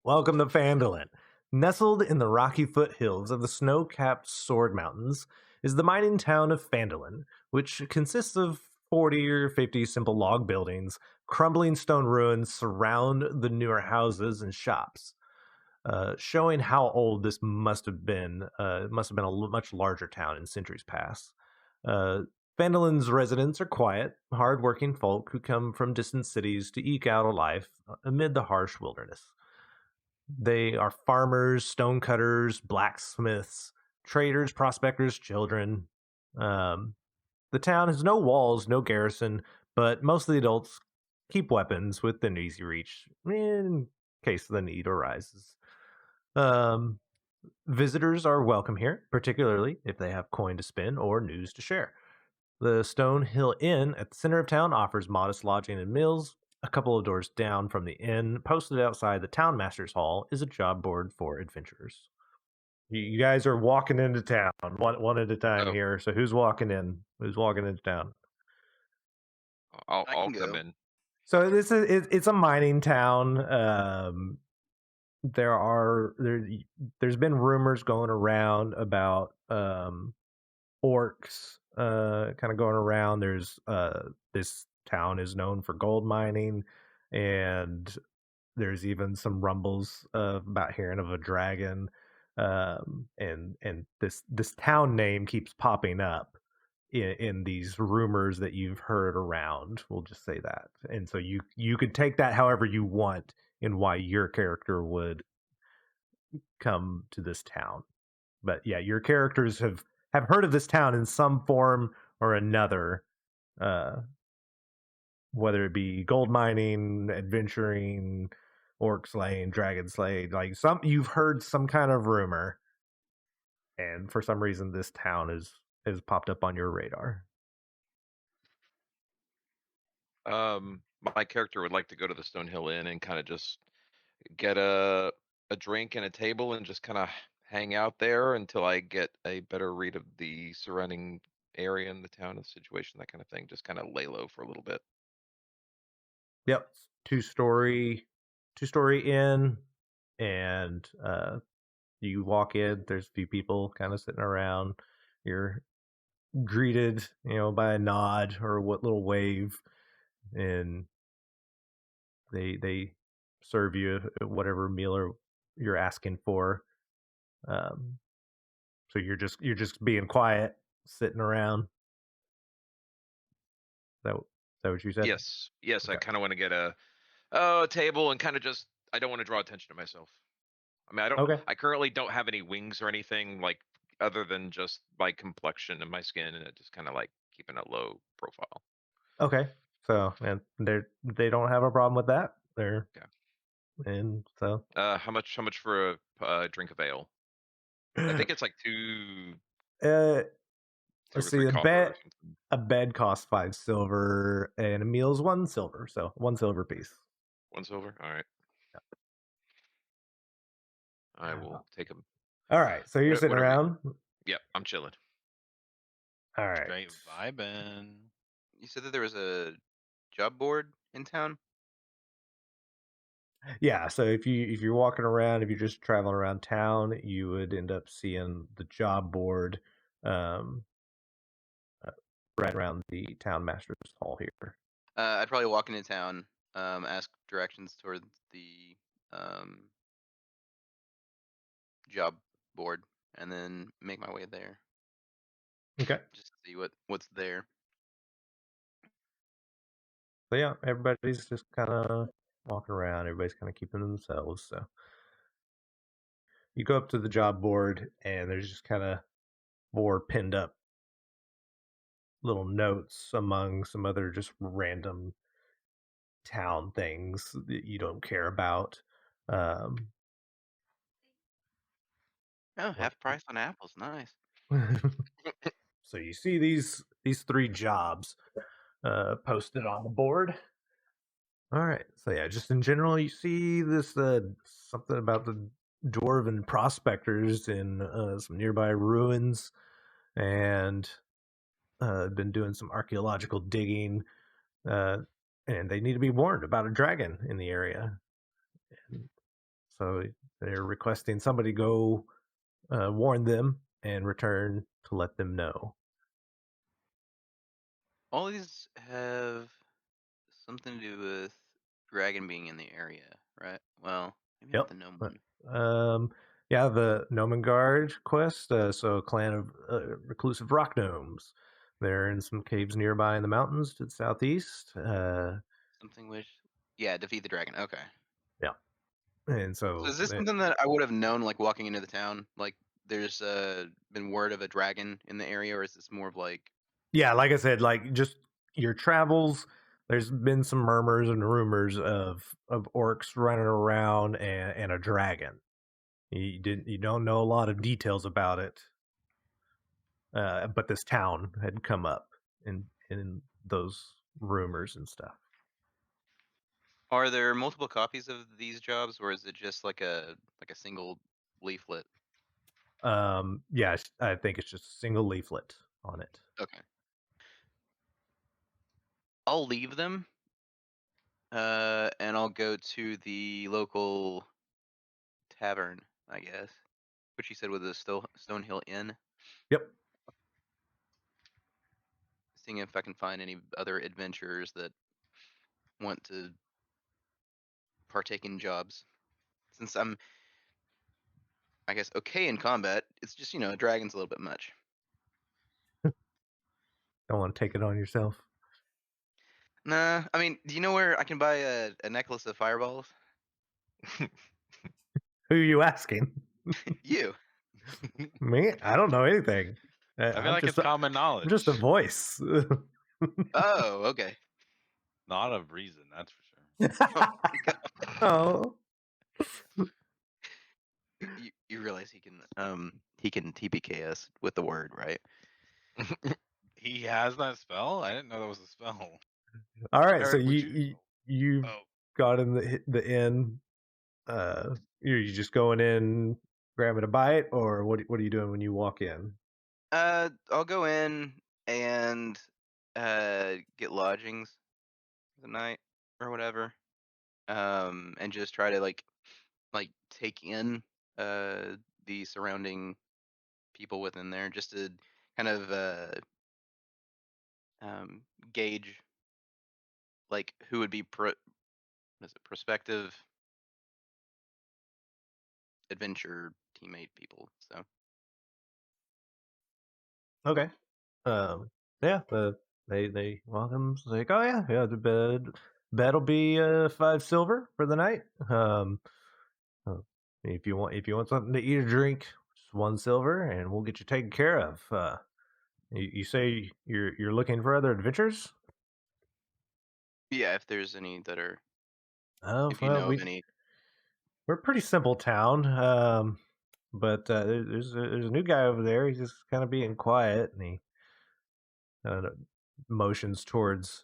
Welcome to Phandalin. Nestled in the rocky foothills of the snow-capped Sword Mountains is the mining town of Phandalin, which consists of 40 or 50 simple log buildings. Crumbling stone ruins surround the newer houses and shops, showing how old this must have been. It must have been a much larger town in centuries past. Uh, Phandalin's residents are quiet, hard-working folk who come from distant cities to eke out a life amid the harsh wilderness. They are farmers, stonecutters, blacksmiths, traders, prospectors, children. Um, the town has no walls, no garrison, but most of the adults keep weapons within easy reach in case the need arises. Um, Visitors are welcome here, particularly if they have coin to spend or news to share. The Stone Hill Inn at the center of town offers modest lodging and meals. A couple of doors down from the inn, posted outside the town master's hall, is a job board for adventurers. You guys are walking into town one at a time Oh, here. So who's walking in? Who's walking into town? I'll I I'll can come go. in. So it's a mining town. There's been rumors going around about orcs kind of going around. There's this town is known for gold mining, and there's even some rumbles about hearing of a dragon. And this town name keeps popping up in these rumors that you've heard around. We'll just say that. And so you could take that however you want in why your character would come to this town. But yeah, your characters have heard of this town in some form or another, uh, whether it be gold mining, adventuring, orc slaying, dragon slaying. Like some, you've heard some kind of rumor, and for some reason, this town has popped up on your radar. My character would like to go to the Stonehill Inn and kind of just get a drink and a table and just kind of hang out there until I get a better read of the surrounding area and the town and the situation, that kind of thing. Just kind of lay low for a little bit. Yep, two story, two-story inn, and you walk in. There's a few people kind of sitting around. You're greeted, by a nod or what little wave, and they serve you whatever meal or you're asking for. Um, so you're just being quiet, sitting around. Is that what you said? Yes, I Okay. kind of want to get a table and kind of just. I don't want to draw attention to myself. I mean, Okay. I currently don't have any wings or anything like other than just my complexion and my skin, and it just kind of like keeping a low profile. Okay. So, and they don't have a problem with that. They're Yeah. and so How much for a drink of ale? I think it's like two uh two let's or see, three copper or something. a bed costs 5 silver and a meal's 1 silver, so 1 silver piece. 1 silver? Alright. I Uh, will take them. all right, so you're sitting Whatever you. around. Yeah, I'm chilling. All right. Straight vibing. You said that there was a job board in town? Yeah, so if you're walking around, if you're just traveling around town, you would end up seeing the job board, um, uh, right around the town master's hall here. I'd probably walk into town, ask directions towards the um, job board, and then make my way there Okay. just to see what's there. So yeah, everybody's just kind of walking around. Everybody's kind of keeping to themselves. So you go up to the job board, and there's just kind of more pinned up little notes among some other just random town things that you don't care about. Um, Oh, like half price on apples. Nice. so you see these three jobs posted on the board. All right. So yeah, just in general, you see this something about the dwarven prospectors in some nearby ruins, and been doing some archaeological digging, uh, and they need to be warned about a dragon in the area. And So they're requesting somebody go warn them and return to let them know. All these have something to do with dragon being in the area, right? Well, maybe not Yep. the gnome But, one. yeah, the Gnomengard quest. So a clan of reclusive rock gnomes. They're in some caves nearby in the mountains to the southeast. Something which, yeah, defeat the dragon. Okay. Yeah. And So so is this something that I would have known, like walking into the town? Like, there's been word of a dragon in the area, or is this more of like? yeah, like I said, like just your travels. There's been some murmurs and rumors of orcs running around and a dragon. You don't know a lot of details about it, but this town had come up in those rumors and stuff. Are there multiple copies of these jobs, or is it just like a single leaflet? Yeah, I think it's just a single leaflet on it. Okay. I'll leave them. And I'll go to the local tavern, I guess, which you said was the Stonehill Inn. Yep. Seeing if I can find any other adventurers that want to partake in jobs. Since I'm, I guess, okay in combat, it's just, a dragon's a little bit much. Don't want to take it on yourself. Nah, I mean, do you know where I can buy a necklace of fireballs? Who are you asking? You. Me? I don't know anything. I feel like it's common knowledge. I'm just a voice. Oh, okay. Not of reason, that's for sure. Oh. You realize he can TPK us with the word, right? He has that spell? I didn't know that was a spell. All right, so Eric, would you Oh, got in the inn. You're you just going in, grabbing a bite, or what are you doing when you walk in? I'll go in and get lodgings the night or whatever. And just try to like take in the surrounding people within there, just to kind of gauge like who would be prospective adventure teammate people. So Okay. Yeah. They welcome. It's like, oh yeah. The bed'll be 5 silver for the night. Uh, if you want something to eat or drink, just 1 silver, and we'll get you taken care of. You say you're looking for other adventures? yeah, if there's any that are, Oh, if you well, know of any. we're a pretty simple town. But there's a new guy over there. He's just kind of being quiet, and he motions towards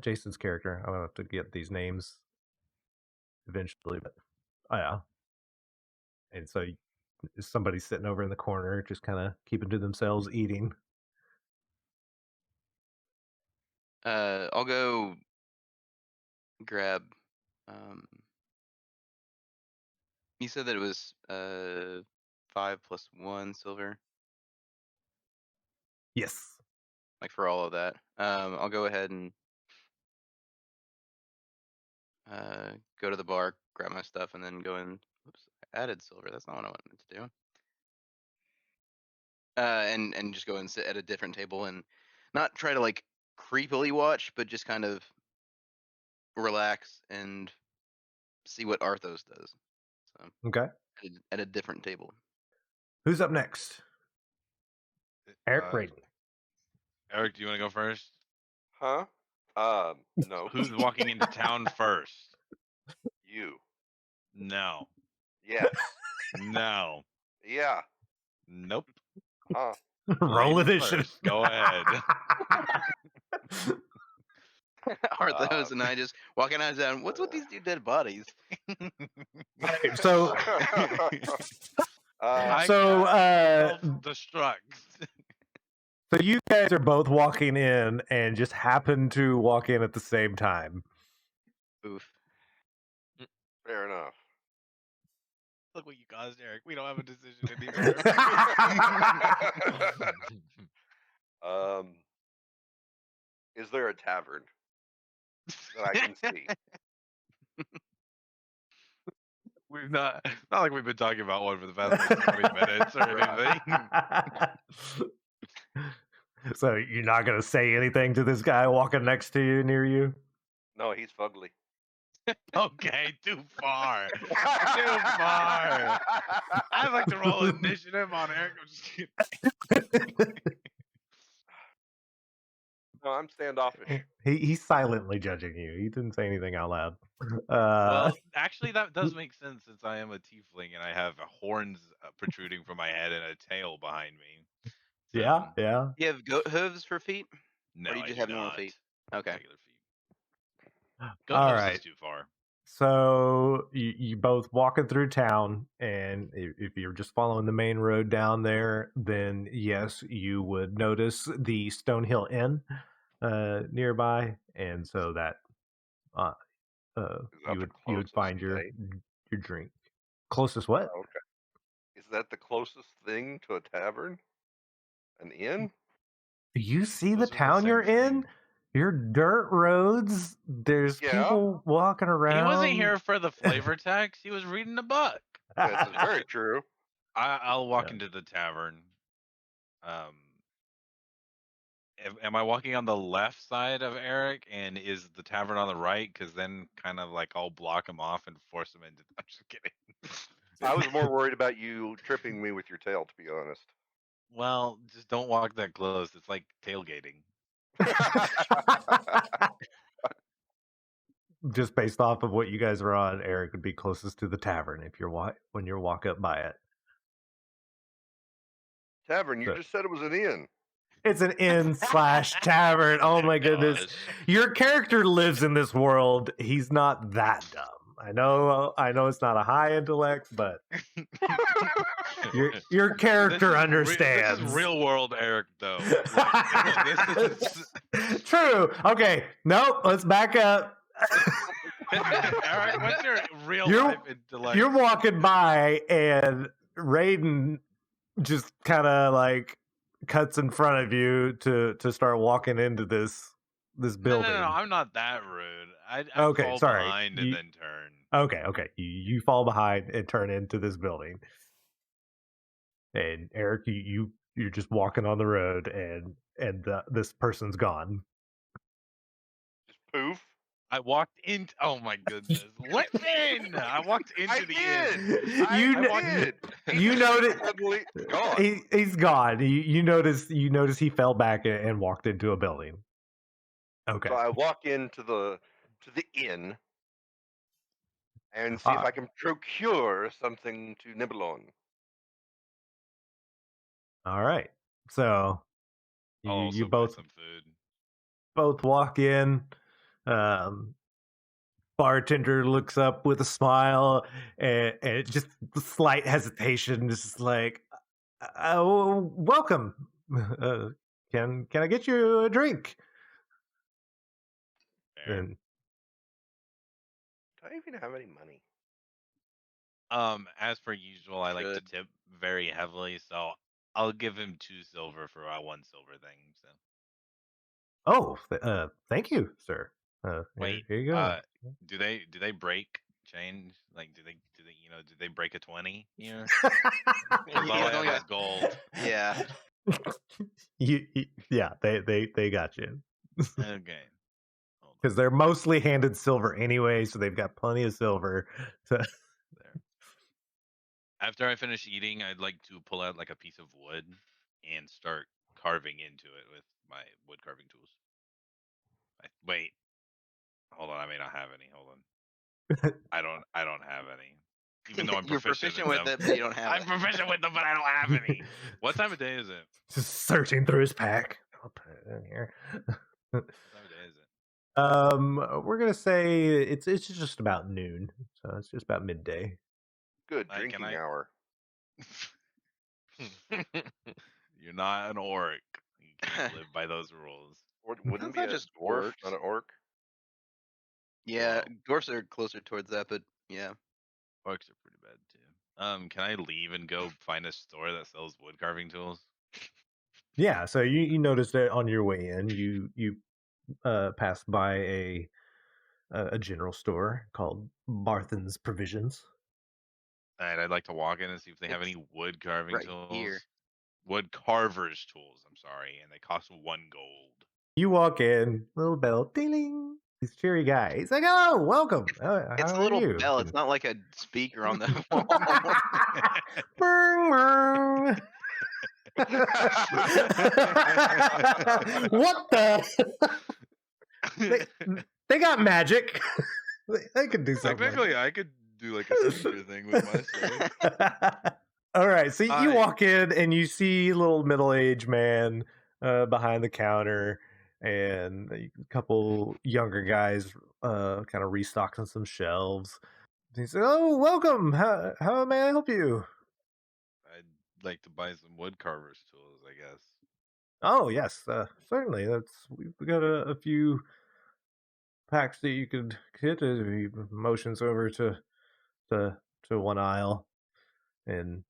Jason's character. I'm gonna have to get these names eventually, but oh yeah. And so somebody's sitting over in the corner, just kind of keeping to themselves, eating. I'll go grab. You said that it was 5 plus 1 silver, Yes. like for all of that. I'll go ahead and go to the bar, grab my stuff, and then go in. Oops, I added silver. That's not what I wanted to do. And just go and sit at a different table and not try to like creepily watch, but just kind of relax and see what Arthos does. So Okay. at a different table. Who's up next? Eric Braden. Eric, do you want to go first? Huh? No. Who's walking into town first? You. No. Yes. No. Yeah. Nope. Huh. Roll Ladies initiative. first. Go ahead. Arthos and I just walking out of town. What's with these 2 dead bodies? So uh, so Self-destruct. so you guys are both walking in and just happen to walk in at the same time. Oof. fair enough. Look what you caused, Eric. We don't have a decision anymore. Is there a tavern that I can see? We've not like we've been talking about one for the past like 20 minutes or anything. So you're not gonna say anything to this guy walking next to you, near you? No, he's fugly. Okay, too far. Too far. I'd like to roll initiative on Eric. I'm just kidding. No, I'm standoffish. He's silently judging you. He didn't say anything out loud. Well, actually, that does make sense since I am a tiefling and I have horns protruding from my head and a tail behind me. So, yeah. You have goat hooves for feet? No, Or do you I just do have normal not. feet? Okay. Regular feet. Goat All hooves right. is too far. So you both walking through town, and if you're just following the main road down there, then yes, you would notice the Stonehill Inn nearby, and so that Is that you the would closest find your thing? drink. Closest what? Oh, okay. Is that the closest thing to a tavern? An inn? Do you see the Those are the town you're same in? thing. Your dirt roads. There's Yeah. people walking around. He wasn't here for the flavor text. He was reading a book. This is very true. I'll walk Yeah. into the tavern. Am I walking on the left side of Eric, and is the tavern on the right? Because then, kind of like, I'll block him off and force him into. I'm just kidding. I was more worried about you tripping me with your tail, to be honest. Well, just don't walk that close. It's like tailgating. Just based off of what you guys are on, Eric would be closest to the tavern if you're when you walk up by it. Tavern, you So- just said it was an inn. It's an inn / tavern. Oh my goodness. Gosh. Your character lives in this world. He's not that dumb. I know it's not a high intellect, but your character understands. This is real world Eric, though. Like, this is... True. Okay. Nope. Let's back up. Eric, what's your real You're- life intellect? You're walking by, and Raiden just kind of like cuts in front of you to start walking into this building. No, I'm not that rude. I Okay, fall sorry. behind and then turn. Okay. You fall behind and turn into this building. And Eric, you're just walking on the road, and this person's gone. Just poof. I walked into. Oh my goodness! Listen, I walked into I the did. inn. I did. You noticed Suddenly gone. he's gone. You notice he fell back and walked into a building. Okay. So I walk into the inn and see if I can procure something to nibble on. All right. So I'll also you buy both some food. both walk in. Bartender looks up with a smile and just slight hesitation, just like, "Welcome. Can I get you a drink?" Fair. And Do I even have any money? As per usual, I like to Should. tip very heavily, so I'll give him 2 silver for a 1 silver thing. So thank you, sir. wait, here you go. do they break change? Like, do they break a 20 here? Because all I have is gold. Yeah. Yeah, they got you Okay. Hold because they're mostly handed silver anyway, so they've got plenty of silver. there. After I finish eating, I'd like to pull out like a piece of wood and start carving into it with my wood carving tools. Wait. Hold on, I may not have any. Hold on. I don't have any. Even though I'm You're proficient with in it, them. but you don't have I'm it. proficient with them, but I don't have any. What time of day is it? Just searching through his pack. I'll put it in here. What time of day is it? We're gonna say it's just about noon, so it's just about midday. Good Can drinking I- hour. You're not an orc. You can't live by those rules. Wouldn't That be a just dwarf, works. not an orc. Yeah, Well- dwarfs are closer towards that, but yeah. Orcs are pretty bad too. Can I leave and go find a store that sells wood carving tools? Yeah, so you noticed that on your way in, you passed by a general store called Barthen's Provisions. And I'd like to walk in and see if they have It's any wood carving right tools. here. Wood carvers tools, I'm sorry, and they cost 1 gold. You walk in, little bell, ding. These cheery guy. He's like, "Oh, welcome. It's How a are little you?" bell. It's not like a speaker on the wall. Bing, bing. What the? they got magic. They could do something. Technically, I could do like a secret thing with my sword. All right, so you I- walk in and you see a little middle-aged man behind the counter, and a couple younger guys kind of restocking some shelves. He said, "Oh, welcome. How may I help you?" I'd like to buy some wood carvers tools, I guess. Oh, yes, certainly. We've got a few packs that you could hit. He motions over to one aisle, and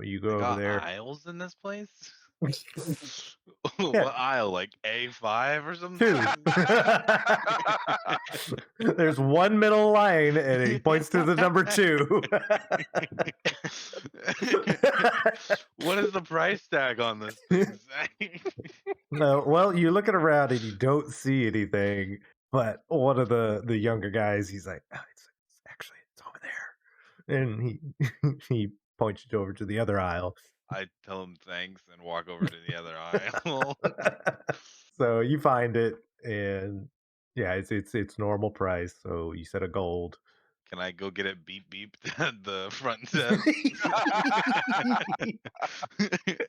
you They go over got there. aisles in this place? Yeah. What aisle? Like A5 or Two. something? There's one middle line, and he points to the number 2. What is the price tag on this thing say? No, well, you're looking around and you don't see anything, but one of the younger guys, he's like, "Oh, it's over there," and he points you over to the other aisle. I tell him thanks and walk over to the other aisle. So you find it, and yeah, it's normal price. So you set a gold. Can I go get it beep beeped at the front desk?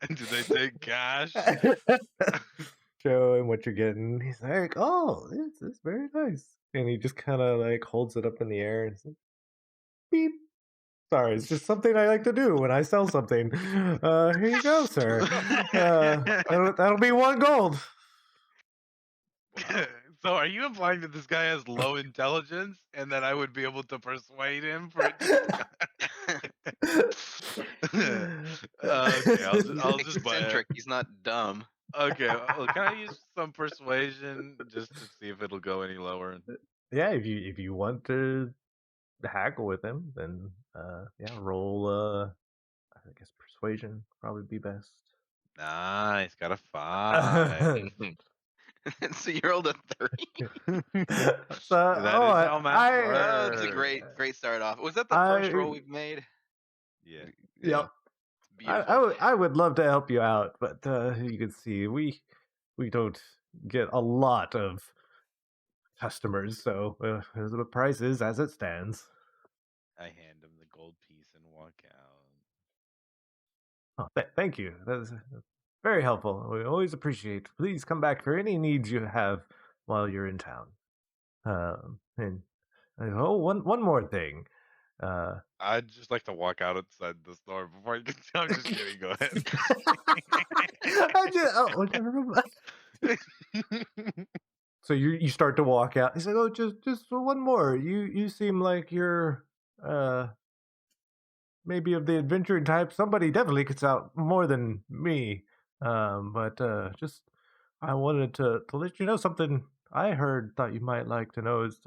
Do they take cash? Show him what you're getting. He's like, "Oh, it's very nice," and he just kind of like holds it up in the air and says, "Beep." Sorry, it's just something I like to do when I sell something. Here you go, sir. That'll be 1 gold. So are you implying that this guy has low intelligence and that I would be able to persuade him for it? Okay, I'll He's just buy it. eccentric. He's not dumb. Okay, well, can I use some persuasion just to see if it'll go any lower? Yeah, if you want to haggle with him, then yeah, roll. I guess persuasion probably be best. Nice, got a 5. So you rolled a 30. So, That is how math Oh, that's a works. great start off. Was that the first roll we've made? Yeah. Yep. Beautiful. I would love to help you out, but you can see we don't get a lot of customers, so the price is as it stands. I hand him the gold piece and walk out. Oh, thank you. That's very helpful. We always appreciate. Please come back for any needs you have while you're in town. And one more thing. I'd just like to walk out outside the store before you can. I'm just kidding. Go ahead. Never mind. So you start to walk out. He's like, "Oh, just one more. You seem like you're maybe of the adventuring type. Somebody definitely gets out more than me. But just I wanted to let you know something I heard. Thought you might like to know is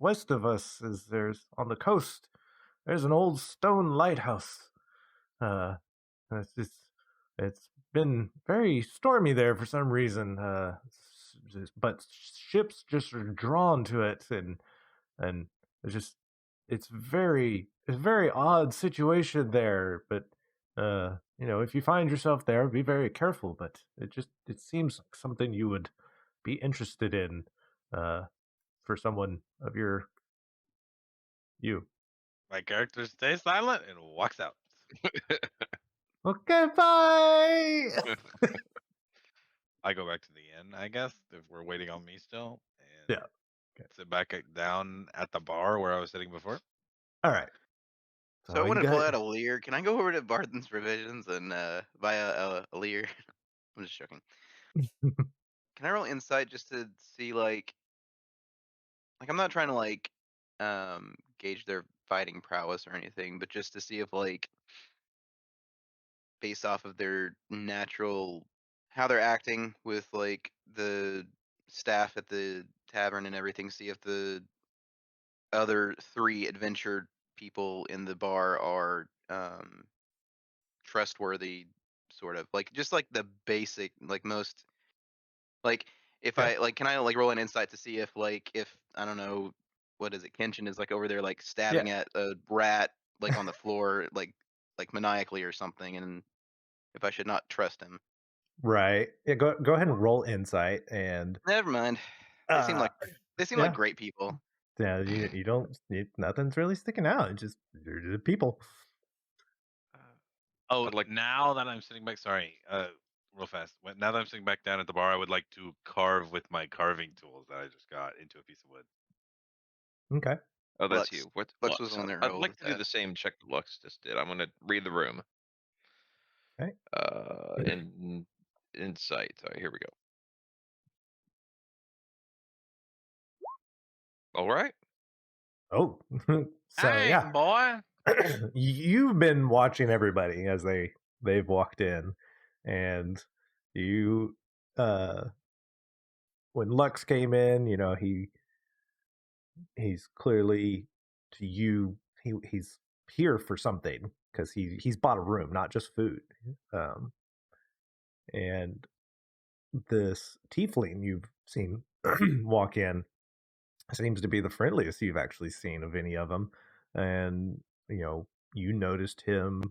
west of us is there's on the coast. There's an old stone lighthouse. Uh, it's been very stormy there for some reason. But ships just are drawn to it, and it's just it's a very odd situation there. But if you find yourself there, be very careful. But it seems like something you would be interested in, for someone of you. My character stays silent and walks out. Okay, bye. I go back to the inn, I guess, if we're waiting on me still. And Yeah. Okay. sit back down at the bar where I was sitting before. All right. So I want to pull out a leer. Can I go over to Barton's Provisions and buy a leer? I'm just joking. Can I roll insight just to see like I'm not trying to gauge their fighting prowess or anything, but just to see if like based off of their natural how they're acting with like the staff at the tavern and everything, see if the other three adventure people in the bar are trustworthy, sort of like just like the basic like most like if Yeah. I like can I like roll an insight to see if like if I don't know what is it Kenshin is like over there like stabbing at a rat like on the floor like maniacally or something, and if I should not trust him. Right. Yeah, go ahead and roll insight and Never mind. They seem uh like they seem like yeah. great people. Yeah, you don't nothing's really sticking out. It's just you're the people. Oh, I'd like now that I'm sitting back, sorry, real fast. Now that I'm sitting back down at the bar, I would like to carve with my carving tools that I just got into a piece of wood. Okay. Oh, that's Lux. you. What's Lux was Lux? on there I'd roll like with to do that. the same check that Lux just did. I'm gonna read the room. Okay. In insight. All right, here we go. All right. Oh. So Hey, yeah. boy. You've been watching everybody as they've walked in, and you when Lux came in, he's clearly to you he's here for something because he's bought a room, not just food. Um, and this tiefling you've seen walk in seems to be the friendliest you've actually seen of any of them, and you noticed him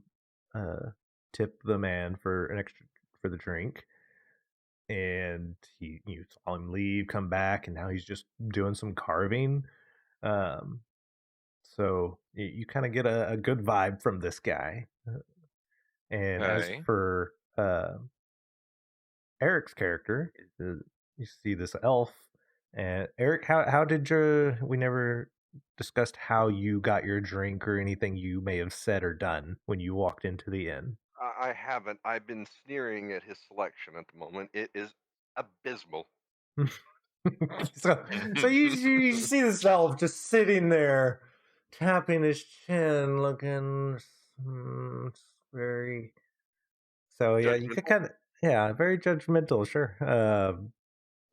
uh, tip the man for an extra for the drink, and you saw him leave, come back, and now he's just doing some carving. Um, so you kind of get a good vibe from this guy. And as Okay. for Eric's character, you see this elf. And Eric, how did your we never discussed how you got your drink or anything you may have said or done when you walked into the inn. I haven't. I've been sneering at his selection at the moment. It is abysmal. so you see this elf just sitting there, tapping his chin, looking very. So yeah, you could Judgmental. kind of very judgmental, sure.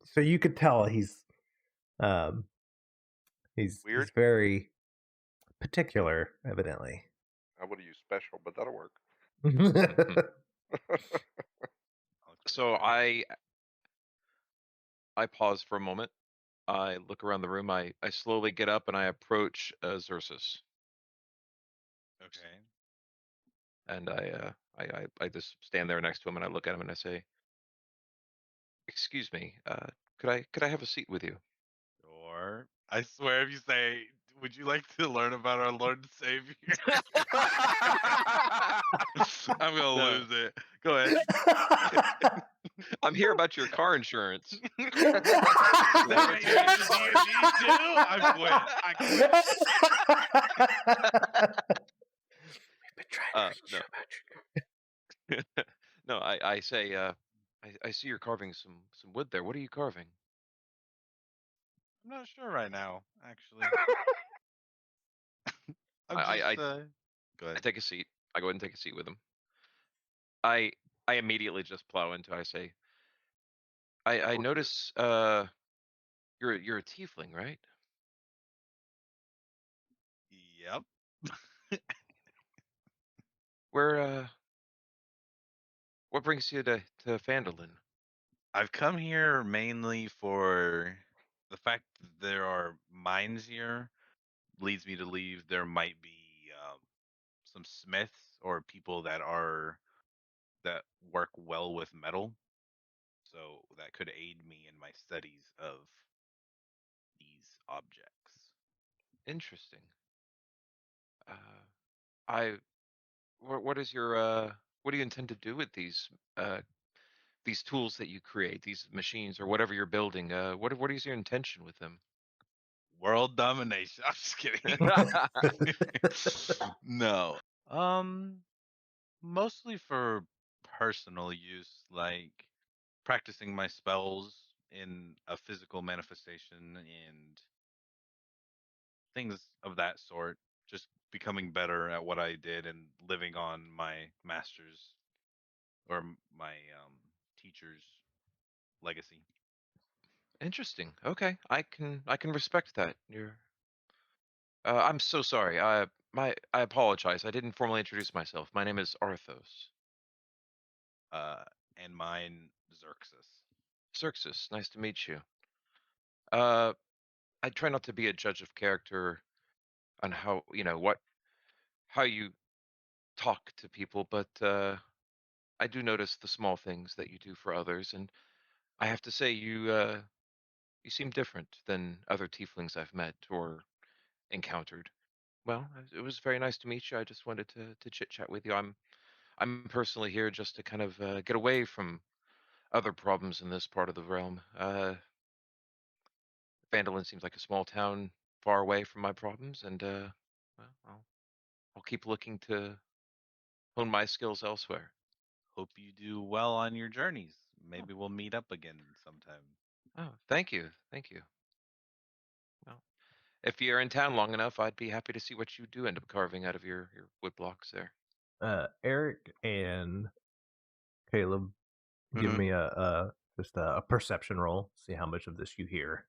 So you could tell um, he's Weird. very particular, evidently. I would have used special, but that'll work. So I pause for a moment. I look around the room. I slowly get up and I approach Xerxes, Okay. and I just stand there next to him and I look at him and I say, "Excuse me, could I have a seat with you?" Or I swear, if you say, "Would you like to learn about our Lord and Savior?" I'm gonna No. lose it. Go ahead. I'm here about your car insurance. Wait, you're into D&D too? I quit. We've been trying to reach No. you about your. No, I say, I see you're carving some wood there. What are you carving? I'm not sure right now, actually. I'm I just go I ahead. take a seat. I go ahead and take a seat with him. I immediately just plow into. I say, I notice you're a tiefling, right? Yep. Where what brings you to Phandalin? I've come here mainly for the fact that there are mines here leads me to believe there might be some smiths or people that work well with metal, so that could aid me in my studies of these objects. Interesting. I what is your what do you intend to do with these tools that you create, these machines or whatever you're building? What is your intention with them? World domination. I'm just kidding. No. Mostly for personal use, like practicing my spells in a physical manifestation and things of that sort, just becoming better at what I did and living on my master's or my teacher's legacy. Interesting. Okay, I can respect that. You're. I'm so sorry. I apologize. I didn't formally introduce myself. My name is Arthos. Uh, and mine Xerxes. Xerxes. Nice to meet you. Uh, I try not to be a judge of character on how how you talk to people, but I do notice the small things that you do for others, and I have to say you seem different than other tieflings I've met or encountered. Well, it was very nice to meet you. I just wanted to chit chat with you. I'm personally here just to kind of get away from other problems in this part of the realm. Vandalin seems like a small town far away from my problems, and well, I'll keep looking to hone my skills elsewhere. Hope you do well on your journeys. Maybe we'll meet up again sometime. Oh, thank you, thank you. Well, if you're in town long enough, I'd be happy to see what you do end up carving out of your wood blocks there. Eric and Caleb, give Mhm. me a just a perception roll. See how much of this you hear.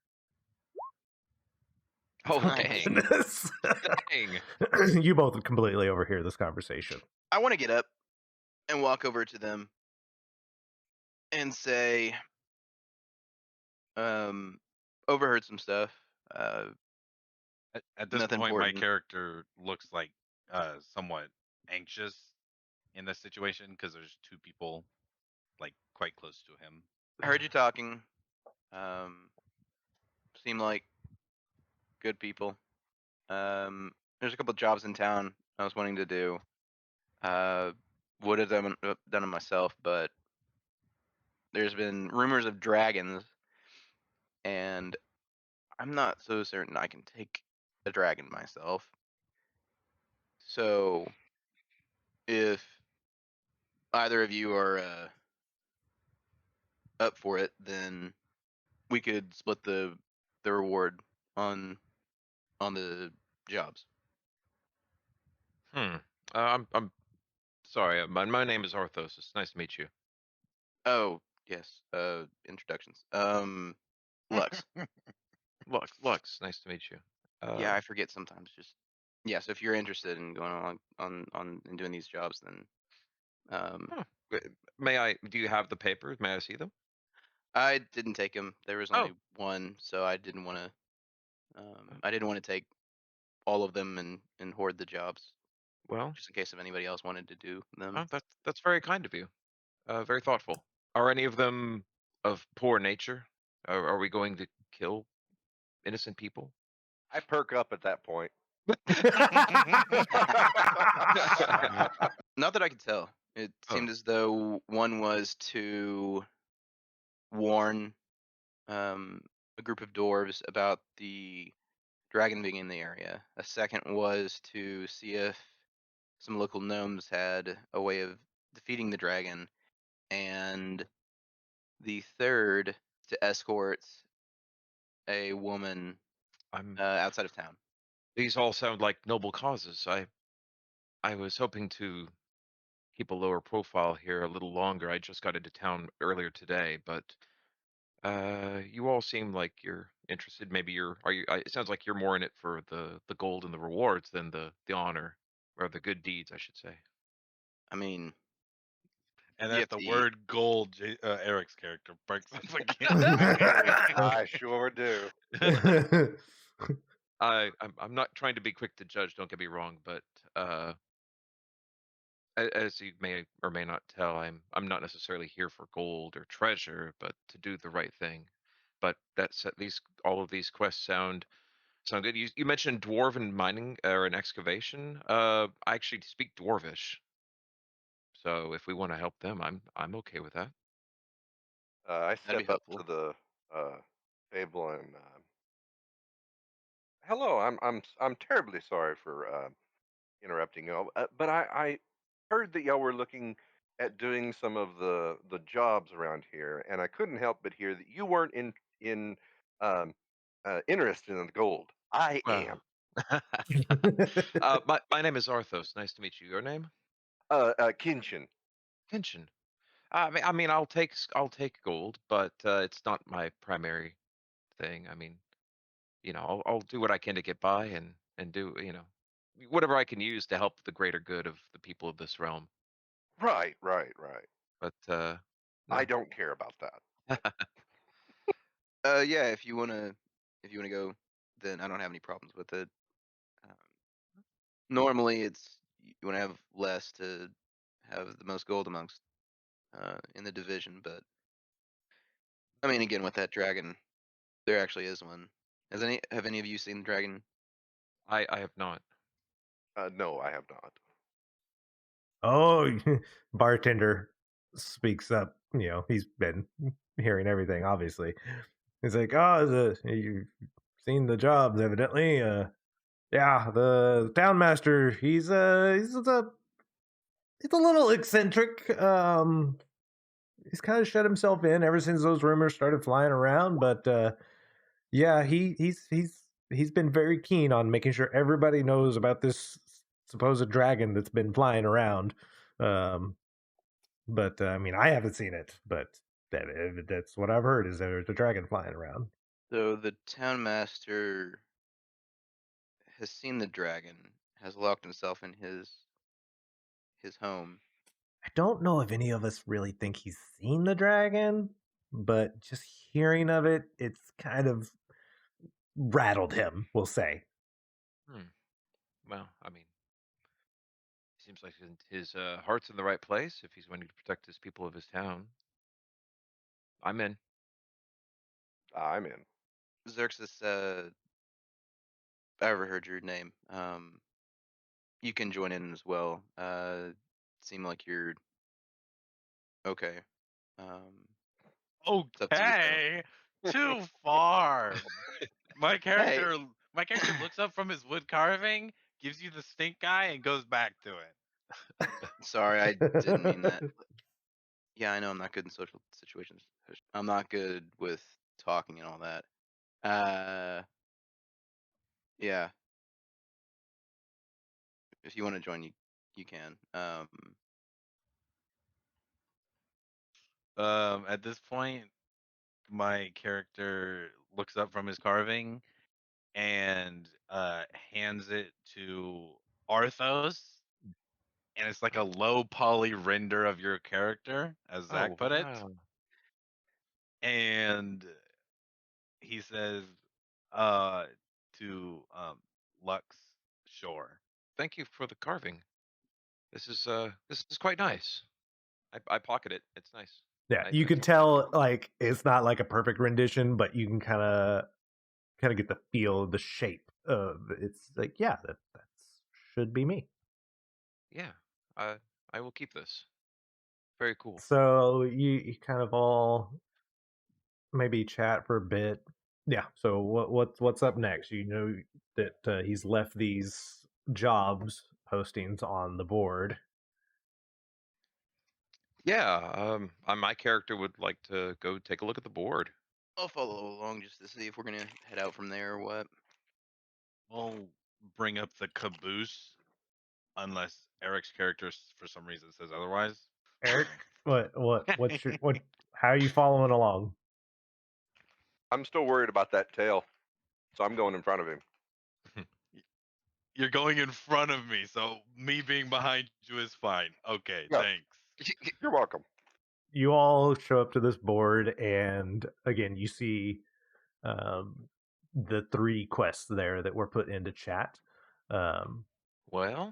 Oh, Nice. dang, Goodness. dang. You both completely overhear this conversation. I want to get up and walk over to them and say, overheard some stuff. At this Nothing point, my important. character looks like somewhat anxious in this situation because there's two people like quite close to him. I heard you talking. Um, seem like good people. There's a couple jobs in town I was wanting to do. Would have done it myself, but there's been rumors of dragons, and I'm not so certain I can take a dragon myself. So if either of you are up for it, then we could split the reward on the jobs. Hmm. I'm sorry. My name is Arthos. It's nice to meet you. Oh yes, introductions. Lux. Lux. Nice to meet you. Yeah, I forget sometimes. Just yeah. So if you're interested in going on and doing these jobs, then Huh. May I? Do you have the papers? May I see them? I didn't take them. There was Oh, only one, so I didn't want to. I didn't want to take all of them and hoard the jobs, well, just in case if anybody else wanted to do them. that's very kind of you. Very thoughtful. Are any of them of poor nature? Are we going to kill innocent people? I perk up at that point. Not that I could tell. It Oh, seemed as though one was to warn a group of dwarves about the dragon being in the area. A second was to see if some local gnomes had a way of defeating the dragon, and the third to escort a woman I'm. outside of town. These all sound like noble causes. I was hoping to keep a lower profile here a little longer. I just got into town earlier today, but you all seem like you're interested. Maybe you're. Are you? It sounds like you're more in it for the gold and the rewards than the honor or the good deeds, I should say. I mean, And you at have the to eat. word gold, Eric's character perks up I sure do. I'm not trying to be quick to judge. Don't get me wrong, but uh, as you may or may not tell, I'm not necessarily here for gold or treasure, but to do the right thing. But that's at least all of these quests sound good. You mentioned dwarven mining or an excavation. I actually speak dwarvish, so if we want to help them, I'm okay with that. I That'd step be up to helpful. the table and hello. I'm terribly sorry for interrupting y'all, but I heard that y'all were looking at doing some of the jobs around here, and I couldn't help but hear that you weren't in um, interested in the gold. I Well, am. My name is Arthos. Nice to meet you. Your name? Kinshin. Kenshin. I'll take gold, but it's not my primary thing. I'll do what I can to get by and do whatever I can use to help the greater good of the people of this realm. Right. But I no. don't care about that. Yeah, if you wanna go, then I don't have any problems with it. Um, Normally, you wanna have less to have the most gold amongst in the division, but I mean, again, with that dragon, there actually is one. Have any of you seen the dragon? I have not. No, I have not. Oh, bartender speaks up. He's been hearing everything. Obviously, he's like, "Oh, you've seen the jobs, evidently. Yeah, the town master. He's a little eccentric. He's kind of shut himself in ever since those rumors started flying around. But yeah, he's been very keen on making sure everybody knows about this supposed dragon that's been flying around. Um, but I mean, I haven't seen it, but that's what I've heard is there's a dragon flying around. So the town master has seen the dragon, has locked himself in his home. I don't know if any of us really think he's seen the dragon, but just hearing of it, it's kind of rattled him, we'll say. Hmm. Well, seems like his heart's in the right place if he's wanting to protect his people of his town. I'm in. I'm in. Xerxes, I overheard your name. You can join in as well. Seem like you're okay. Um, it's up to you though. Okay, too far. My Hey, character, my character looks up from his wood carving, gives you the stink eye, and goes back to it. sorry, I didn't mean that. Yeah, I know I'm not good in social situations. I'm not good with talking and all that. Yeah, if you want to join, you can. At this point, my character looks up from his carving and hands it to Arthos, and it's like a low poly render of your character, as Zach Oh put it. wow! And he says, uh, to Lux Shore. Thank you for the carving. This is quite nice. I pocket it. It's nice. Yeah, I, you I can take it. tell like it's not like a perfect rendition, but you can kind of get the feel of the shape of it's like, yeah, that should be me. Yeah. I will keep this. Very cool. So you kind of all maybe chat for a bit. Yeah. So what's up next? You know that he's left these jobs postings on the board. Yeah. My character would like to go take a look at the board. I'll follow along just to see if we're gonna head out from there or what. We'll bring up the caboose unless Eric's character, for some reason, says otherwise. Eric, what? How are you following along? I'm still worried about that tail, so I'm going in front of him. You're going in front of me, so me being behind you is fine. Okay, Yeah. thanks. You're welcome. You all show up to this board, and again, you see the three quests there that were put into chat. Um, Well,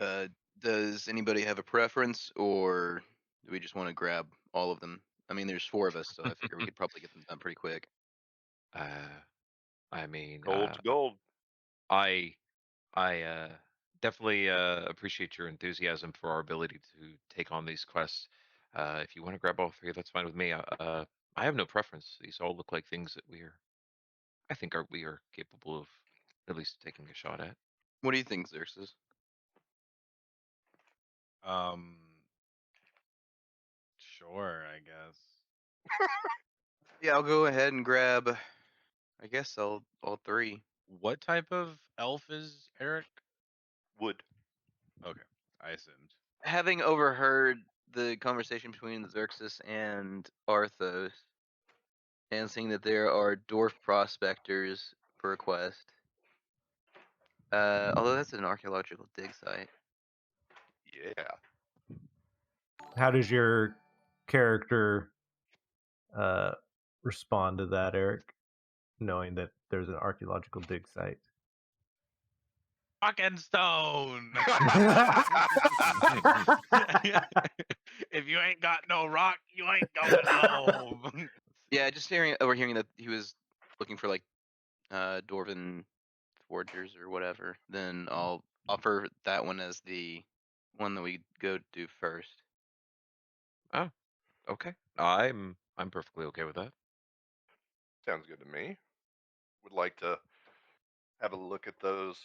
Does anybody have a preference, or do we just want to grab all of them? I mean, there's 4 of us, so I figure we could probably get them done pretty quick. uh, I mean, Gold's gold. I definitely appreciate your enthusiasm for our ability to take on these quests. If you want to grab all three, that's fine with me. I have no preference. These all look like things that I think we are capable of at least taking a shot at. What do you think, Xerxes? Um, sure, I guess. Yeah, I'll go ahead and grab. I guess all 3. What type of elf is Eric? Wood. Okay, I assumed. Having overheard the conversation between Xerxes and Arthos, and seeing that there are dwarf prospectors for a quest, although that's an archaeological dig site. Yeah. How does your character respond to that, Eric? Knowing that there's an archaeological dig site. Fucking stone. If you ain't got no rock, you ain't going home. Yeah, just overhearing that he was looking for like dwarven forgers or whatever, then I'll offer that one as the one that we go do first. Okay. I'm perfectly okay with that. Sounds good to me. Would like to have a look at those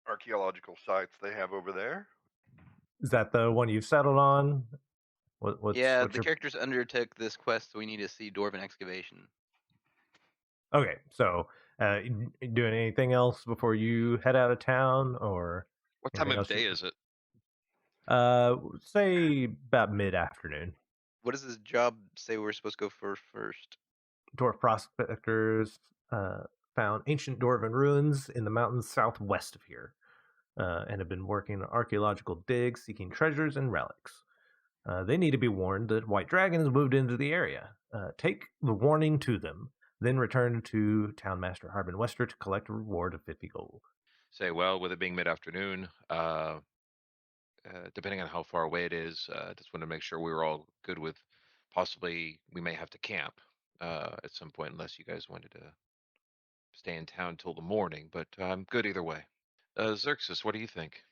archaeological sites they have over there. Is that the one you've settled on? What's the your... characters undertook this quest, so we need to see dwarven excavation. Okay, so doing anything else before you head out of town, or What time anything of else day is it? say about mid-afternoon. What does this job say we're supposed to go for first? Dwarf prospectors found ancient dwarven ruins in the mountains southwest of here, and have been working on archaeological digs, seeking treasures and relics. They need to be warned that white dragons moved into the area. Take the warning to them, then return to Townmaster Harbin Wester to collect a reward of 50 gold. Say, well, with it being mid-afternoon, depending on how far away it is, just want to make sure we were all good with possibly we may have to camp at some point unless you guys wanted to stay in town till the morning, but I'm good either way. Xerxes, what do you think?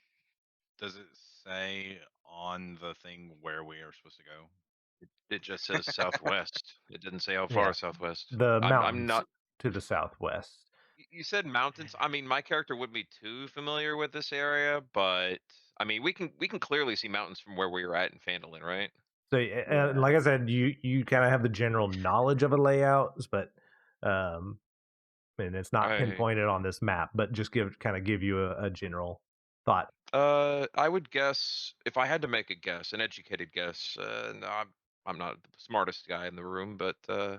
Does it say on the thing where we are supposed to go? It just says southwest. It didn't say how Yeah. far southwest. The I'm mountains not. to the southwest. You said mountains. I mean, my character wouldn't be too familiar with this area, but I mean, we can clearly see mountains from where we were at in Phandalin, right? So, Yeah. like I said, you kind of have the general knowledge of a layout, but and it's not I pinpointed on this map, but just give you a general thought. I would guess if I had to make a guess, an educated guess. No, I'm not the smartest guy in the room, but Yeah.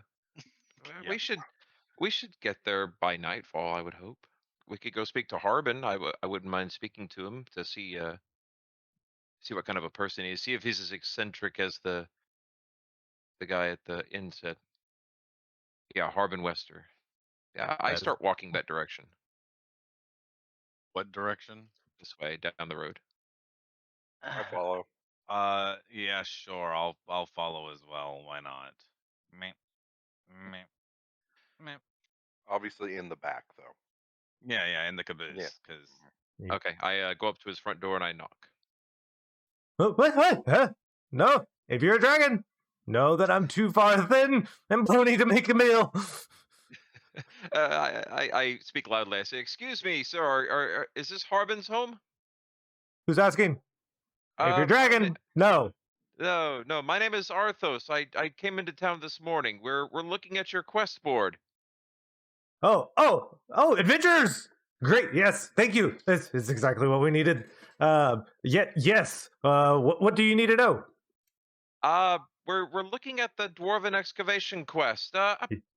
we should get there by nightfall. I would hope. We could go speak to Harbin. I wouldn't mind speaking to him to see what kind of a person he is. See if he's as eccentric as the guy at the inn said. Yeah, Harbin Wester. Yeah, I That is- start walking that direction. What direction? This way, down the road. I follow. Yeah, sure. I'll follow as well. Why not? Meh. Meh. Meh. Obviously in the back though. Yeah, in the caboose. Yeah. Because Okay, I go up to his front door and I knock. What? Huh? No, if you're a dragon, know that I'm too far thin and bony to make a meal. I speak loudly. I say, "Excuse me, sir. Is this Harbin's home?" Who's asking? If you're a My dragon, no. No. My name is Arthos. I came into town this morning. We're looking at your quest board. Oh, adventurers! Great, yes, thank you. This is exactly what we needed. Yes. What do you need to know? We're looking at the dwarven excavation quest. Do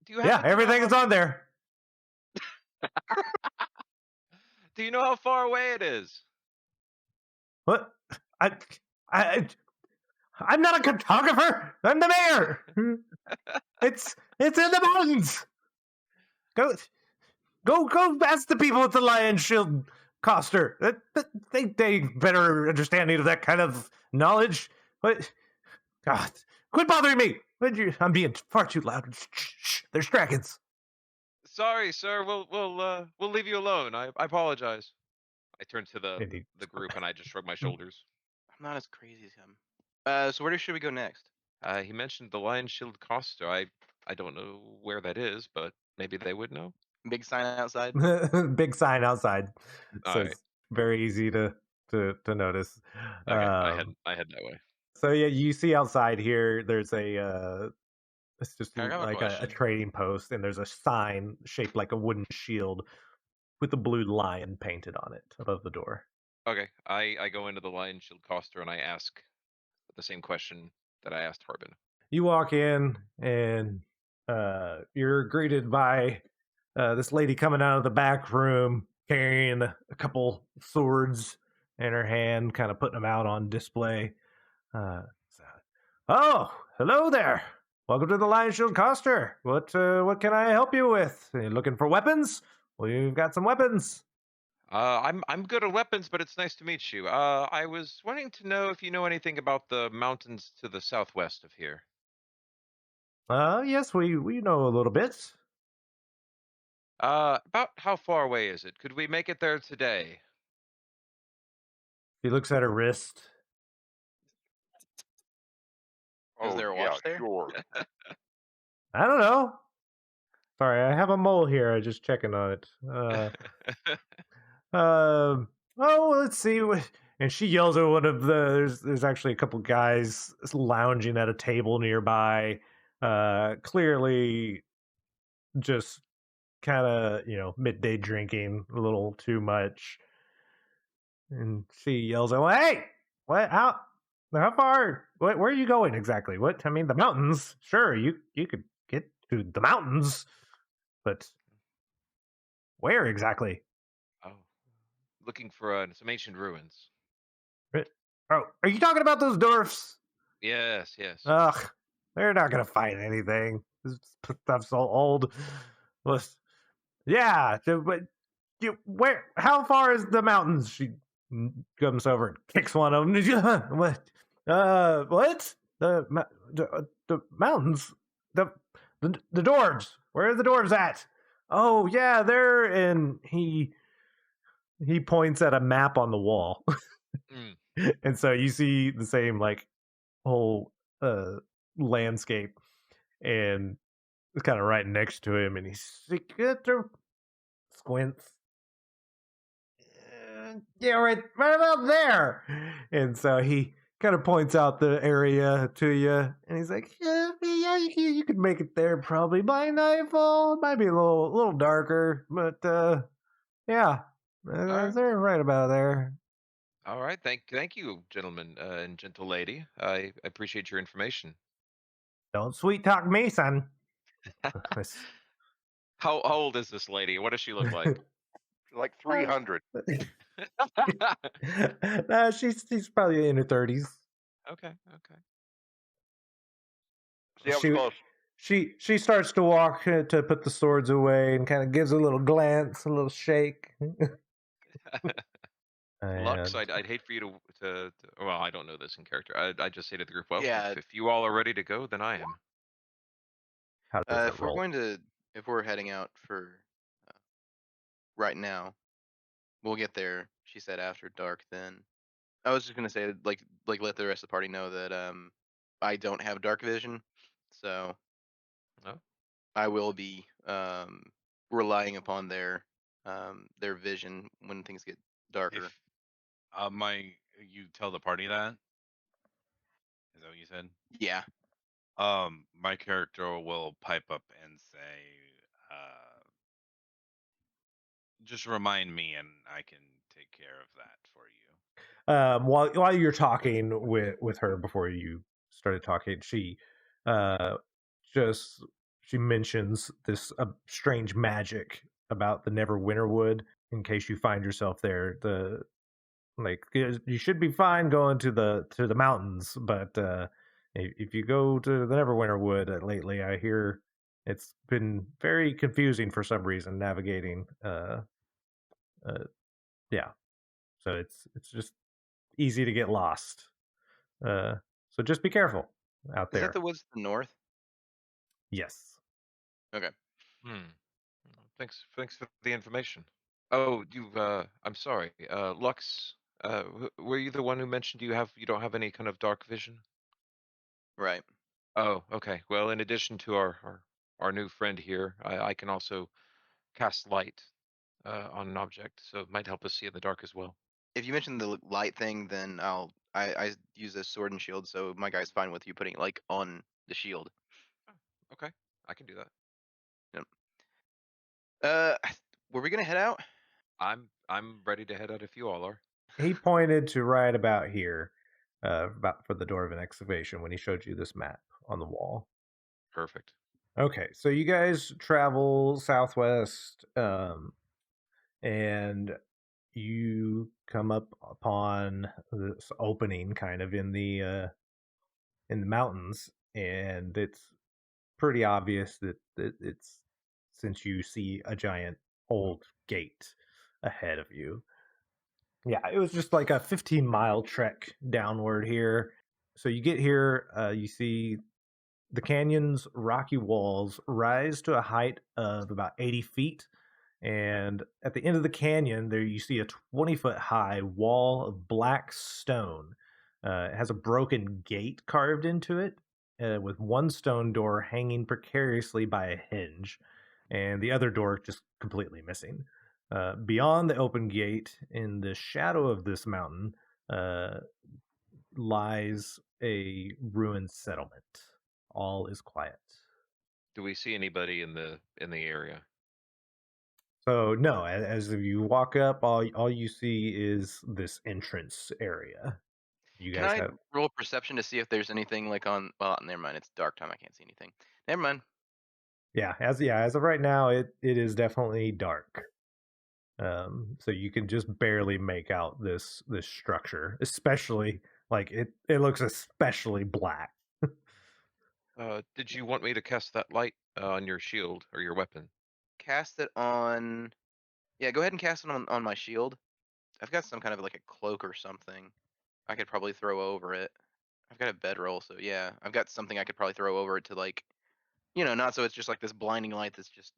you Yeah, happen to know everything is on there. Do you know how far away it is? What? I'm not a cartographer. I'm the mayor. It's in the mountains. Go ask the people at the Lion Shield Coster. They better understanding of that kind of knowledge. What? God, quit bothering me. I'm being far too loud. Shh, there's dragons. Sorry, sir. We'll leave you alone. I apologize. I turn to the group and I just shrug my shoulders. I'm not as crazy as him. So where should we go next? He mentioned the Lion Shield Costa. I don't know where that is, but maybe they would know. Big sign outside. Big sign outside, so All right. it's very easy to notice. Okay, I head that way. So yeah, you see outside here. There's it's just I got a like a question. trading post, and there's a sign shaped like a wooden shield with a blue lion painted on it above the door. Okay, I go into the Lion Shield Coster and I ask the same question that I asked Harbin. You walk in and you're greeted by this lady coming out of the back room carrying a couple swords in her hand, kind of putting them out on display. So, oh, hello there. Welcome to the Lion Shield Coster. What can I help you with? Are you looking for weapons? We've got some weapons. I'm good at weapons, but it's nice to meet you. I was wanting to know if you know anything about the mountains to the southwest of here. Yes, we know a little bit. About how far away is it? Could we make it there today? She looks at her wrist. Is Oh, there a yeah, watch there? sure. I don't know. Sorry, I have a mole here. I just checking on it. Oh, let's see. And she yells at one of the. There's actually a couple guys lounging at a table nearby. Clearly, just kind of midday drinking a little too much. And she yells at, well, "Hey, what? How far? Where are you going exactly? What? I mean, the mountains. Sure, you could get to the mountains, but where exactly?" Oh, looking for some ancient ruins. Oh, are you talking about those dwarfs? Yes, yes. Ugh, they're not gonna find anything. This stuff's all old. Yeah, but where? How far is the mountains? She comes over and kicks one of them. What? What? The mountains? The dwarves? Where are the dwarves at? Oh yeah, they're in. He points at a map on the wall. And so you see the same whole landscape, and it's kind of right next to him, and he's like, squints. Yeah, right about there. And so he kind of points out the area to you, and he's like, yeah, you could make it there probably by nightfall. It might be a little darker, but yeah, right. they're right about there. All right, thank you, gentlemen and gentle lady. I appreciate your information. Don't sweet talk me, son. How old is this lady? What does she look like? Like 300. No, she's probably in her 30s. Okay. See, I was close. She starts to walk to put the swords away and kind of gives a little glance, a little shake. Lux, And I'd hate for you to well, I don't know this in character. I just say to the group, well, Yeah. if you all are ready to go, then I am. how does it If we're roll? if we're heading out for right now, we'll get there. She said after dark. Then I was just gonna say like let the rest of the party know that I don't have dark vision, so Oh. I will be relying upon their vision when things get darker. If you tell the party that? Is that what you said? Yeah. My character will pipe up and say, just remind me and I can take care of that for you. While you're talking with her before you started talking, she just she mentions this strange magic about the Neverwinter Wood. In case you find yourself there, you should be fine going to the mountains, but if you go to the Neverwinter Wood lately, I hear it's been very confusing for some reason navigating. Yeah, so it's just easy to get lost. So just be careful out Is that there. the woods to the north? Yes. Okay. Thanks for the information. Oh, I'm sorry. Lux, were you the one who mentioned you don't have any kind of dark vision? Right. Oh, okay. Well, in addition to our new friend here, I can also cast light on an object, so it might help us see in the dark as well. If you mention the light thing, then I use a sword and shield, so my guy's fine with you putting it on the shield. Okay, I can do that. Yep. Were we gonna head out? I'm ready to head out if you all are. He pointed to right about here, about for the door of an excavation when he showed you this map on the wall. Perfect. Okay, so you guys travel southwest, and you come up upon this opening kind of in the mountains, and it's pretty obvious that it's since you see a giant old gate ahead of you. Yeah, it was just like a 15-mile trek downward here. So you get here, you see the canyon's rocky walls rise to a height of about 80 feet. And at the end of the canyon, there you see a 20-foot high wall of black stone. It has a broken gate carved into it, with one stone door hanging precariously by a hinge, and the other door just completely missing. Beyond the open gate, in the shadow of this mountain, uh, lies a ruined settlement. All is quiet. Do we see anybody in the area? So no, as you walk up, all you see is this entrance area. You Can guys I have roll perception to see if there's anything like on? Well, never mind. It's dark time. I can't see anything. Never mind. as of right now, it is definitely dark. So you can just barely make out this structure, especially like it looks especially black. Did you want me to cast that light on your shield or your weapon? Cast it on. Yeah, go ahead and cast it on my shield. I've got some kind of like a cloak or something. I could probably throw over it. I've got a bedroll, so yeah, I've got something I could probably throw over it to like, not so it's just like this blinding light that's just,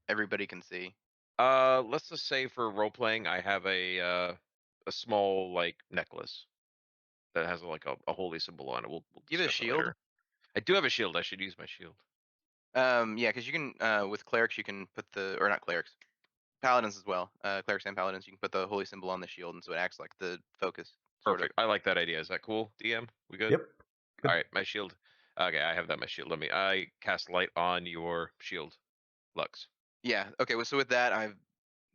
everybody can see. Let's just say for role playing, I have a small like necklace that has like a holy symbol on it. We'll You have a discuss it shield? later. I do have a shield. I should use my shield. Yeah, because you can with clerics you can put or not clerics, paladins as well. Clerics and paladins, you can put the holy symbol on the shield, and so it acts like the focus, sort of. Perfect. I like that idea. Is that cool, DM? We good? Yep. All right, my shield. Okay, I have that. My shield. I cast light on your shield, Lux. Yeah. Okay. Well, so with that, I'm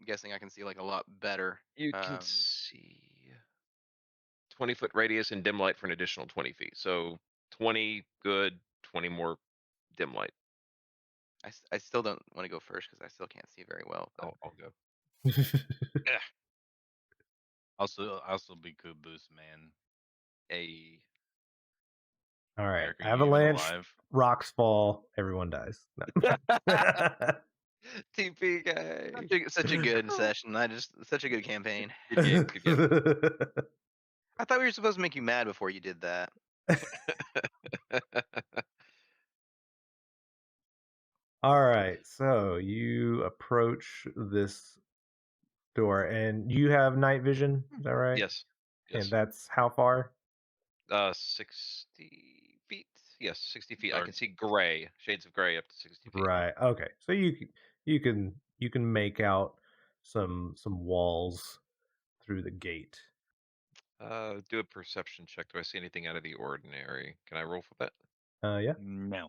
guessing I can see like a lot better. You can see 20-foot radius and dim light for an additional 20 feet. So 20 good, 20 more dim light. I still don't want to go first because I still can't see very well. But I'll go. Also be caboose, man. A All right, Eric, are you even avalanche, alive? rocks fall, everyone dies. No. TP guy. such a good session. Such a good campaign. Good game. Good game. I thought we were supposed to make you mad before you did that. All right, so you approach this door, and you have night vision. Is that right? Yes. Yes. And that's how far? 60 feet. Yes, 60 feet. I Dark. can see gray, shades of gray up to 60 feet. Right. Okay. So you can make out some walls through the gate. Do a perception check. Do I see anything out of the ordinary? Can I roll for that? Yeah. No.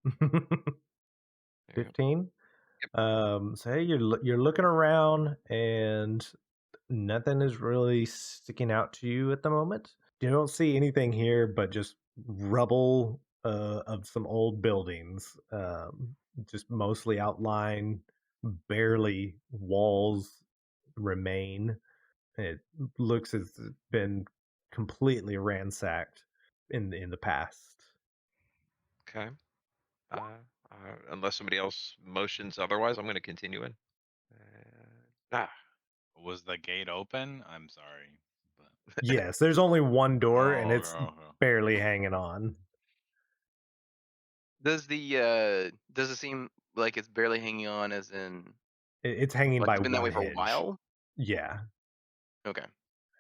There you go. 15. So hey, you're looking around, and nothing is really sticking out to you at the moment. You don't see anything here but just rubble of some old buildings, just mostly outlined, barely walls remain. It looks as it's been completely ransacked in the past. Okay. Unless somebody else motions otherwise, I'm going to continue in. Was the gate open? I'm sorry. But... Yes, there's only one door, and Oh, it's okay. barely hanging on. Does it seem like it's barely hanging on, as in It's hanging like by it's been that one way for a hinge. while? Yeah. Okay.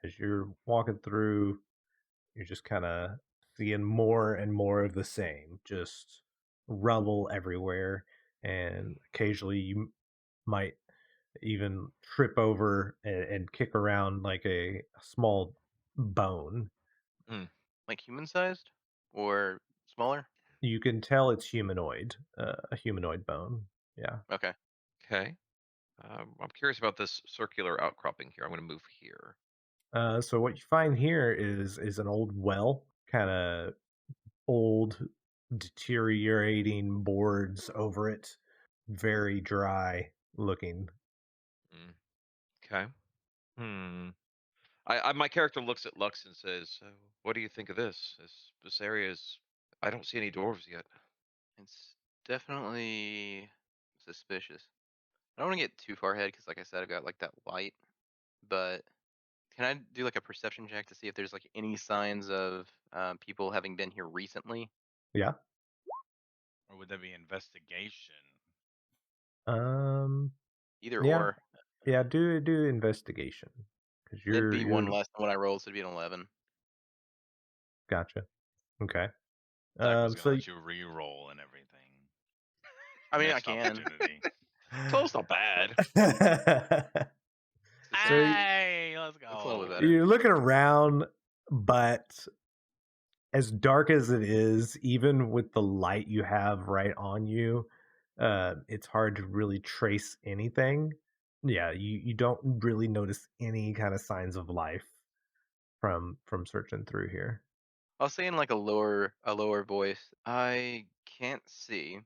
As you're walking through, you're just kind of seeing more and more of the same, just rubble everywhere, and occasionally you might even trip over and kick around like a small bone. Like human sized or smaller? You can tell it's humanoid, a humanoid bone. Yeah. Okay. Okay. I'm curious about this circular outcropping here. I'm going to move here. So what you find here is an old well, kind of old, deteriorating boards over it, very dry looking. Mm, okay. My character looks at Lux and says, "What do you think of this? This area is. I don't see any dwarves yet." It's definitely suspicious. I don't want to get too far ahead because, like I said, I've got like that light. But can I do like a perception check to see if there's like any signs of people having been here recently? Yeah. Or would that be investigation? Um. Either Yeah. or. Yeah. Do investigation because That'd be one you're less than what I rolled, so it'd be an 11. gotcha. Okay. Zach was So gonna let you re-roll and everything. I mean, I Missed can. opportunity. 12's not bad. so Hey, let's That's a little bit go. better. you're looking around, but as dark as it is, even with the light you have right on you, it's hard to really trace anything. Yeah, you don't really notice any kind of signs of life from searching through here. I'll say in like a lower voice. I can't see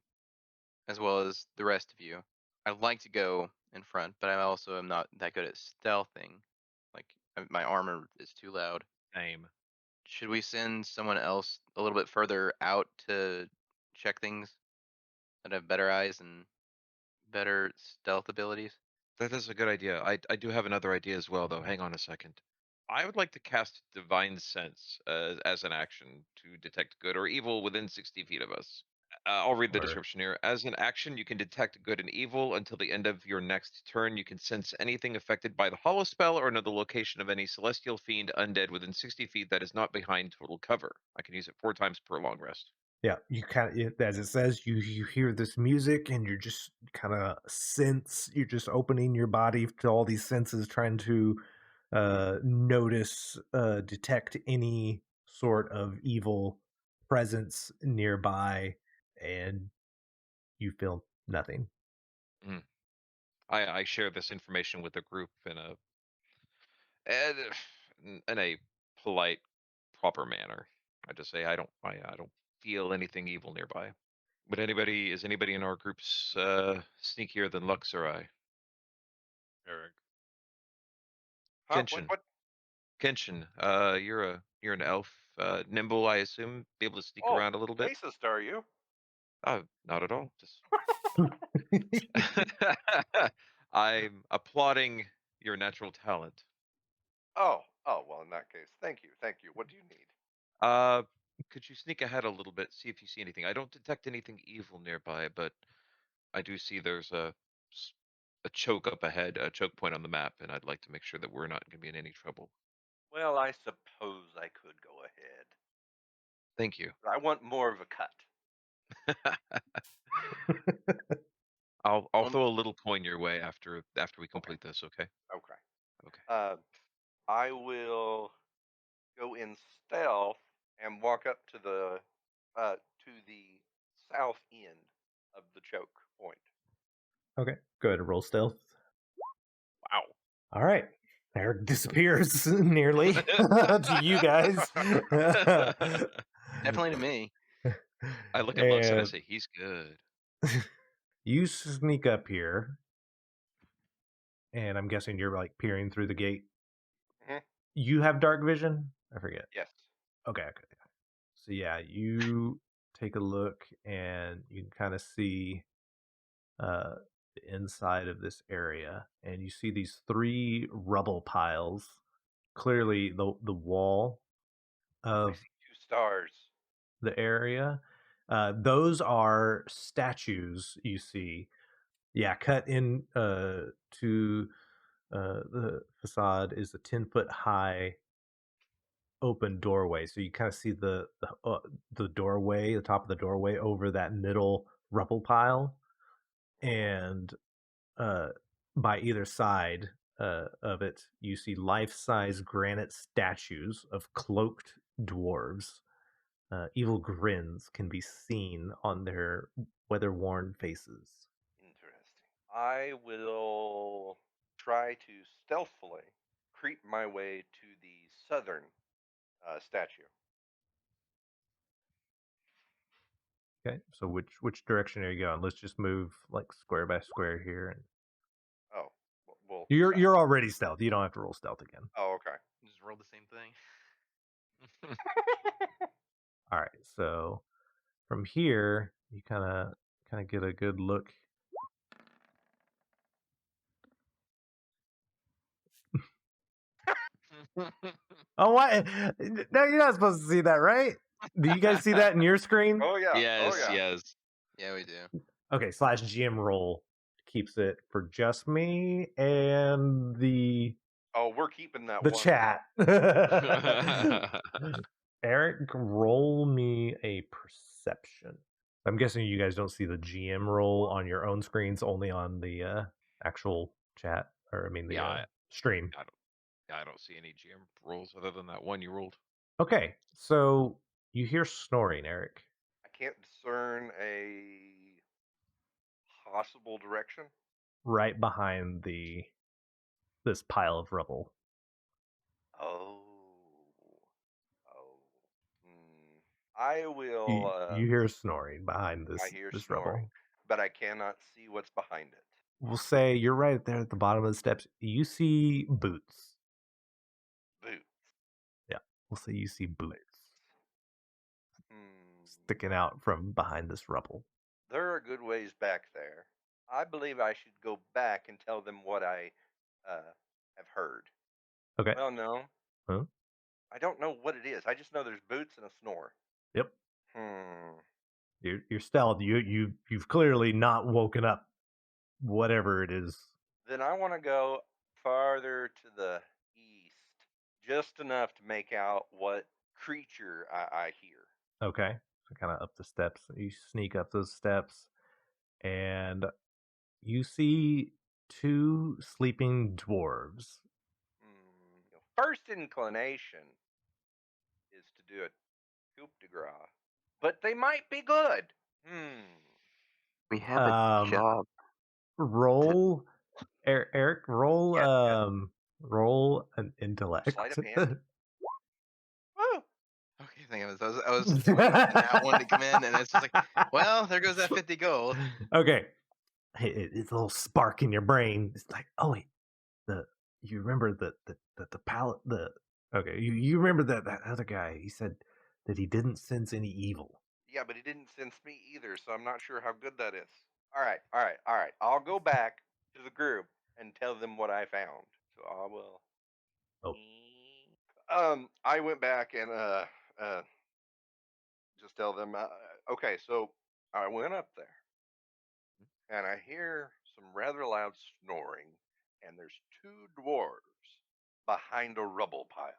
as well as the rest of you. I'd like to go in front, but I also am not that good at stealthing. Like my armor is too loud. Same. Should we send someone else a little bit further out to check things that have better eyes and better stealth abilities? That is a good idea. I do have another idea as well, though. Hang on a second. I would like to cast Divine Sense as an action to detect good or evil within 60 feet of us. I'll read the Or description here. As an action, you can detect good and evil until the end of your next turn. You can sense anything affected by the hollow spell or know the location of any celestial fiend undead within 60 feet that is not behind total cover. I can use it 4 times per long rest. yeah, you kind of, as it says, you hear this music and you're just kind of sense, you're just opening your body to all these senses, trying to notice, detect any sort of evil presence nearby, and you feel nothing. Mm. I share this information with the group and, in a polite, proper manner. I just say I don't feel anything evil nearby. But is anybody in our groups sneakier than Lux or I? Eric. Huh? What? Kenshin, What? Kenshin, you're an elf, nimble, I assume, be able to sneak Oh, around a little bit. racist, are you? Not at all. Just I'm applauding your natural talent. Oh, oh. Well, in that case, thank you, thank you. What do you need? Uh, could you sneak ahead a little bit, see if you see anything? I don't detect anything evil nearby, but I do see there's s- a choke up ahead, a choke point on the map, and I'd like to make sure that we're not going to be in any trouble. Well, I suppose I could go ahead. Thank you. But I want more of a cut. I'll Um, throw a little coin your way after we complete this. Okay. Okay. Okay. I will go in stealth and walk up to the south end of the choke point. Okay, go ahead and roll stealth. Wow. All right. Eric disappears nearly to you guys. definitely to me. I look at Lux and I And say, "He's good." you sneak up here, and I'm guessing you're like peering through the gate. Mhm. You have dark vision? I forget. Yes. Okay. So yeah, you take a look and you can kind of see the inside of this area, and you see these 3 rubble piles. Clearly, the wall I of see 2 stars. the area. Those are statues you see. Yeah, cut in to the facade is a 10-foot high open doorway. So you kind of see the doorway, the top of the doorway over that middle rubble pile, and uh, by either side of it, you see life-size granite statues of cloaked dwarves. Evil grins can be seen on their weather-worn faces. Interesting. I will try to stealthily creep my way to the southern statue. Okay, so which direction are you going? Let's just move like square by square here, and Oh, well, you're already stealth. You don't have to roll stealth again. Oh, okay. Just roll the same thing. All right, so from here you kind of get a good look. Oh, what? No, you're not supposed to see that, right? Do you guys see that in your screen? Oh yeah. Yes, Oh yeah. yes. Yeah, we do. Okay, /GM roll keeps it for just me and the Oh, we're keeping that the one. chat. Eric, roll me a perception. I'm guessing you guys don't see the GM roll on your own screens, only on the actual chat, or I mean the Yeah, stream. I don't see any GM rolls other than that one you rolled. Okay, so you hear snoring, Eric. I can't discern a possible direction. Right behind this pile of rubble. Oh. Oh. I will. You hear snoring behind I hear this snoring, rubble. but I cannot see what's behind it. We'll say you're right there at the bottom of the steps. You see boots. Boots. Yeah, we'll say you see boots Hmm. sticking out from behind this rubble. They're a good ways back there. I believe I should go back and tell them what I have heard. Okay. Well, no. Huh? I don't know what it is. I just know there's boots and a snore. Yep. Hmm. You're stealth. You've clearly not woken up. Whatever it is. Then I want to go farther to the east, just enough to make out what creature I hear. Okay. So kind of up the steps. You sneak up those steps, and you see two sleeping dwarves. First inclination is to do a coup de grace, but they might be good. We have a job. Roll, Eric. Roll, Yes. roll an intellect. Sleight of hand. Woo! Okay, I think I was waiting for that one to come in, and it's just like, well, there goes that 50 gold. Okay, it's a little spark in your brain. It's like, oh wait, you remember the palette okay, you remember that other guy? He said that he didn't sense any evil. Yeah, but he didn't sense me either, so I'm not sure how good that is. All right. I'll go back to the group and tell them what I found. So I will. Oh. I went back and just tell them. Okay, so I went up there and I hear some rather loud snoring, and there's two dwarves behind a rubble pile.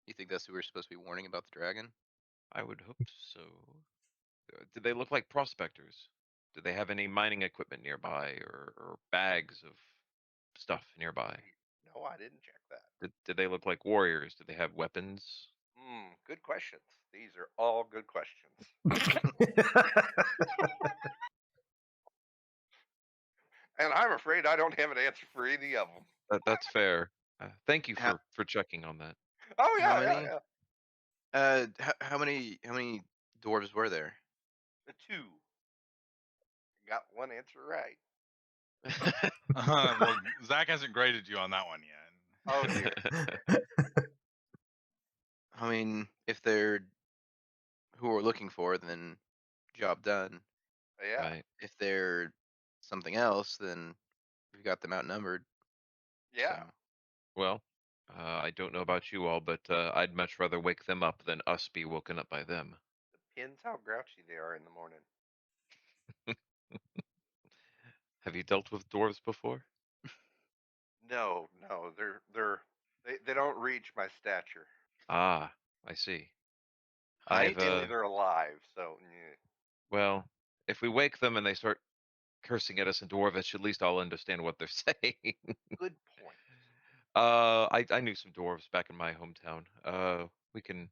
You think that's who we're supposed to be warning about the dragon? I would hope so. Did they look like prospectors? Did they have any mining equipment nearby or bags of stuff nearby? No, I didn't check that. Did they look like warriors? Did they have weapons? Good questions. These are all good questions. And I'm afraid I don't have an answer for any of them. That's fair. Thank you for checking on that. Oh yeah, How many? yeah. How many dwarves were there? The two. Got one answer right. Well, Zach hasn't graded you on that one yet. Oh dear. I mean, if they're who we're looking for, then job done. Yeah. Right. If they're something else, then we've got them outnumbered. Yeah. So. Well, I don't know about you all, but I'd much rather wake them up than us be woken up by them. Depends how grouchy they are in the morning. Have you dealt with dwarves before? No, they don't reach my stature. Ah, I see. Height? They're alive, so yeah. Well, if we wake them and they start cursing at us in Dwarvish, at least I'll understand what they're saying. Good point. I knew some dwarves back in my hometown. We can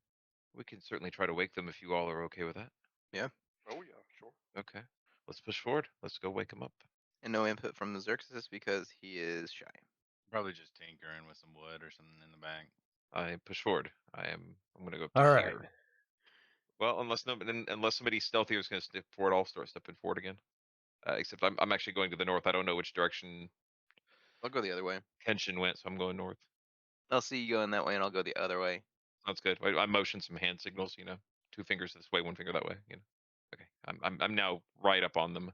certainly try to wake them if you all are okay with that. Yeah. Oh yeah, sure. Okay, let's push forward. Let's go wake them up. And no input from the Xerxes because he is shy. Probably just tinkering with some wood or something in the back. I push forward. I'm gonna go up to All here. right. Well, unless somebody stealthier is gonna step forward, I'll start stepping forward again. Except I'm actually going to the north. I don't know which direction I'll go the other way. Kenshin went, so I'm going north. I'll see you going that way, and I'll go the other way. Sounds good. I motion some hand signals. 2 fingers this way, 1 finger that way. Okay. I'm now right up on them.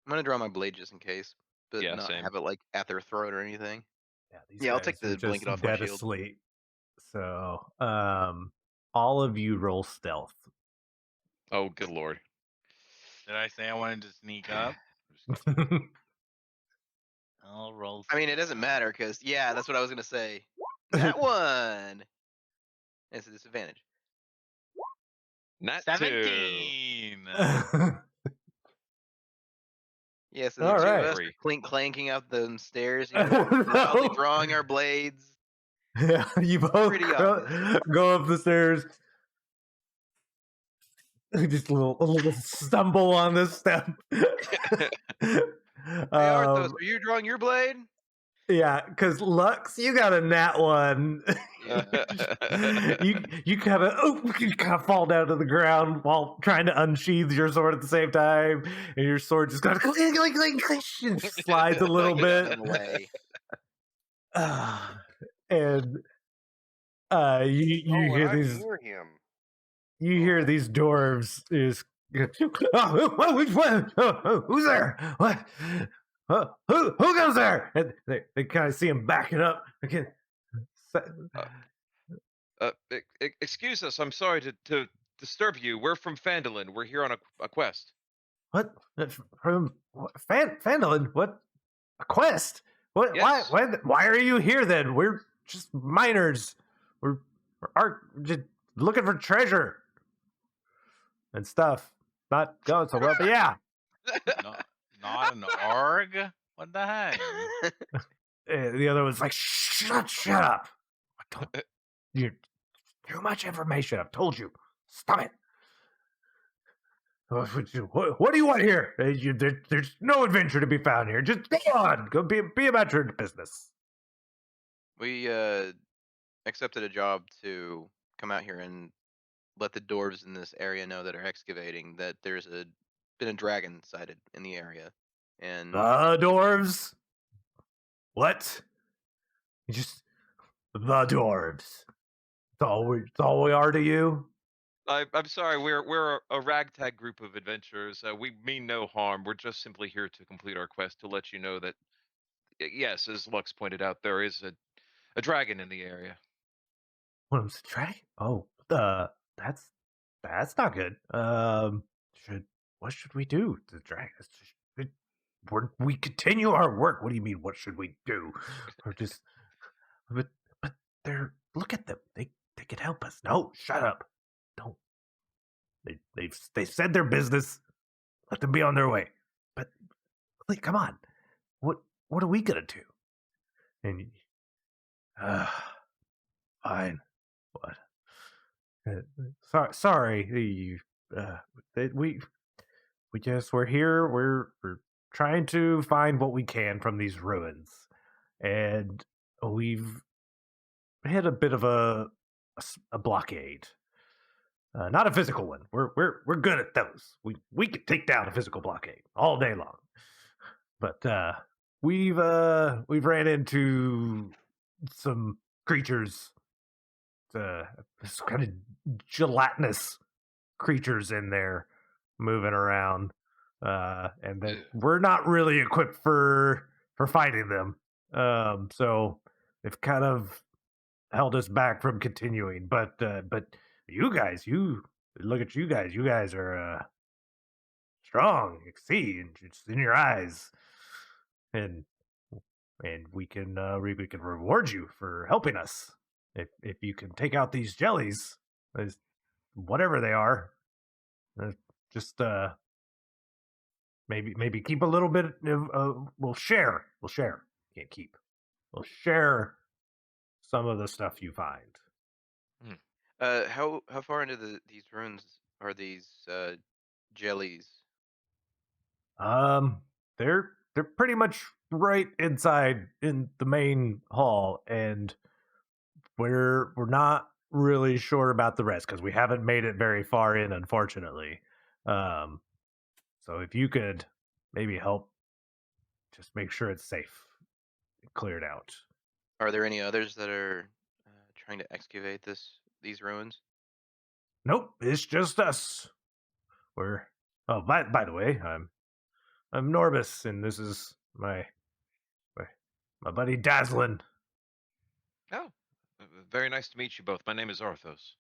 I'm gonna draw my blade just in case, but Yeah, not same. have it like at their throat or anything. Yeah, these Yeah, I'll guys take are the just blanket off my dead shield. asleep. So, all of you roll stealth. Oh, good lord. Did I say I wanted to sneak up? I'll roll. I mean, it doesn't matter because that's what I was gonna say. That one. It's a disadvantage. Nat 2. 17. Yeah, so the All two right. of us are clanking up the stairs, loudly drawing our blades. Yeah, you both Pretty obvious. go up the stairs. Just a little stumble on this step. Hey, Arthos, are you drawing your blade? Yeah, because Lux, you got a nat 1. Yeah. you kind of fall down to the ground while trying to unsheath your sword at the same time, and your sword just goes clink, clink, clink, clink, and slides a little Get bit. out of the way. And you hear I'm these. near him. You hear these dwarves is. Who's there? What? Who goes there? And they kind of see him backing up. Again. Excuse us. I'm sorry to disturb you. We're from Phandalin. We're here on a quest. What? From Phandalin? What? A quest? What? Yes. Why are you here then? We're just miners. We're just looking for treasure and stuff. Not going so well, but yeah. Not an org? What the heck? The other was like, shut up. You're too much information. I've told you. Stop it. What do you want here? There's no adventure to be found here. Just go on. Go be about your business. We accepted a job to come out here and let the dwarves in this area know that are excavating that there's been a dragon sighted in the area. And Dwarves? What? Just the dwarves. It's all we are to you? I'm sorry. We're a ragtag group of adventurers. We mean no harm. We're just simply here to complete our quest to let you know that, yes, as Lux pointed out, there is a dragon in the area. What was the dragon? Oh, that's not good. What should we do? The dragon. We continue our work. What do you mean? What should we do? Or just, but they're look at them. They could help us. No, shut up. Don't. They said their business. Let them be on their way. But like, come on. What are we gonna do? And fine. What? Sorry. We're here. We're trying to find what we can from these ruins, and we've hit a bit of a blockade. Not a physical one. We're good at those. We could take down a physical blockade all day long. But we've ran into some creatures, this kind of gelatinous creatures in there moving around, and that we're not really equipped for fighting them. So they've kind of held us back from continuing. But you guys, look at you guys. You guys are strong. You can see, and it's in your eyes, and we can reward you for helping us if you can take out these jellies, whatever they are. Just maybe keep a little bit of we'll share. Can't keep. We'll share some of the stuff you find. how far into these ruins are these jellies? They're they're pretty much right inside in the main hall, and we're not really sure about the rest because we haven't made it very far in, unfortunately. Um, so if you could maybe help, just make sure it's safe, cleared out. Are there any others that are trying to excavate these ruins? Nope, it's just us. We're oh, by the way, I'm Norbus, and this is my, my buddy Dazzlin. Oh, very nice to meet you both. My name is Arthos.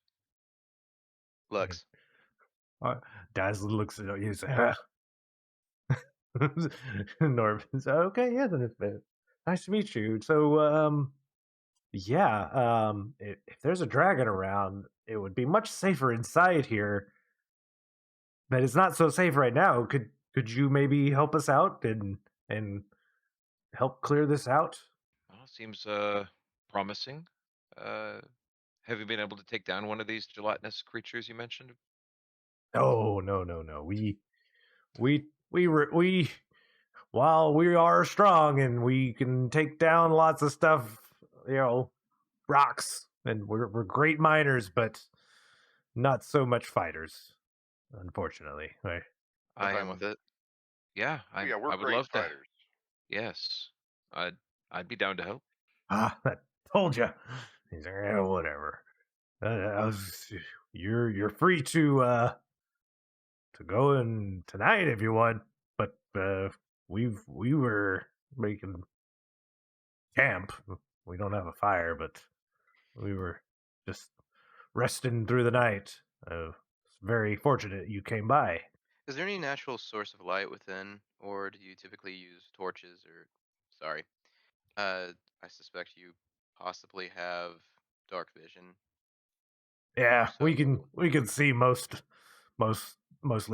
Lux. Dazzlin looks at you. He's Norbus. Okay, yeah, then nice to meet you. So, yeah, if there's a dragon around, it would be much safer inside here. But it's not so safe right now. Could you maybe help us out and help clear this out? Well, seems promising. Uh, have you been able to take down one of these gelatinous creatures you mentioned? Oh, no. We while we are strong and we can take down lots of stuff, rocks, and we're great miners, but not so much fighters, unfortunately. Right. I'm fine with it. Yeah, Oh, yeah, we're I would great love to. fighters. Yes, I'd be down to help. I told you. He's like, "Yeah, whatever. You're free to go in tonight if you want, but we were making camp. We don't have a fire, but we were just resting through the night. It's very fortunate you came by. Is there any natural source of light within, or do you typically use torches or, sorry, I suspect you possibly have dark vision. Yeah, So we can see mostly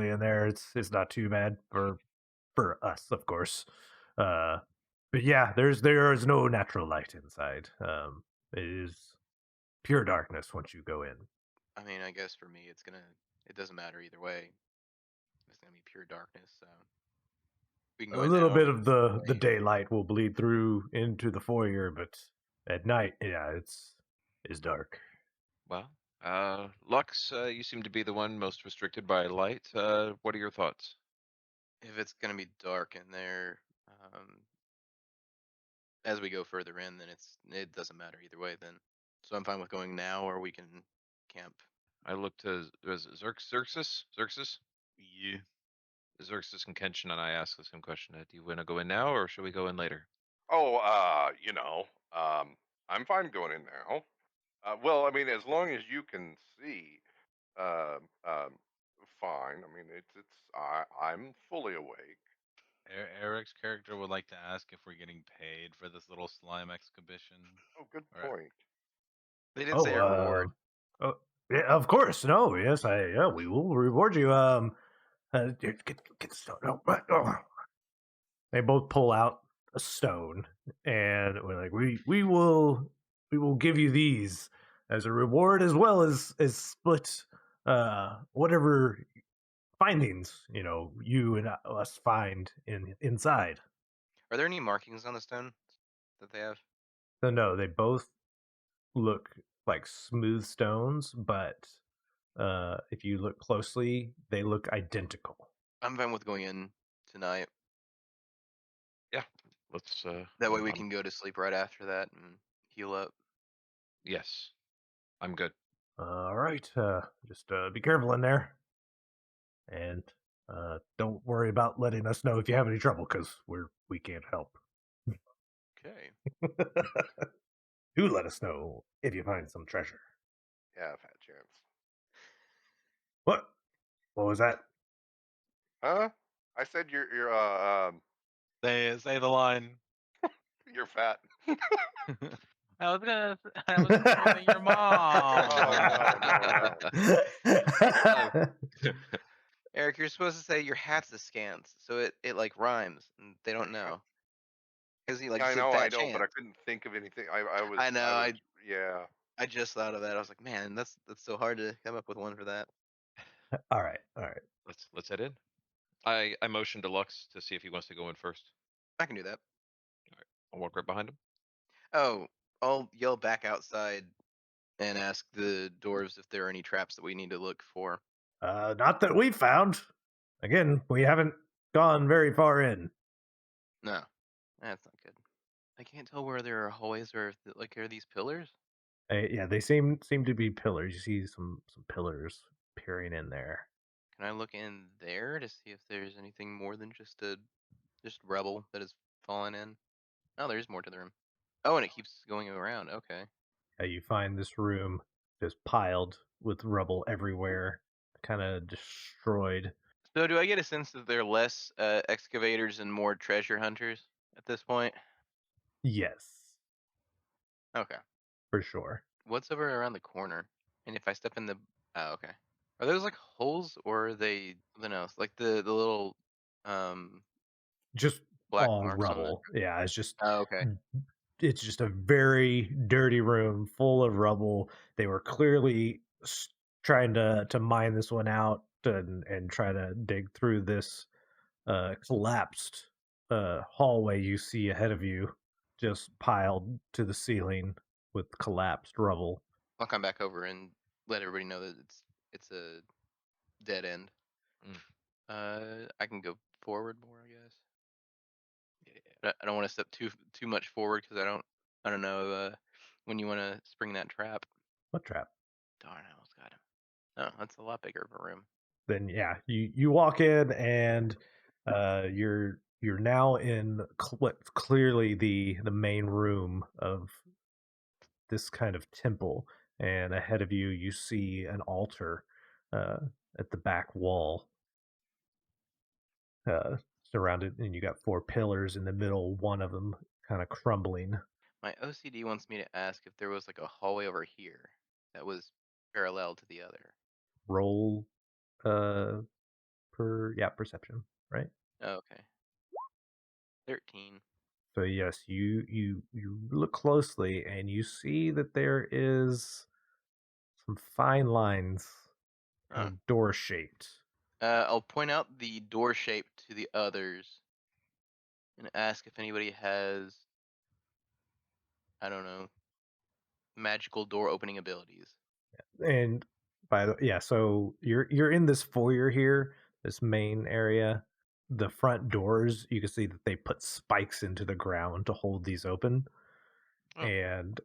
in there. It's not too bad for us, of course. Uh, but yeah, there is no natural light inside. It is pure darkness once you go in. I mean, I guess for me, it doesn't matter either way. It's gonna be pure darkness. So we can A go in little now. Or bit we of can go the later. daylight will bleed through into the foyer, but at night, yeah, it's dark. Well, Lux, you seem to be the one most restricted by light. What are your thoughts? If it's gonna be dark in there, um, as we go further in, then it doesn't matter either way. Then, so I'm fine with going now, or we can camp. I look to Xerxes, Yeah. Xerxes and Kenshin, and I ask the same question. Do you want to go in now, or should we go in later? Oh, I'm fine going in now. Well, I mean, as long as you can see, um, um, fine. I mean, I'm fully awake. Eric's character would like to ask if we're getting paid for this little slime exhibition. Oh, good Or- point. They did Oh, say a reward. oh, yeah, of course. No, yes, yeah, we will reward you. Get the stone. Oh. They both pull out a stone, and we're like, we will give you these as a reward, as well as split whatever findings you and us find inside. Are there any markings on the stone that they have? No, they both look like smooth stones, but if you look closely, they look identical. I'm fine with going in tonight. Yeah, let's. That way we can go to sleep right after that and heal up. Yes, I'm good. All right, just be careful in there, and don't worry about letting us know if you have any trouble, because we can't help. Okay. Do let us know if you find some treasure. Yeah, I've had a chance. What? What was that? Huh? I said you're Say the line. you're fat. I was quoting your mom. Oh, no. Eric, you're supposed to say your hat's askance, so it like rhymes, and they don't know. Because he like I said know, fat but I chance. couldn't think of anything. I know. Yeah. I just thought of that. I was like, man, that's so hard to come up with one for that. All right. Let's head in. I motioned to Lux to see if he wants to go in first. I can do that. I'll walk right behind him. Oh, I'll yell back outside and ask the dwarves if there are any traps that we need to look for. Not that we found. Again, we haven't gone very far in. No, that's not good. I can't tell where there are hallways or if like are these pillars? Yeah, they seem to be pillars. You see some pillars peering in there. Can I look in there to see if there's anything more than just rubble that has fallen in? Oh, there's more to the room. Oh, and it keeps going around. Okay. You find this room just piled with rubble everywhere, kind of destroyed. So do I get a sense that there are less excavators and more treasure hunters at this point? Yes, Okay. for sure. What's over around the corner? And if I step in the oh, okay. Are those like holes or are they something else? Like the little um Just black all marks on the rubble. Yeah, oh, okay. it's just a very dirty room full of rubble. They were clearly trying to mine this one out and try to dig through this collapsed hallway you see ahead of you, just piled to the ceiling with collapsed rubble. I'll come back over and let everybody know that it's a dead end. I can go forward more, I guess. Yeah. I don't want to step too much forward because I don't know when you want to spring that trap. What trap? Darn, I almost got him. Oh, that's a lot bigger of a room. Then yeah, you walk in and you're now in what's clearly the main room of this kind of temple, and ahead of you you see an altar uh, at the back wall, uh, surrounded, and you got four pillars in the middle, one of them kind of crumbling. My OCD wants me to ask if there was like a hallway over here that was parallel to the other. Roll perception, right? Oh, okay. 13. So yes, you look closely and you see that there is some fine lines, kind Huh. of door shaped. I'll point out the door shape to the others and ask if anybody has, I don't know, magical door opening abilities. And by the yeah, so you're in this foyer here, this main area. The front doors, you can see that they put spikes into the ground to hold these open, Oh. and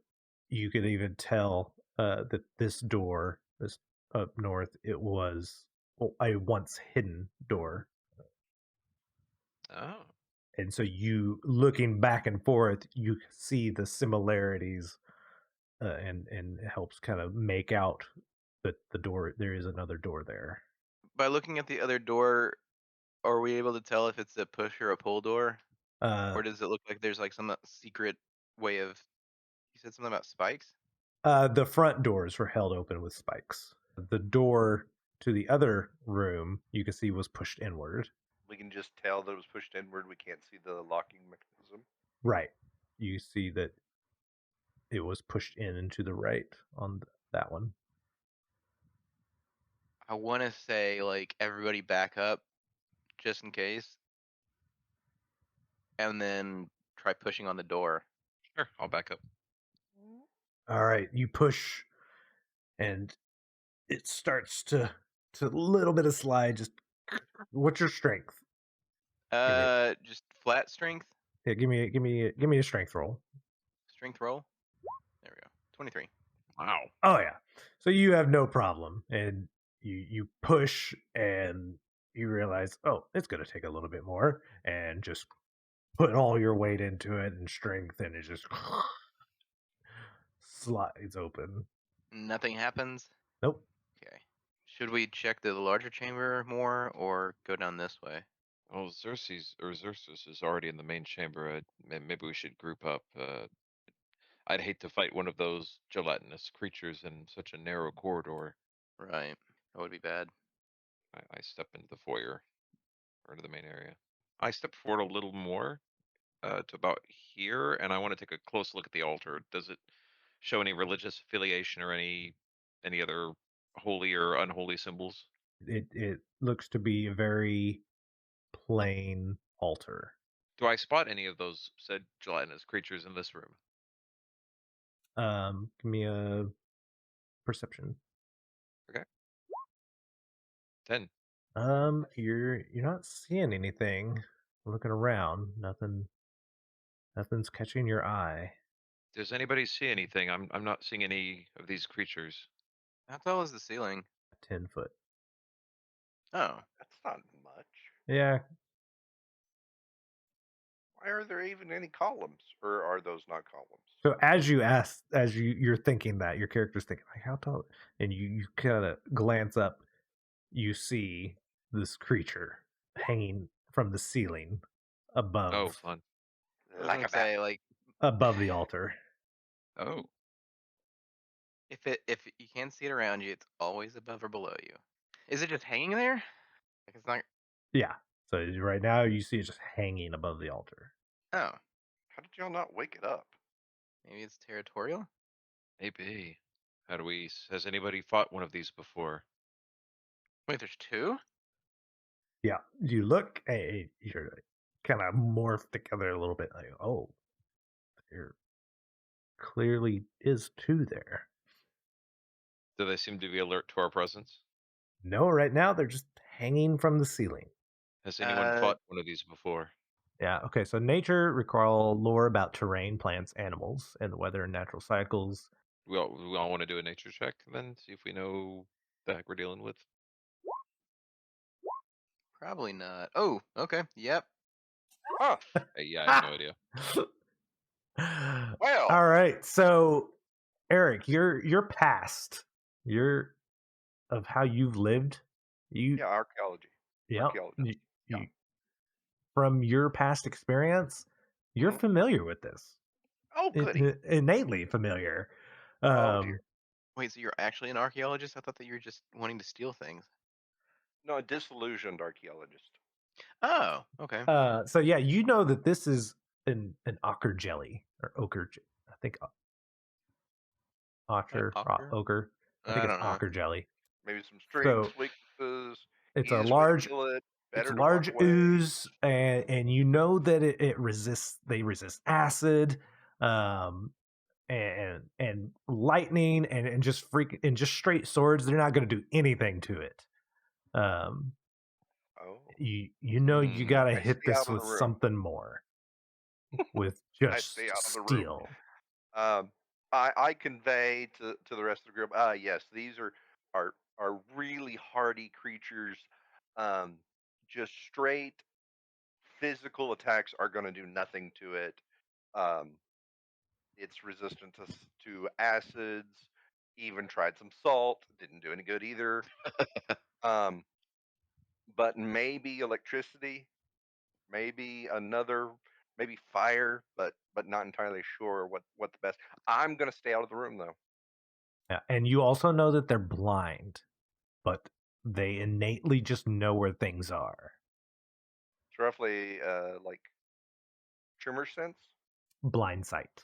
you can even tell that this door, this up north, it was a once hidden door. Oh. And so you looking back and forth, you see the similarities, and it helps kind of make out that the door, there is another door there. By looking at the other door, are we able to tell if it's a push or a pull door? Uh, Or does it look like there's like some secret way of you said something about spikes? the front doors were held open with spikes. The door to the other room you can see was pushed inward. We can just tell that it was pushed inward. We can't see the locking mechanism. Right. You see that it was pushed in and to the right on that one. I want to say like everybody back up just in case, and then try pushing on the door. Sure. I'll back up. All right, you push, and it starts to a little bit of slide. Just what's your strength? Just flat strength. Yeah, give me a strength roll. Strength roll. There we go. 23. Wow. Oh yeah. So you have no problem, and you push, and you realize, oh, it's going to take a little bit more, and just put all your weight into it and strength, and it just slides open. Nothing happens. Nope. Okay. Should we check the larger chamber more or go down this way? Well, Xerxes is already in the main chamber. Maybe we should group up. I'd hate to fight one of those gelatinous creatures in such a narrow corridor. Right. That would be bad. I step into the foyer or into the main area. I step forward a little more to about here, and I want to take a close look at the altar. Does it show any religious affiliation or any other holy or unholy symbols? It looks to be a very plain altar. Do I spot any of those said gelatinous creatures in this room? Give me a perception. 10. You're not seeing anything. Looking around, nothing's catching your eye. Does anybody see anything? I'm not seeing any of these creatures. How tall is the ceiling? 10 foot. Oh, That's not much. Yeah. Why are there even any columns, or are those not columns? So as you're thinking that, your character's thinking like, how tall? And you kind of glance up, you see this creature hanging from the ceiling Oh, above fun. I was Like gonna a bat. say, like, above the altar. Oh, if you can't see it around you, it's always above or below you. Is it just hanging there? Like it's not. Yeah. So right now you see it just hanging above the altar. Oh, How did y'all not wake it up? maybe it's territorial. maybe. Has anybody fought one of these before? Wait, there's two? Yeah. You look, you're kind of morphed together a little bit. Like, oh, there clearly is two there. Do they seem to be alert to our presence? No, right now they're just hanging from the ceiling. Has anyone fought one of these before? Yeah. Okay. So nature recall lore about terrain, plants, animals, and the weather and natural cycles. We all want to do a nature check then, see if we know the heck we're dealing with. Probably not. Oh, okay. Yep. Huh. Yeah, I have no idea. Well. All right. So Eric, you're past. You're of how you've lived. Yeah, archaeology. Yeah. Archaeologist. Yeah. From your past experience, you're Mhm. familiar with this. Oh, goody. Innately familiar. Oh, dear. Wait, so you're actually an archaeologist? I thought that you were just wanting to steal things. No, a disillusioned archaeologist. Oh, okay. So yeah, you know that this is an ochre jelly or ochre. I think ochre, ochre? ochre. I I think it's don't know. ochre jelly. Maybe some strength So, weaknesses. It's a easiest way to large, kill it. it's Better a to walk large away. ooze, and you know that it resists. They resist acid, and lightning, and just straight swords. They're not going to do anything to it. Oh, You know you got to I hit stay out this of with the room. something more, with I just stay out of the room. steel. I convey to the rest of the group. Yes, these are really hardy creatures. Just straight physical attacks are going to do nothing to it. It's resistant to acids. Even tried some salt, didn't do any good either. But maybe electricity, maybe maybe fire, but not entirely sure what the best. I'm gonna stay out of the room though. Yeah, and you also know that they're blind, but they innately just know where things are. It's roughly like tremor sense. Blind sight.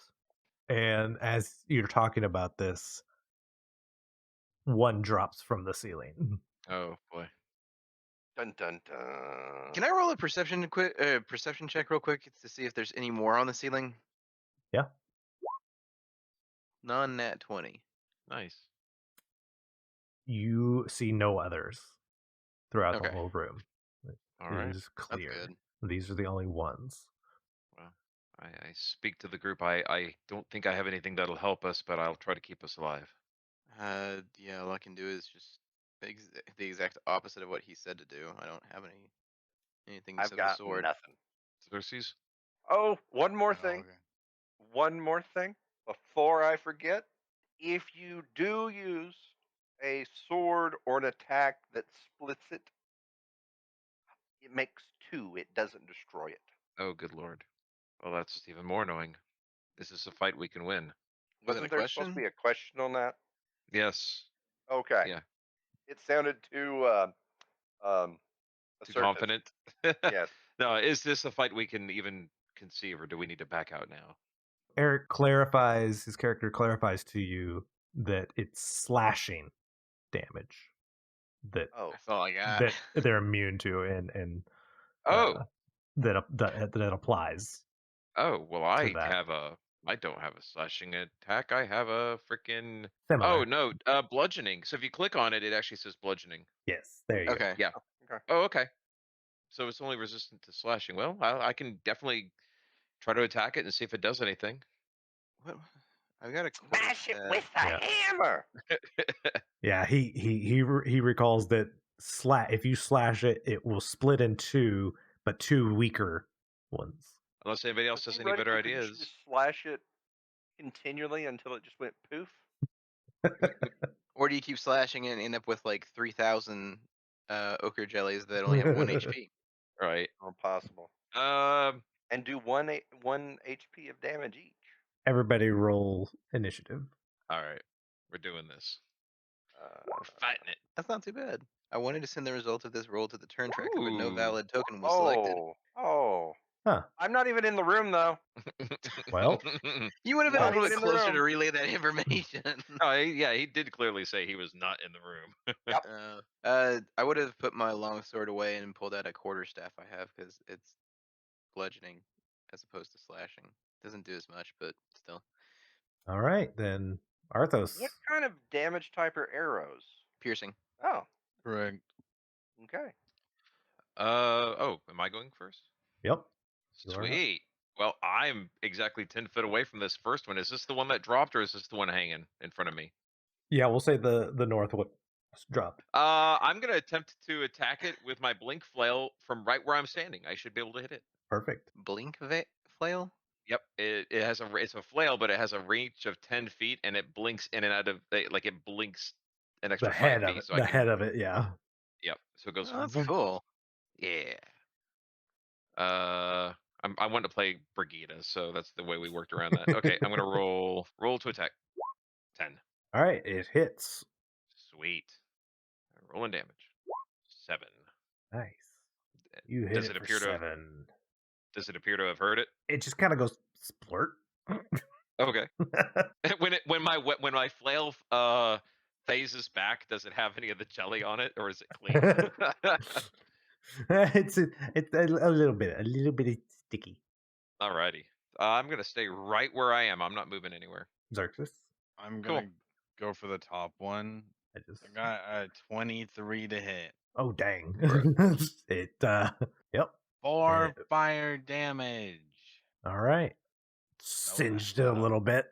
And as you're talking about this, one drops from the ceiling. Oh boy. Dun dun dun. Can I roll a perception check real quick to see if there's any more on the ceiling? Yeah. Non-nat 20. Nice. You see no others throughout the Okay. whole room. All It right. is clear. good. These are the only ones. Well, I speak to the group. I don't think I have anything that'll help us, but I'll try to keep us alive. Yeah, all I can do is just the exact opposite of what he said to do. I don't have anything I've except a got sword. nothing. Xerxes? Oh, one more Oh, thing. okay. One more thing before I forget. If you do use a sword or an attack that splits it, it makes two. It doesn't destroy it. Oh, good lord. Well, that's even more annoying. Is this a fight we can win? Was it a Wasn't there supposed to question? be a question on that? Yes. Okay. Yeah. It sounded too Too assertive. confident? Yes. No, is this a fight we can even conceive, or do we need to back out now? Eric his character clarifies to you that it's slashing damage that Oh, That's all I got. that they're immune to, and Oh, that applies. Oh, well, To that. I don't have a slashing attack. I have a freaking. Similar. Oh no, bludgeoning. So if you click on it, it actually says bludgeoning. Yes, there you go. Okay. Yeah. Okay. Oh, okay. So it's only resistant to slashing. Well, I can definitely try to attack it and see if it does anything. What? I've got a quarter Smash it staff. with the Yeah. hammer. Yeah, he recalls that if you slash it, it will split in two, but two weaker ones. Unless anybody else Was has he any ready better for you to ideas. just slash it continually until it just went poof? Or do you keep slashing it and end up with like 3,000 ochre jellies that only have 1 HP? Right. Or possible. Um. And do one HP of damage each. Everybody roll initiative. All right. We're doing this. Uh, We're fighting it. That's not too bad. I wanted to send the result of this roll to the turn tracker, but no Ooh. valid token was selected. Oh. Huh. I'm not even in the room though. Well. You would have been Not a little even bit in the closer room. to relay that information. Oh, he did clearly say he was not in the room. Yep. I would have put my longsword away and pulled out a quarterstaff I have because it's bludgeoning as opposed to slashing. Doesn't do as much, but still. All right, then Arthos. What kind of damage type are arrows? Piercing. Oh, Correct. okay. Oh, am I going first? Yep. You are up. Sweet. Well, I'm exactly 10 foot away from this first one. Is this the one that dropped, or is this the one hanging in front of me? Yeah, we'll say the north one dropped. I'm gonna attempt to attack it with my blink flail from right where I'm standing. I should be able to hit it. Perfect. Blink flail? Yep. It's a flail, but it has a reach of 10 feet, and it blinks in and out of like it blinks an extra The 5 head of feet. it. So the head of it. Yeah. Yep. So it goes. Oh, that's whoom. cool. Yeah. I want to play Brigida, so that's the way we worked around that. Okay, I'm gonna roll to attack. 10. All right, it hits. Sweet. Rolling damage. 7. Nice. You hit Does it it for appear to have, 7. does it appear to have hurt it? It just kind of goes splurt. Okay. when my flail phases back, does it have any of the jelly on it, or is it clean? it's a little bit sticky. Alrighty. I'm gonna stay right where I am. I'm not moving anywhere. Xerxes. I'm Cool. gonna go for the top one. I just. I got a 23 to hit. Oh dang! It. Yep. 4 Hit. fire damage. All right. Singed it a little bit.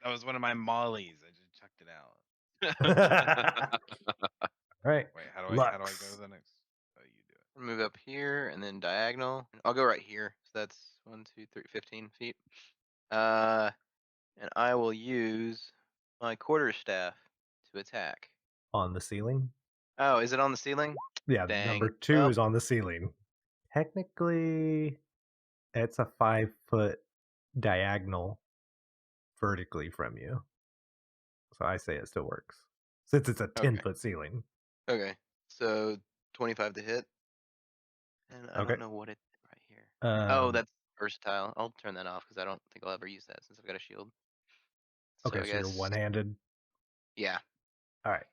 That was one of my mollies. I just chucked it out. All right. Wait, how do I go Lux. to the next? Oh, you do it. Move up here and then diagonal. I'll go right here. So that's 1, 2, 3, 15 feet. And I will use my quarterstaff to attack. On the ceiling. Oh, is it on the ceiling? Yeah, Dang. number 2 Well. is on the ceiling. Technically, it's a 5-foot diagonal vertically from you. So I say it still works. Since it's a 10-foot ceiling. Okay. So 25 to hit. And I Okay. don't know what it's right here. Oh, Um, that's versatile. I'll turn that off because I don't think I'll ever use that since I've got a shield. okay, I so you're guess- one-handed. Yeah. All right.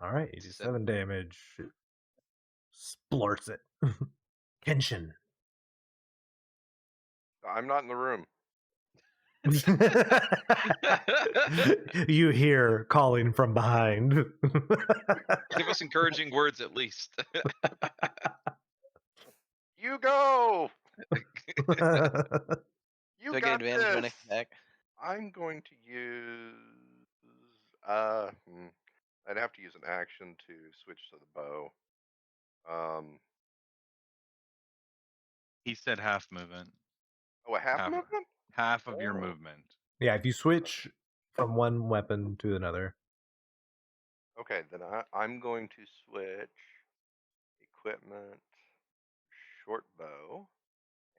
All right, you do 7. 7 damage. Splurts it. Kenshin. I'm not in the room. You hear calling from behind. Give us encouraging words at least. You go. You Do I get got advantage on my this. next attack? I'm going to use. I'd have to use an action to switch to the bow. He said half movement. Oh, a half Half. movement? Half of your Oh. movement. Yeah, if you switch from one weapon to another. Okay, then I'm going to switch equipment, short bow,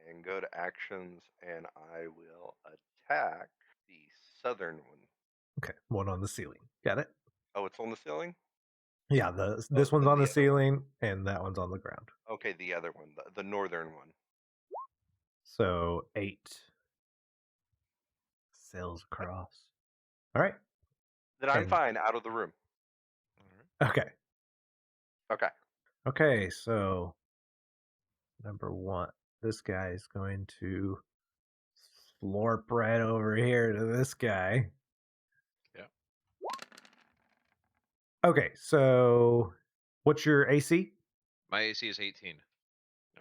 and go to actions, and I will attack the southern one. Okay, one on the ceiling. Got it? Oh, it's on the ceiling? Yeah, this one's then on the the other ceiling, and that one's on the ground. Okay, the other one, the northern one. So 8 sails across. All right. Then I'm And- fine out of the room. Okay. Okay. Okay, so number 1. this guy is going to slurp right over here to this guy. Yeah. Okay, so what's your AC? My AC is 18.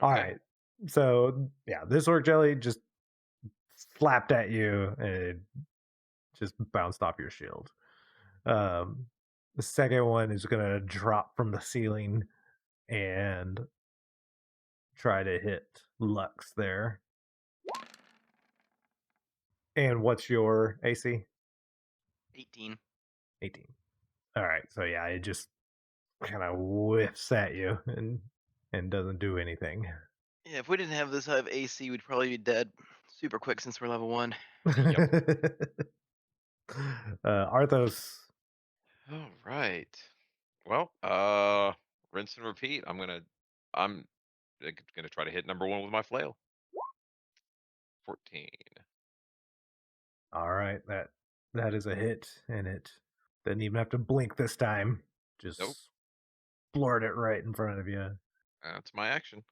All Okay. right. So yeah, this orc jelly just slapped at you and it just bounced off your shield. The second one is gonna drop from the ceiling and try to hit Lux there. And what's your AC? 18. 18. All right. So yeah, it just kind of whiffs at you and doesn't do anything. Yeah, if we didn't have this high of AC, we'd probably be dead super quick since we're level 1. Arthos. All right. Well, rinse and repeat. I'm gonna try to hit number 1 with my flail. 14. All right, that is a hit, and it didn't even have to blink this time. Just Nope. floored it right in front of you. That's my action.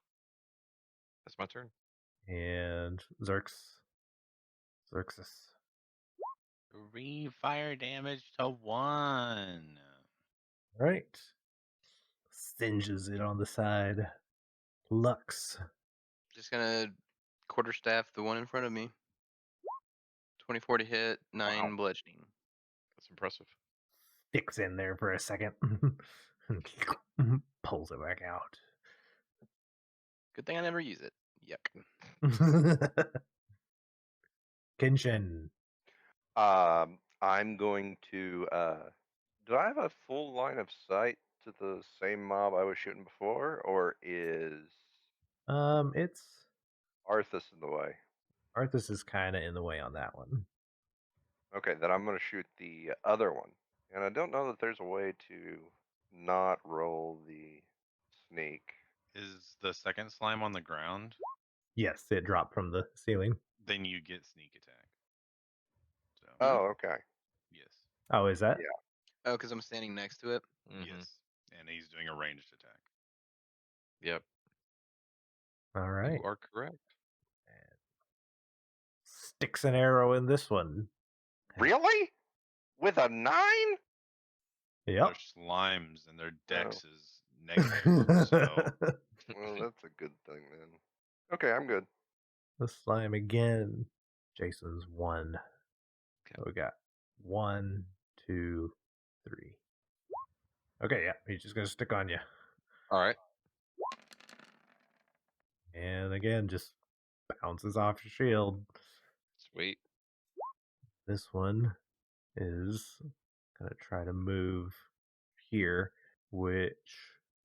That's my turn. And Xerxes. 3 fire damage to 1. All right. Singes it on the side. Lux. Just gonna quarterstaff the one in front of me. 24 to hit, 9 bludgeoning. That's impressive. Sticks in there for a second. Pulls it back out. Good thing I never use it. Yuck. Kenshin. I'm going to. Do I have a full line of sight to the same mob I was shooting before, or is It's Arthas in the way? Arthas is kind of in the way on that one. Okay, then I'm going to shoot the other one, and I don't know that there's a way to not roll the sneak. Is the second slime on the ground? Yes, it dropped from the ceiling. Then you get sneak attack. So Oh, okay. yes. Oh, is that? Yeah. Oh, because I'm standing next to it. Mhm. Yes. And he's doing a ranged attack. Yep. All right. You are correct. Sticks an arrow in this one. Really? With a 9? Yep. They're slimes and their dex is negative. So Well, that's a good thing then. Okay, I'm good. The slime again. Jason's 1. Okay. So we got 1, 2, 3. Okay, yeah, he's just gonna stick on you. All right. And again, just bounces off your shield. Sweet. This one is gonna try to move here, which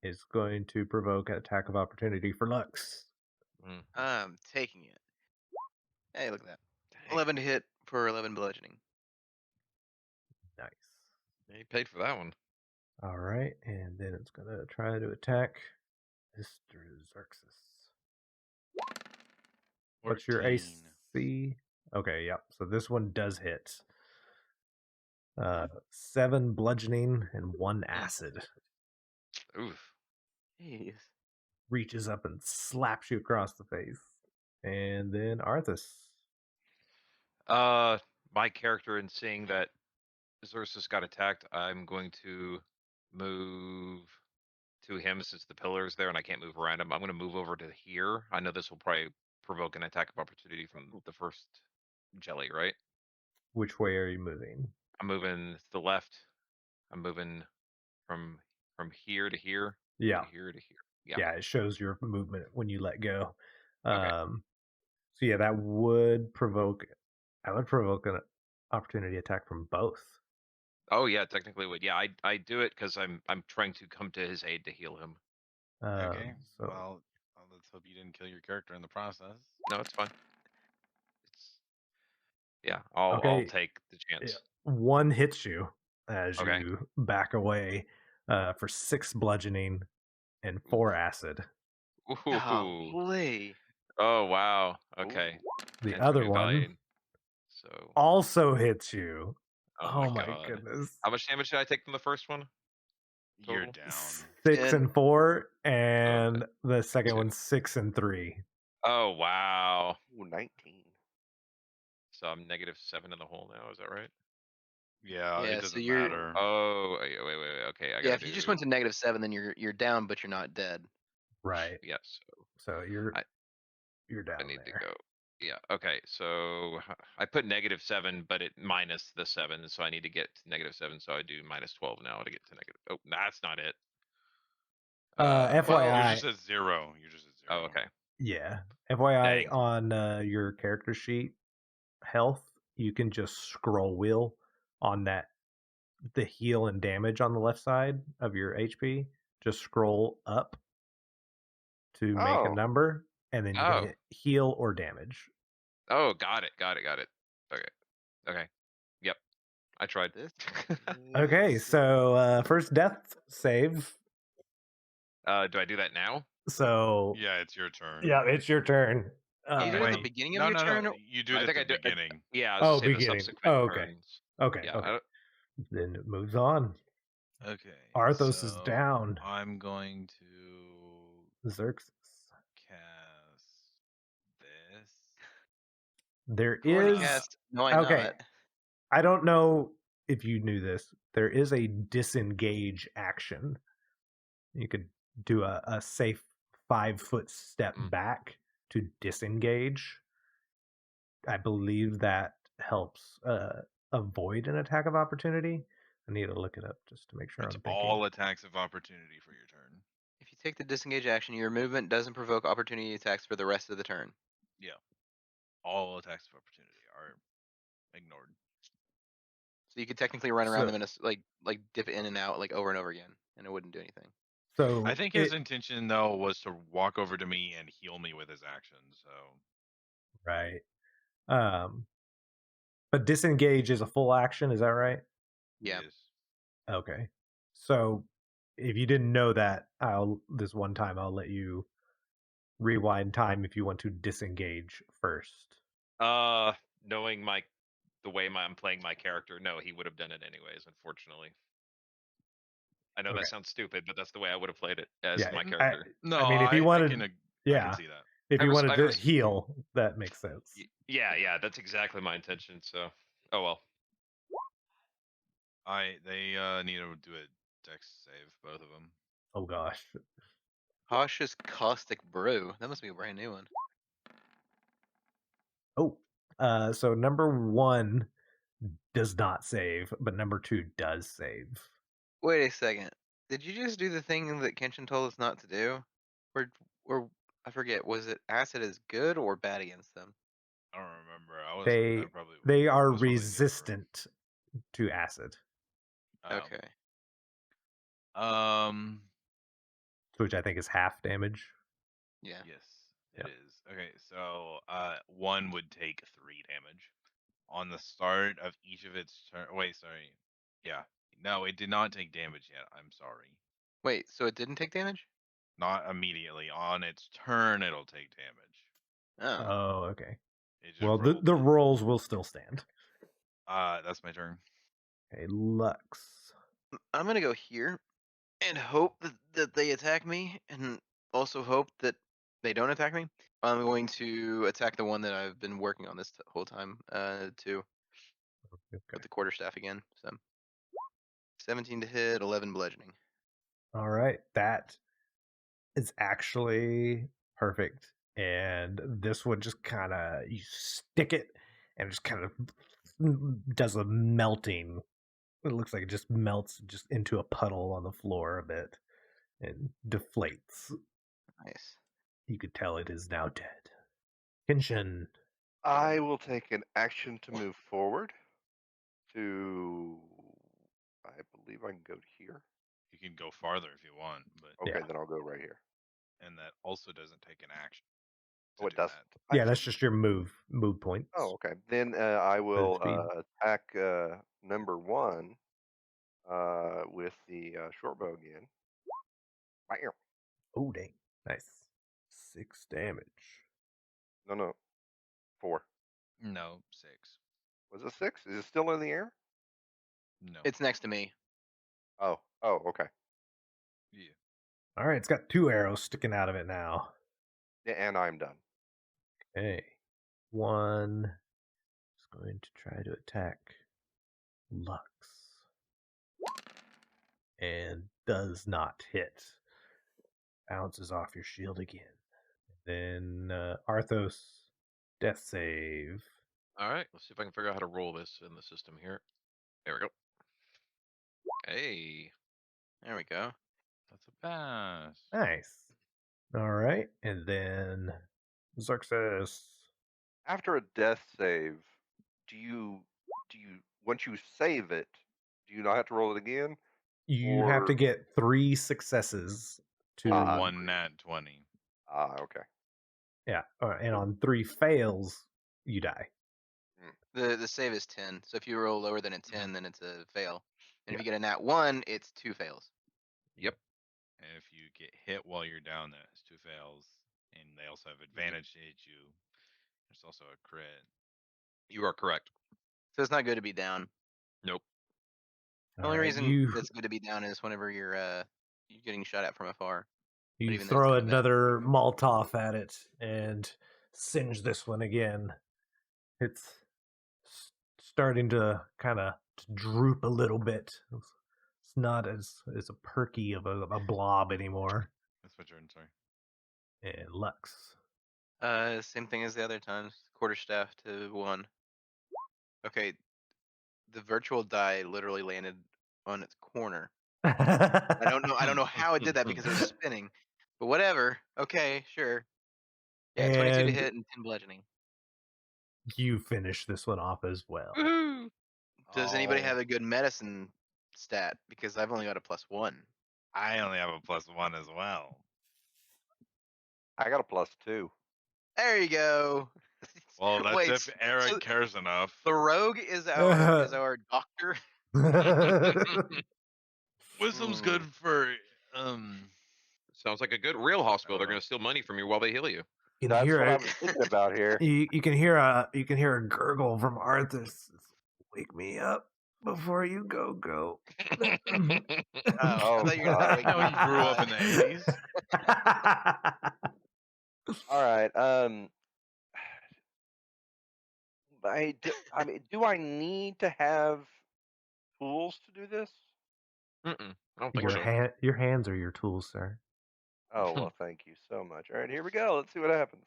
is going to provoke an attack of opportunity for Lux. Mm. I'm taking it. Hey, look at that. Dang. 11 to hit for 11 bludgeoning. Nice. Yeah, you paid for that one. All right, and then it's gonna try to attack Mr. Xerxes. What's your 14. AC? Okay, yep. So this one does hit. 7 bludgeoning and 1 acid. Oof. Jeez. Reaches up and slaps you across the face. And then Arthas. My character, in seeing that Xerxes got attacked, I'm going to move to him since the pillar is there and I can't move around him. I'm going to move over to here. I know this will probably provoke an attack of opportunity from the first jelly, right? Which way are you moving? I'm moving to the left. I'm moving from here to here. Yeah. To here to here. Yeah. Yeah, it shows your movement when you let go. Okay. So yeah, that would provoke an opportunity attack from both. Oh yeah, technically would. Yeah, I do it because I'm trying to come to his aid to heal him. Okay. So Well, let's hope you didn't kill your character in the process. No, it's fine. I'll Okay, take the chance. yeah, 1 hits you as Okay. you back away for 6 bludgeoning and 4 acid. Ooh. Golly. Oh wow. Okay. The And other took a one valiant, so also hits you. oh my my god. goodness. How much damage did I take from the first one? You're Total? down. 6 And- and 4, and the second 2. one's 6 and 3. Oh, wow. Ooh, 19. So I'm -7 in the hole now. Is that right? Yeah, Yeah, it so doesn't you're- matter. Oh, wait. Okay, I Yeah, gotta if you just went do. to -7, then you're down, but you're not dead. Right. Yes. So you're I- you're I down need to there. go. Yeah. Okay. So I put -7, but it minus the 7, so I need to get to -7. So I do -12 now to get to negative. Oh, that's not it. You're FYI, just at 0. You're just at 0. Oh, okay. yeah. FYI, Dang. on your character sheet, health, you can just scroll wheel on the heal and damage on the left side of your HP. Just scroll up to make a Oh, number, and then you can Oh. hit heal or damage. Oh, got it. Okay. Yep. I tried. This Okay, so first death save. Do I do that now? So Yeah, it's your turn. yeah, it's your turn. you do it at the Wait. beginning of No, your no, turn. no. You do it I at think the I do. beginning. Yeah, I was Oh, just saying the beginning. subsequent Oh, okay. turns. Okay, Yeah. okay. Then it moves on. Okay. Arthos is so down. I'm going to Xerxes. cast this. There Go on, is cast. No, I okay. not. I don't know if you knew this. There is a disengage action. You could do a safe 5-foot step Mm. back to disengage. I believe that helps avoid an attack of opportunity. I need to look it up just to make sure It's I'm thinking. all attacks of opportunity for your turn. If you take the disengage action, your movement doesn't provoke opportunity attacks for the rest of the turn. Yeah. All attacks of opportunity are ignored. So you could technically run around So- them in like dip in and out like over and over again, and it wouldn't do anything. So I think his intention though was to walk over to me and heal me with his action. So right. But disengage is a full action, is that right? Yeah. yes. Okay. So if you didn't know that, this one time I'll let you rewind time if you want to disengage first. Knowing the way I'm playing my character, no, he would have done it anyways. Unfortunately, I know Okay. that sounds stupid, but that's the way I would have played it as Yeah, my character. No, I mean, if you wanted, I yeah, can see that. if I you res- wanted I to res- heal, that makes sense. Yeah, that's exactly my intention. So, oh well. They need to do a dex save, both of them. Oh gosh. Cautious caustic brew. That must be a brand new one. Oh, so number 1 does not save, but number 2 does save. Wait a second. Did you just do the thing that Kenshin told us not to do? Or I forget. Was it acid is good or bad against them? I don't remember. I They probably they are most probably neither. resistant to acid, Okay. which I think is half damage. Yeah. Yes, Yep. it is. Okay, so one would take 3 damage on the start of each of its turn. Wait, sorry. Yeah, no, it did not take damage yet. I'm sorry. Wait. So it didn't take damage? Not immediately. On its turn, it'll take damage. Oh. Oh, okay. It just Well, the rolled it. rolls will still stand. That's my turn. Okay, Lux. I'm gonna go here and hope that they attack me, and also hope that they don't attack me. I'm going to attack the one that I've been working on this whole time. Too. Okay. With the quarterstaff again. So 17 to hit, 11 bludgeoning. All right, that is actually perfect. And this one just kind of, you stick it and it just kind of does a melting. It looks like it just melts just into a puddle on the floor a bit and deflates. Nice. You could tell it is now dead. Kenshin. I will take an action to move forward to. I believe I can go to here. You can go farther if you want, but Okay, Yeah. then I'll go right here. and that also doesn't take an action. Oh, it do does. that. Yeah, that's just your move points. Oh, okay. Then I will speed. attack number 1 with the short bow again. Right here. Oh, dang. Nice. 6 damage. No. 4. No, 6. Was it 6? Is it still in the air? No. It's next to me. Oh, okay. Yeah. All right, it's got 2 arrows sticking out of it now. Yeah, and I'm done. Okay. One is going to try to attack Lux. And does not hit. Bounces off your shield again. Then Arthos, death save. All right, let's see if I can figure out how to roll this in the system here. There we go. Hey, There we go. That's a pass. Nice. All right. And then Xerxes. After a death save, do you once you save it, do you not have to roll it again? You have to Or get 3 successes to. Or Ah, one great. nat 20. Okay. Yeah. And on 3 fails, you die. The save is 10. So if you roll lower than a 10, Mhm. then it's a fail. And if Yeah. you get a nat 1, it's 2 fails. yep. And if you get hit while you're down, that has 2 fails. And they also have advantage to hit you. There's also a crit. You are correct. So it's not good to be down. Nope. The only All right, reason it's good to be down is whenever you're getting shot at from afar. You even though it's throw coming back. another Molotov at it and singe this one again. It's starting to kind of droop a little bit. It's not as perky of a blob anymore. That's my turn, sorry. And Lux. Same thing as the other times. Quarterstaff to 1. Okay, the virtual die literally landed on its corner. I don't know how it did that because it was spinning. But whatever. Okay, sure. Yeah, 22 to And hit and 10 bludgeoning. you finish this one off as well. Woohoo! Does anybody Oh, have a good medicine stat? Because I've only got a +1. I only have a +1 as well. I got a +2. There you go. Well, that's Wait, if Eric so cares enough. the rogue is our doctor. Wisdom's good for Sounds like a good real hospital. They're know. going to steal money from you while they heal you. You can That's hear what it. I was thinking about here. You can hear a gurgle from Arthur. Wake me up before you go. Oh, I Oh, thought you were gonna say God. wake No, me he grew up in the die. 80s. All right. Do I need to have tools to do this? I don't think so. Your hands are your tools, sir. Oh, well, thank you so much. All right, here we go. Let's see what happens.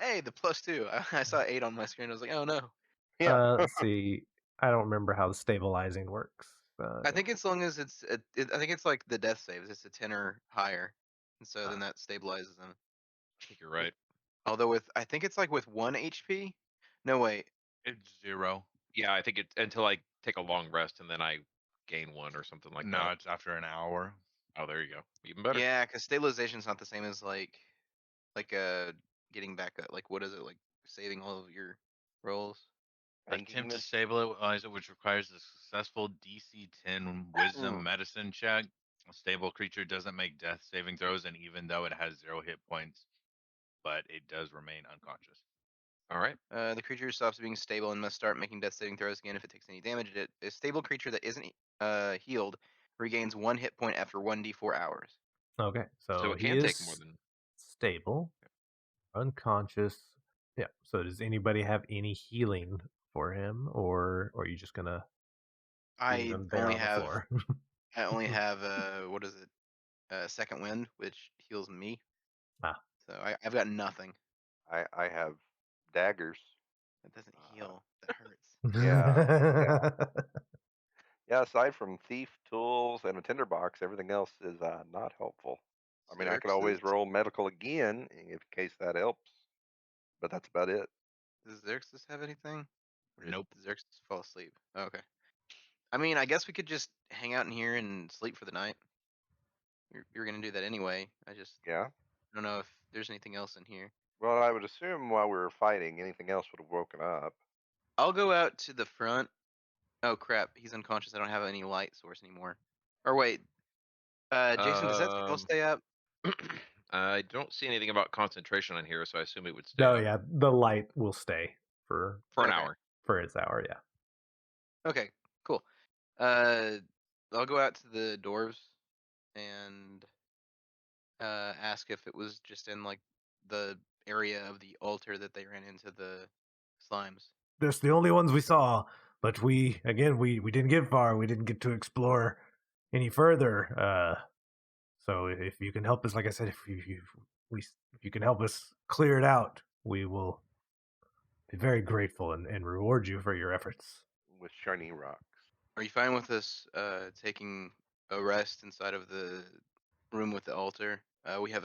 Hey, the +2. I saw 8 on my screen. I was like, oh no. Yeah. Let's see. I don't remember how the stabilizing works. I think as long as it's, I think it's like the death saves. It's a 10 or higher, and so then that stabilizes them. I think you're right. Although I think it's like with 1 HP. No wait. It's 0. Yeah, I think it's until I take a long rest and then I gain 1 or something like No, that. it's after an hour. Oh, there you go. Even better. Yeah, because stabilization's not the same as like getting back up. Like what is it like saving all of your rolls? Thinking Attempt to this. stabilize it, which requires a successful DC 10 Wisdom Medicine check. A stable creature doesn't make death saving throws, and even though it has 0 hit points, but it does remain unconscious. All right. The creature stops being stable and must start making death saving throws again if it takes any damage. A stable creature that isn't healed regains 1 hit point after 1d4 hours. Okay, So so it he can is take more than. stable, unconscious. Yeah. So does anybody have any healing for him, or are you just gonna leave I him there only on the have floor? what is it? Second wind, which heals me. Ah. So I've got nothing. I have daggers. That doesn't heal. That hurts. Yeah. Yeah. Aside from thief tools and a tinderbox, everything else is not helpful. I mean, I could always Xerxes? roll medical again in case that helps, but that's about it. Does Xerxes have anything? Or did Nope. Xerxes fall asleep? Oh, okay. I mean, I guess we could just hang out in here and sleep for the night. You're gonna do that anyway. I just Yeah. don't know if there's anything else in here. Well, I would assume while we were fighting, anything else would have woken up. I'll go out to the front. Oh crap, he's unconscious. I don't have any light source anymore. Or wait, Jason, does that spell stay up? I don't see anything about concentration on here, so I assume it would stay Oh up yeah, the light will stay for for an Okay. hour. its hour. Yeah. Okay, cool. I'll go out to the dwarves and ask if it was just in like the area of the altar that they ran into the slimes? That's the only ones we saw, but we didn't get far. We didn't get to explore any further. So if you can help us, like I said, if you can help us clear it out, we will be very grateful and reward you for your efforts. with shiny rocks. Are you fine with us taking a rest inside of the room with the altar? We have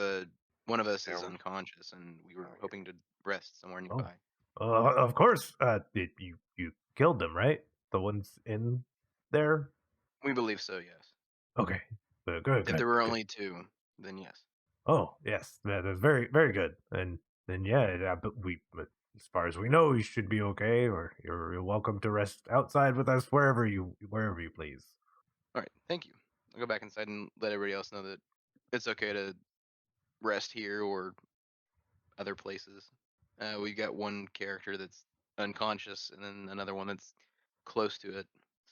one of us is Yeah. unconscious, and we were Oh, yeah. hoping to rest somewhere Oh. nearby. Of course. You killed them, right? The ones in there. We believe so, yes. Okay. Good. If Good, there were good. only two, then yes. Oh, yes, that's very, very good. And then, yeah, but as far as we know, you should be okay. Or you're welcome to rest outside with us wherever you please. All right, thank you. I'll go back inside and let everybody else know that it's okay to rest here or other places. We got one character that's unconscious, and then another one that's close to it.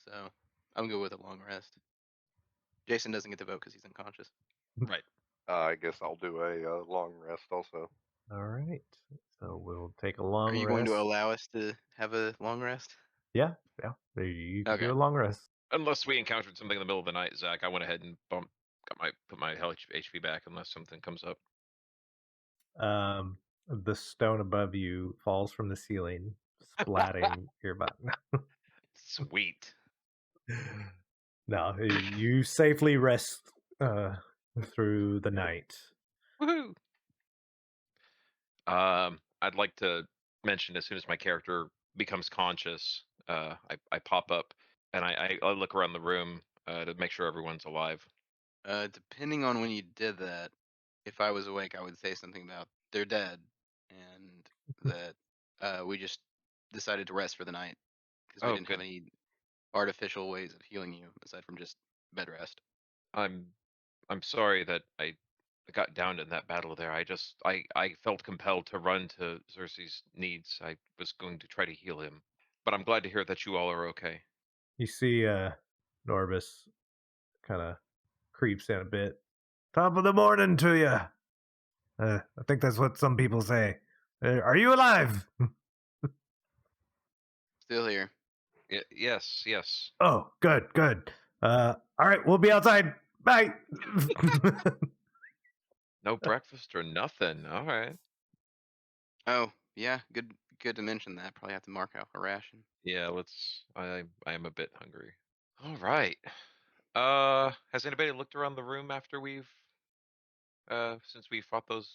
So I'm good with a long rest. Jason doesn't get to vote because he's unconscious. Right. I guess I'll do a long rest also. All right. So we'll take a long Are you rest. going to allow us to have a long rest? Yeah. You can do Okay. a long rest. Unless we encountered something in the middle of the night, Zach, I went ahead and put my HP back unless something comes up. The stone above you falls from the ceiling, splatting your butt. Sweet. No, you safely rest through the night. Woohoo! I'd like to mention as soon as my character becomes conscious, I pop up and I look around the room to make sure everyone's alive. Depending on when you did that, if I was awake, I would say something about they're dead, and that we just decided to rest for the night because we Oh, didn't have good. any artificial ways of healing you aside from just bed rest. I'm sorry that I got downed in that battle there. I felt compelled to run to Xerxes' needs. I was going to try to heal him, but I'm glad to hear that you all are okay. You see Norbus kind of creeps in a bit. Top of the morning to you. I think that's what some people say. Are you alive? Still here. Yes, yes. Oh, good. All right, we'll be outside. Bye. No breakfast or nothing. All right. Oh yeah, good to mention that. Probably have to mark out a ration. Yeah, let's. I am a bit hungry. All right. Has anybody looked around the room after we've since we fought those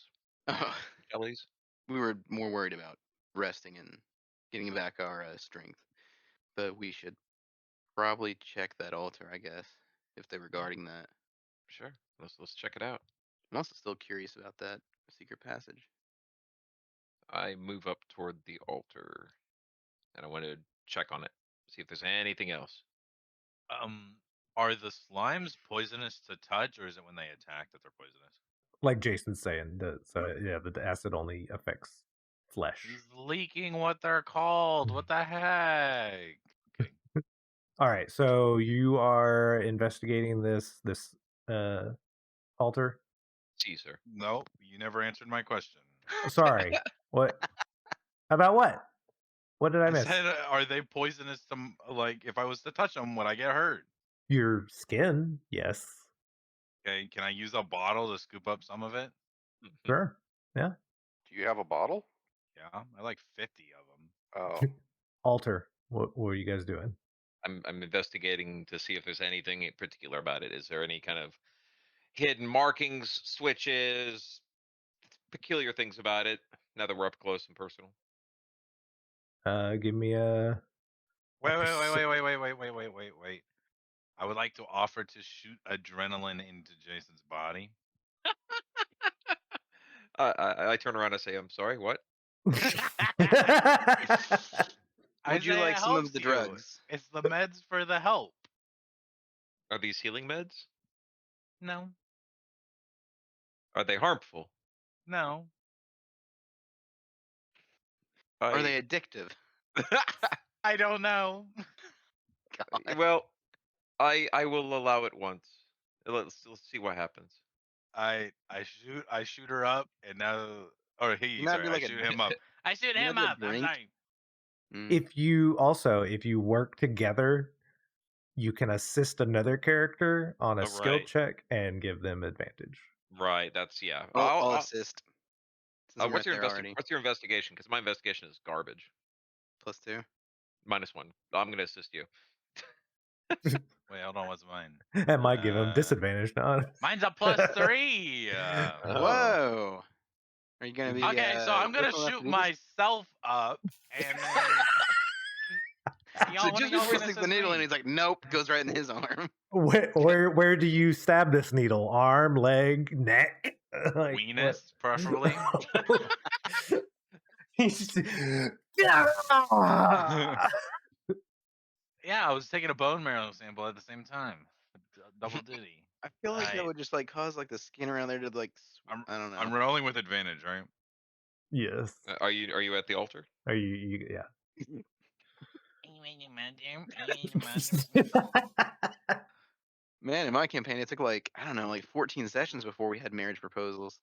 Oh, jellies? we were more worried about resting and getting back our strength, but we should probably check that altar, I guess, if they were guarding that. Sure. Let's check it out. I'm also still curious about that secret passage. I move up toward the altar, and I want to check on it, see if there's anything else. Are the slimes poisonous to touch, or is it when they attack that they're poisonous? Like Jason's saying, the acid only affects flesh. He's leaking what they're called. What the heck? Okay. All right, so you are investigating this altar. Caesar. No, you never answered my question. Sorry, what about what? What did I miss? said, are they poisonous to like? If I was to touch them, would I get hurt? Your skin, yes. Okay, can I use a bottle to scoop up some of it? Sure. Yeah. Do you have a bottle? Yeah, I like 50 of them. Oh, Altar. What are you guys doing? I'm investigating to see if there's anything in particular about it. Is there any kind of hidden markings, switches, peculiar things about it? Now that we're up close and personal. Give me a Wait. perce- I would like to offer to shoot adrenaline into Jason's body. I turn around and say, "I'm sorry, what?" I Would you say like it some of helps the you. drugs? It's the meds for the help. Are these healing meds? No, Are they harmful? no. Are they addictive? I don't know. God. Well, I will allow it once. Let's see what happens. I shoot her up, and now Or he, Not sorry, do I like a shoot him up. I shoot you him not do a up. I'm drink? sorry. If you work together, you can assist another character on a Oh, skill right. check and give them advantage. Right. That's yeah. I'll assist. Since I'm What's right your there already. What's your investigation? Because my investigation is garbage. +2. -1. I'm gonna assist you. Wait, hold on. What's mine? That might give them disadvantage now. Mine's a +3. Oh. Whoa. Are you gonna be? Okay, so I'm gonna looking enough to shoot do this? myself up, and then So y'all, when are just y'all before he gonna sticks the assist needle in, me? he's like, "Nope," goes right in his arm. Where do you stab this needle? Arm, leg, neck? Like, Weenus, preferably. He's Yeah, I was taking a bone marrow sample at the same time. Double duty. I feel like that Right. would just like cause like the skin around there to like. I don't know. I'm rolling with advantage, right? Yes. Are you at the altar? Are you yeah. Man, in my campaign, it took like I don't know, like 14 sessions before we had marriage proposals.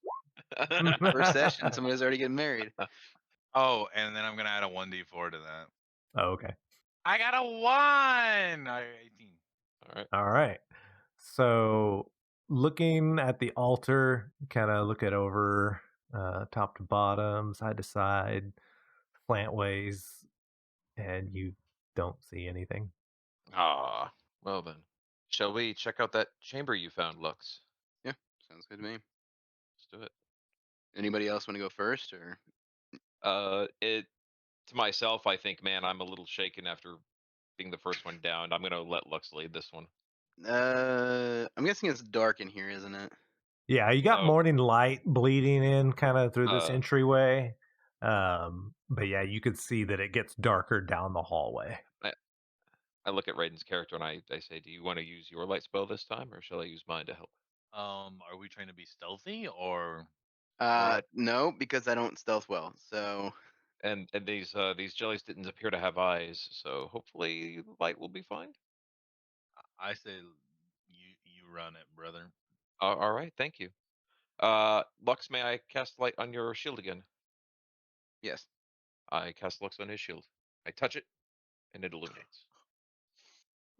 First session, somebody was already getting married. Oh, and then I'm gonna add a 1d4 to that. Oh, okay. I got a 1. 18. All right. All right. So looking at the altar, kind of look it over top to bottom, side to side, slant ways, and you don't see anything. Ah. Well then, shall we check out that chamber you found, Lux? Yeah, sounds good to me. Let's do it. Anybody else want to go first, or? It to myself, I think, man, I'm a little shaken after being the first one down. I'm gonna let Lux lead this one. I'm guessing it's dark in here, isn't it? Yeah, you got Oh. morning light bleeding in kind of through this Uh. entryway. But yeah, you could see that it gets darker down the hallway. I look at Raiden's character and I say, "Do you want to use your light spell this time, or shall I use mine to help?" Are we trying to be stealthy or? No, because I don't stealth well. So And these jellies didn't appear to have eyes, so hopefully the light will be fine. I say you run it, brother. All right, thank you. Lux, may I cast light on your shield again? yes. I cast Lux on his shield. I touch it, and it illuminates.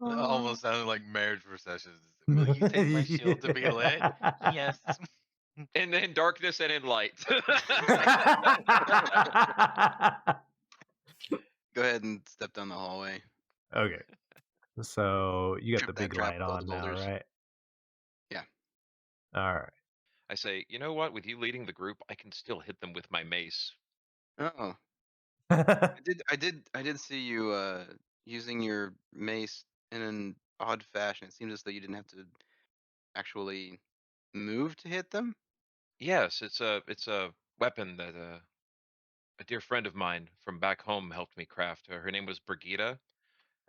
It almost sounded like marriage processions. Will you take my shield to be lit? Yes. And in darkness and in light. Go ahead and step down the hallway. Okay. So you got Trip the that big trap light with all the on now, boulders. right? Yeah. All right. I say, you know what? With you leading the group, I can still hit them with my mace. Oh, I did see you using your mace in an odd fashion. It seems as though you didn't have to actually move to hit them. Yes, it's a weapon that a dear friend of mine from back home helped me craft. Her name was Brigida,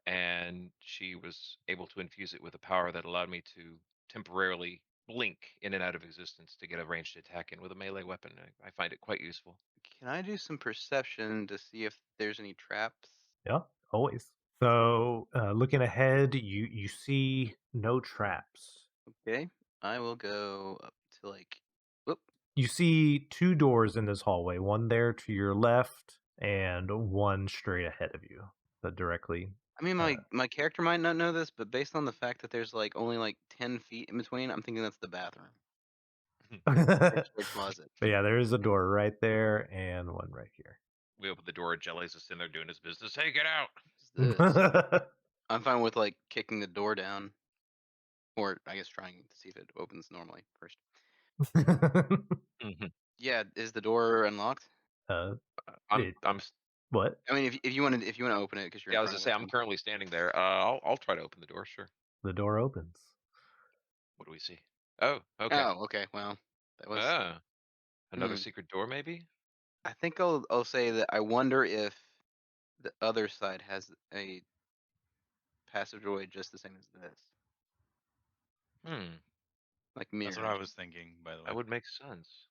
and she was able to infuse it with a power that allowed me to temporarily blink in and out of existence to get a ranged attack in with a melee weapon. I find it quite useful. Can I do some perception to see if there's any traps? Yeah, always. So looking ahead, you see no traps. Okay, I will go up to like. Whoop. You see two doors in this hallway, one there to your left and one straight ahead of you. That directly. I mean, my character might not know this, but based on the fact that there's like only like 10 feet in between, I'm thinking that's the bathroom. But Or closet. yeah, there is a door right there and one right here. We open the door, Jelly's just in there doing his business. Hey, get out! What's this? I'm fine with like kicking the door down, or I guess trying to see if it opens normally first. Yeah, is the door unlocked? I'm What? I mean, if you want to open it because you're. Yeah, I in was front gonna of say I'm currently standing there. I'll try to open the door. Sure. The door opens. What do we see? Oh, it. okay. Oh, okay. Well, that was. Another secret door, maybe. I think I'll say that I wonder if the other side has a passive doorway just the same as this, like mirrored. That's what I was thinking, by the way. That would make sense.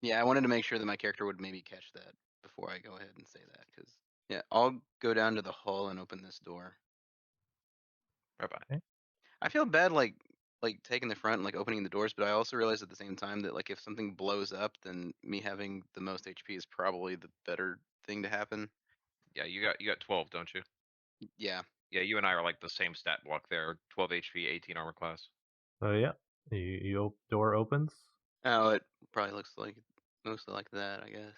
Yeah, I wanted to make sure that my character would maybe catch that before I go ahead and say that, because yeah, I'll go down to the hall and open this door. Bye bye. I feel bad, like like taking the front and like opening the doors, but I also realized at the same time that like if something blows up, then me having the most HP is probably the better thing to happen. Yeah, you got 12, don't you? Yeah. Yeah, you and I are like the same stat block there. 12 HP, 18 armor class. So yeah, door opens Oh, it probably looks like mostly like that, I guess.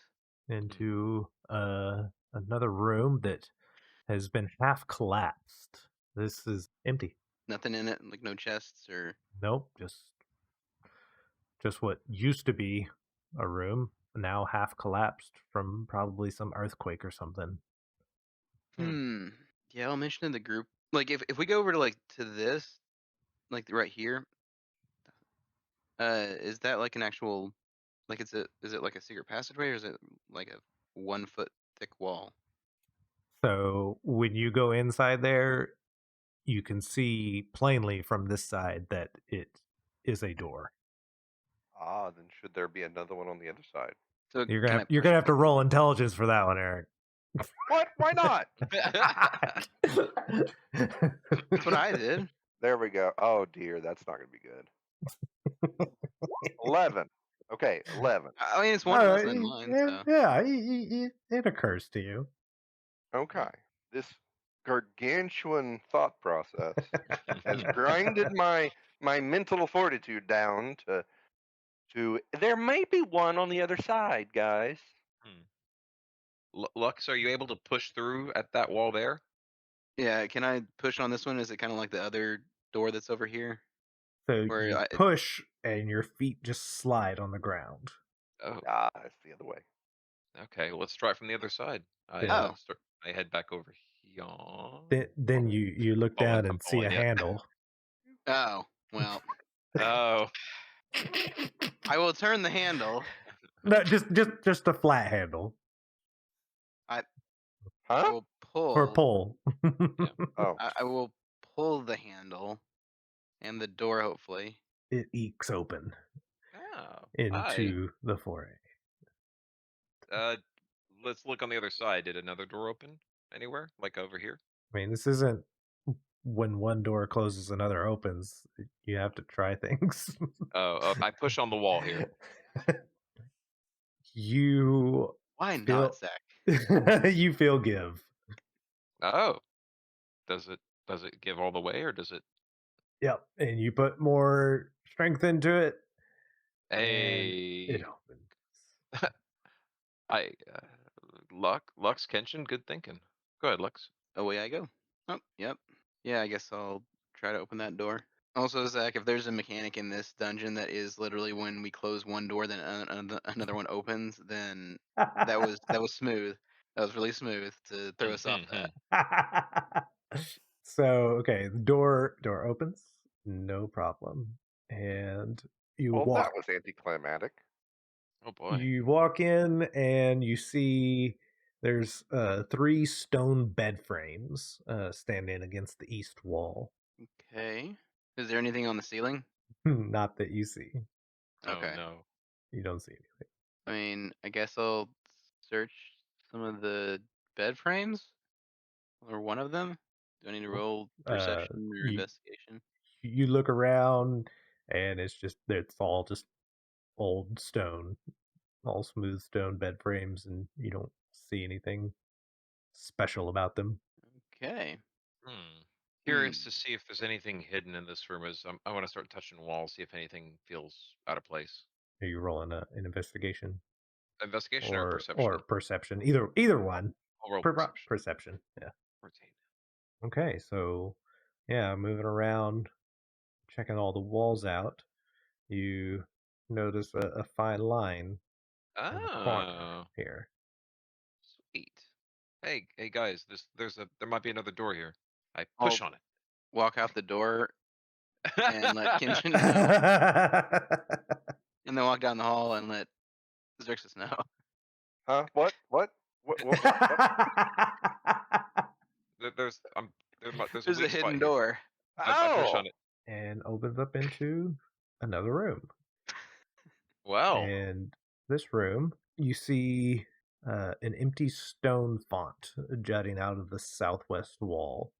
into another room that has been half collapsed. This is empty. Nothing in it, like no chests or. Nope, just what used to be a room, now half collapsed from probably some earthquake or something. Yeah, I'll mention in the group. Like if we go over to like to this, like right here, is that like an actual, like is it like a secret passageway or is it like a 1 foot thick wall? So when you go inside there, you can see plainly from this side that it is a door. Ah, then should there be another one on the other side? So You're can gonna I you're push gonna have to back roll intelligence for that one, Eric. What? Why not? That's what I did. There we go. Oh dear, that's not going to be good. 11. Okay, 11. I mean, it's one All less right, than mine, so. yeah, it occurs to you. Okay. This gargantuan thought process has grinded my mental fortitude down to there may be one on the other side, guys. Lux, are you able to push through at that wall there? Yeah, can I push on this one? Is it kind of like the other door that's over here? So Where you push and your feet just slide on the ground. Oh, Ah, it's the other way. okay. Well, let's try it from the other side. Yeah. I head back over here. Then you look Falling- down I'm and see a falling, yeah. handle. Oh, well, Oh, I will turn the handle. No, just a flat handle I Huh? will pull. for pull. Oh, I will pull the handle and the door, hopefully. It ekes open oh. into the foray. Let's look on the other side. Did another door open anywhere? Like over here? I mean, this isn't when one door closes, another opens. You have to try things. Oh, I push on the wall here. You Why feel not, Zach? you feel give. Oh, does it give all the way or does it? Yep, and you put more strength into it. And it Hey, opens. Lux Kenshin, good thinking. Go ahead, Lux. Away I go. Oh, yep. Yeah, I guess I'll try to open that door. Also, Zach, if there's a mechanic in this dungeon that is literally when we close one door, then another one opens, then that was smooth. That was really smooth to throw us off that. So okay, the door opens, no problem, and you well, walk. that was anticlimactic. Oh boy. You walk in and you see there's 3 stone bed frames standing against the east wall. Okay. Is there anything on the ceiling? Not that you see. Okay. Oh no. You don't see anything. I mean, I guess I'll search some of the bed frames, or one of them. Do I need to roll perception or investigation? You look around and it's all just old stone, all smooth stone bed frames, and you don't see anything special about them. Okay. Curious to see if there's anything hidden in this room. I want to start touching walls, see if anything feels out of place. Are you rolling an investigation? Investigation or perception? Or perception. Either one. I'll roll Perception. Yeah. 14. Okay, so yeah, moving around, checking all the walls out, you notice a fine line in the corner Oh, here. sweet. Hey guys, there might be another door here. I I'll push on it. walk out the door and let Kenshin know, and then walk down the hall and let Xerxes know. Huh? What? There's There's a weak spot hidden here. door. I push Oh! on it. And opens up into another room. Well, And this room, you see an empty stone font jutting out of the southwest wall.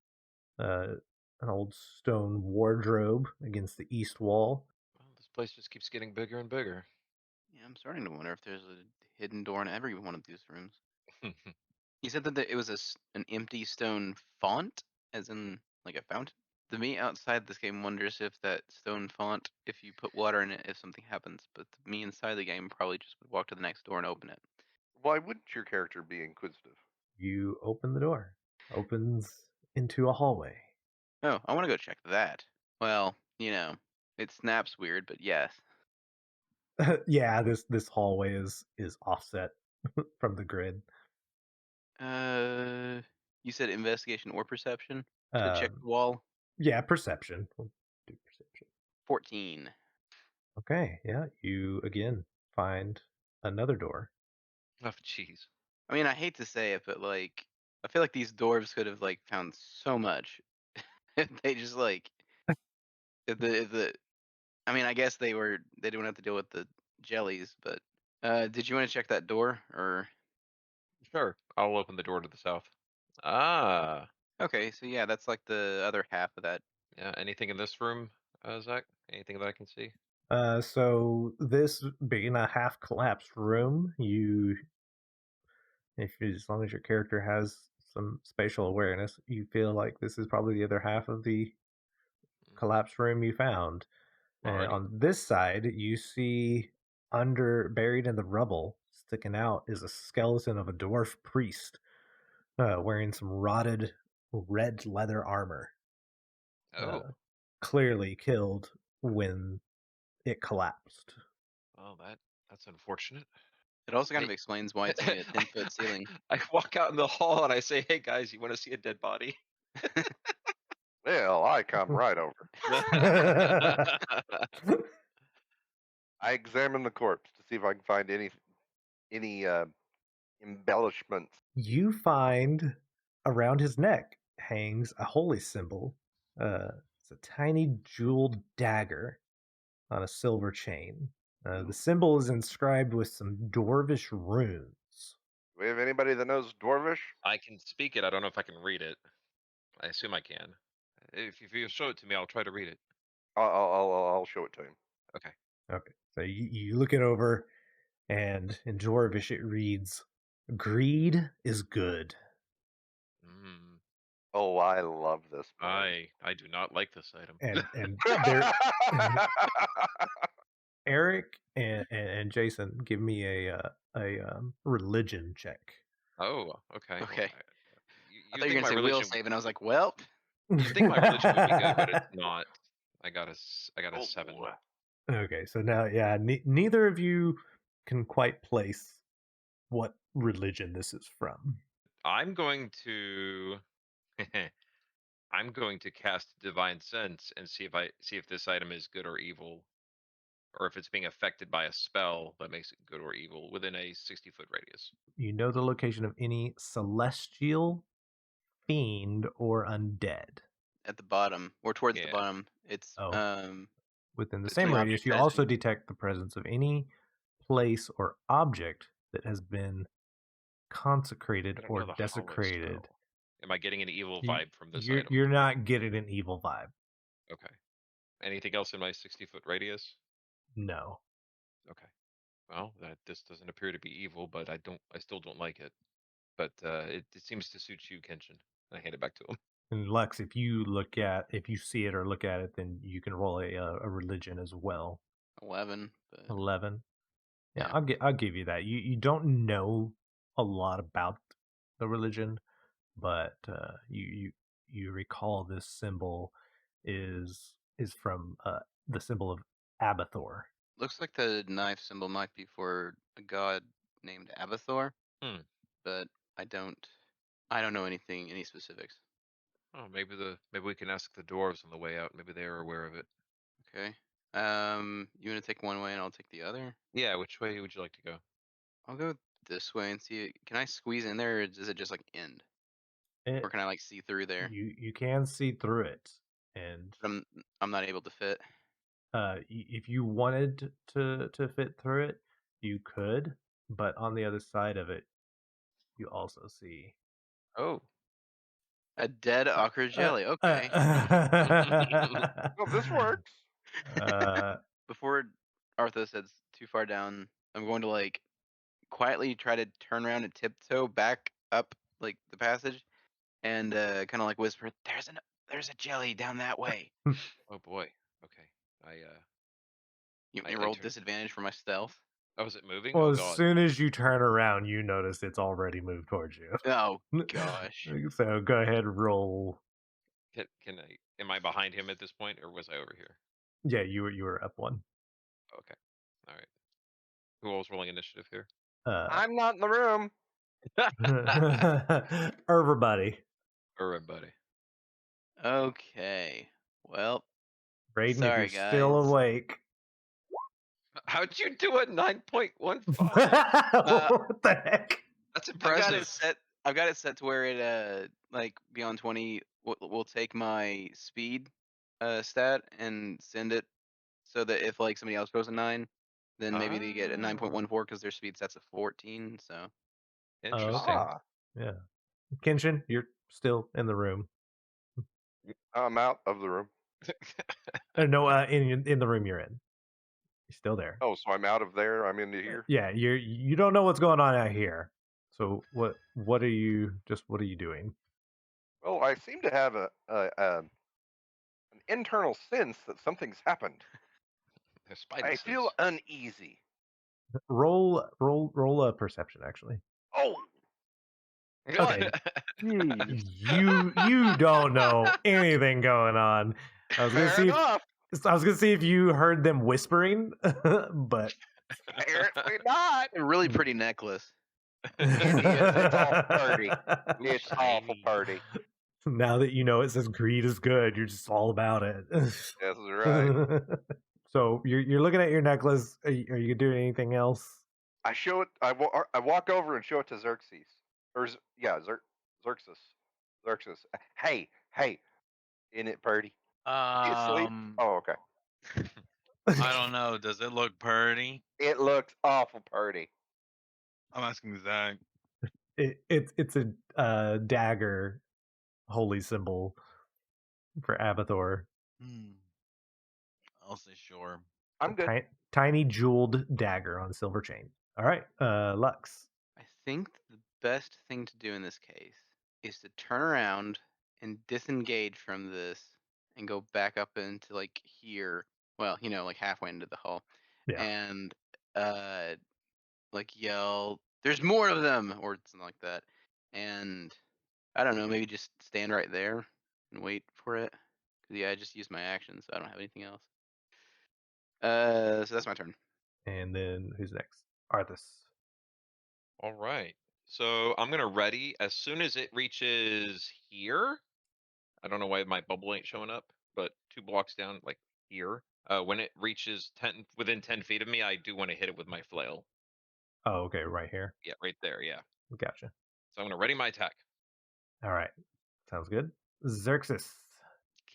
an old stone wardrobe against the east wall. Well, this place just keeps getting bigger and bigger. Yeah, I'm starting to wonder if there's a hidden door in every one of these rooms. You said that it was an empty stone font, as in like a fountain. The me outside this game wonders if that stone font, if you put water in it, if something happens. But the me inside the game probably just would walk to the next door and open it. Why wouldn't your character be inquisitive? You open the door. Opens into a hallway. Oh, I want to go check that. Well, it snaps weird, but yes. Yeah, this hallway is offset from the grid. You said investigation or perception to check Um, the wall. yeah, perception. We'll do perception. 14. Okay, yeah, you again find another door. Oh, jeez. I mean, I hate to say it, but like, I feel like these dwarves could have like found so much if they just like if the. I mean, I guess they don't have to deal with the jellies, but did you want to check that door or? Sure. I'll open the door to the south. Ah. Okay, so yeah, that's like the other half of that. Yeah. Anything in this room, Zach? Anything that I can see? So this being a half collapsed room, as long as your character has some spatial awareness, you feel like this is probably the other half of the collapsed room you found. And Alrighty. on this side, you see buried in the rubble, sticking out, is a skeleton of a dwarf priest wearing some rotted red leather armor. Oh. Clearly killed when it collapsed. Oh, that's unfortunate. It also kind Hey. of explains why it's only a 10-foot ceiling. I walk out in the hall and I say, "Hey guys, you want to see a dead body?" Well, I come right over. I examine the corpse to see if I can find any embellishments. You find around his neck hangs a holy symbol. It's a tiny jeweled dagger on a silver chain. The symbol is inscribed with some dwarvish runes. Do we have anybody that knows Dwarvish? I can speak it. I don't know if I can read it. I assume I can. If you show it to me, I'll try to read it. I'll show it to him. Okay. Okay, so you look it over, and in dwarvish it reads, "Greed is good." Mm, Oh, I love this boy. I do not like this item. And there, Eric and Jason, give me a religion check. Oh, okay. Okay. I You thought you were think my gonna say will religion? save, and I was like, well. You think my religion would be good, but it's not. I got a Oh, 7. boy. Okay, so now, yeah, neither of you can quite place what religion this is from. I'm going to I'm going to cast Divine Sense and see if this item is good or evil, or if it's being affected by a spell that makes it good or evil within a 60-foot radius. You know the location of any celestial, fiend, or undead. At the bottom or towards the Yeah. bottom, it's Within the It's same like radius, object you says also you- detect the presence of any place or object that has been consecrated I don't or know the hollow desecrated. spell. Am I getting an evil You- vibe from this You're item? you're not getting an evil vibe. Okay. Anything else in my 60-foot radius? No. Okay. Well, this doesn't appear to be evil, but I still don't like it. But it seems to suit you, Kenshin. I hand it back to him. And Lex, if you see it or look at it, then you can roll a religion as well. 11. But 11. Yeah, Yeah. I'll give you that. You don't know a lot about the religion, but you recall this symbol is from the symbol of Abathor. Looks like the knife symbol might be for a god named Abathor. Hmm. But I don't know any specifics. Oh, maybe we can ask the dwarves on the way out. Maybe they are aware of it. Okay. You want to take one way and I'll take the other? Yeah, which way would you like to go? I'll go this way and see. Can I squeeze in there, or does it just like end? Or can I like see through there? You can see through it, and But I'm not able to fit. if you wanted to fit through it, you could, but on the other side of it, you also see Oh. A dead ochre jelly. Okay. Well, this works. Before Arthas heads too far down, I'm going to like quietly try to turn around and tiptoe back up like the passage, and kind of like whisper, "There's a jelly down that way." Oh boy. Okay. You I roll turn- disadvantage for my stealth. Oh, is it moving? Well, Oh as god. soon as you turn around, you notice it's already moved towards you. Oh gosh. So go ahead and roll. Can I? Am I behind him at this point, or was I over here? Yeah, you were up one. Okay. All right. Who else rolling initiative here? I'm not in the room. Everybody. Everybody. Okay. Well, Braden, sorry if you're still guys. awake. How'd you do a 9.15? What the heck? That's I've got it impressive. set. I've got it set to where it like beyond 20 will take my speed stat and send it so that if like somebody else goes a 9, then maybe they get a 9.14 because their speed set's a 14. So Interesting. Ah, Yeah. Kenshin, you're still in the room. I'm out of the room. No, in the room you're in. You're still there. Oh, so I'm out of there. I'm into here. Yeah, you don't know what's going on out here. So what are you doing? Well, I seem to have an internal sense that something's happened. There's spidey I sense. feel uneasy. Roll a perception actually. Oh, Okay. Jeez. You don't know anything going on. I was gonna fair see enough. if you heard them whispering, but Apparently not. A really pretty necklace. It's all party. It's awful shiny. party. Now that you know it says greed is good, you're just all about it. That's right. So you're looking at your necklace. Are you doing anything else? I show it. I walk over and show it to Xerxes. Xerxes. Xerxes. Hey, in it, party. You asleep? Oh, okay. I don't know. Does it look pretty? It looks awful party. I'm asking Zach. It's a dagger, holy symbol for Abathor. I'll say sure. I'm good. Tiny jeweled dagger on silver chain. All right, Lux. I think the best thing to do in this case is to turn around and disengage from this and go back up into like here. Well, like halfway into the hall. Yeah. And like yell, "There's more of them," or something like that. And I don't know, maybe just stand right there and wait for it. 'Cause, yeah, I just used my action, so I don't have anything else. So that's my turn. And then who's next? Arthas. All right. So I'm gonna ready as soon as it reaches here. I don't know why my bubble ain't showing up, but 2 blocks down, like here. When it reaches within 10 feet of me, I do want to hit it with my flail. Oh, okay, right here. Yeah, right there. Yeah. Gotcha. So I'm gonna ready my attack. All right, sounds good. Xerxes.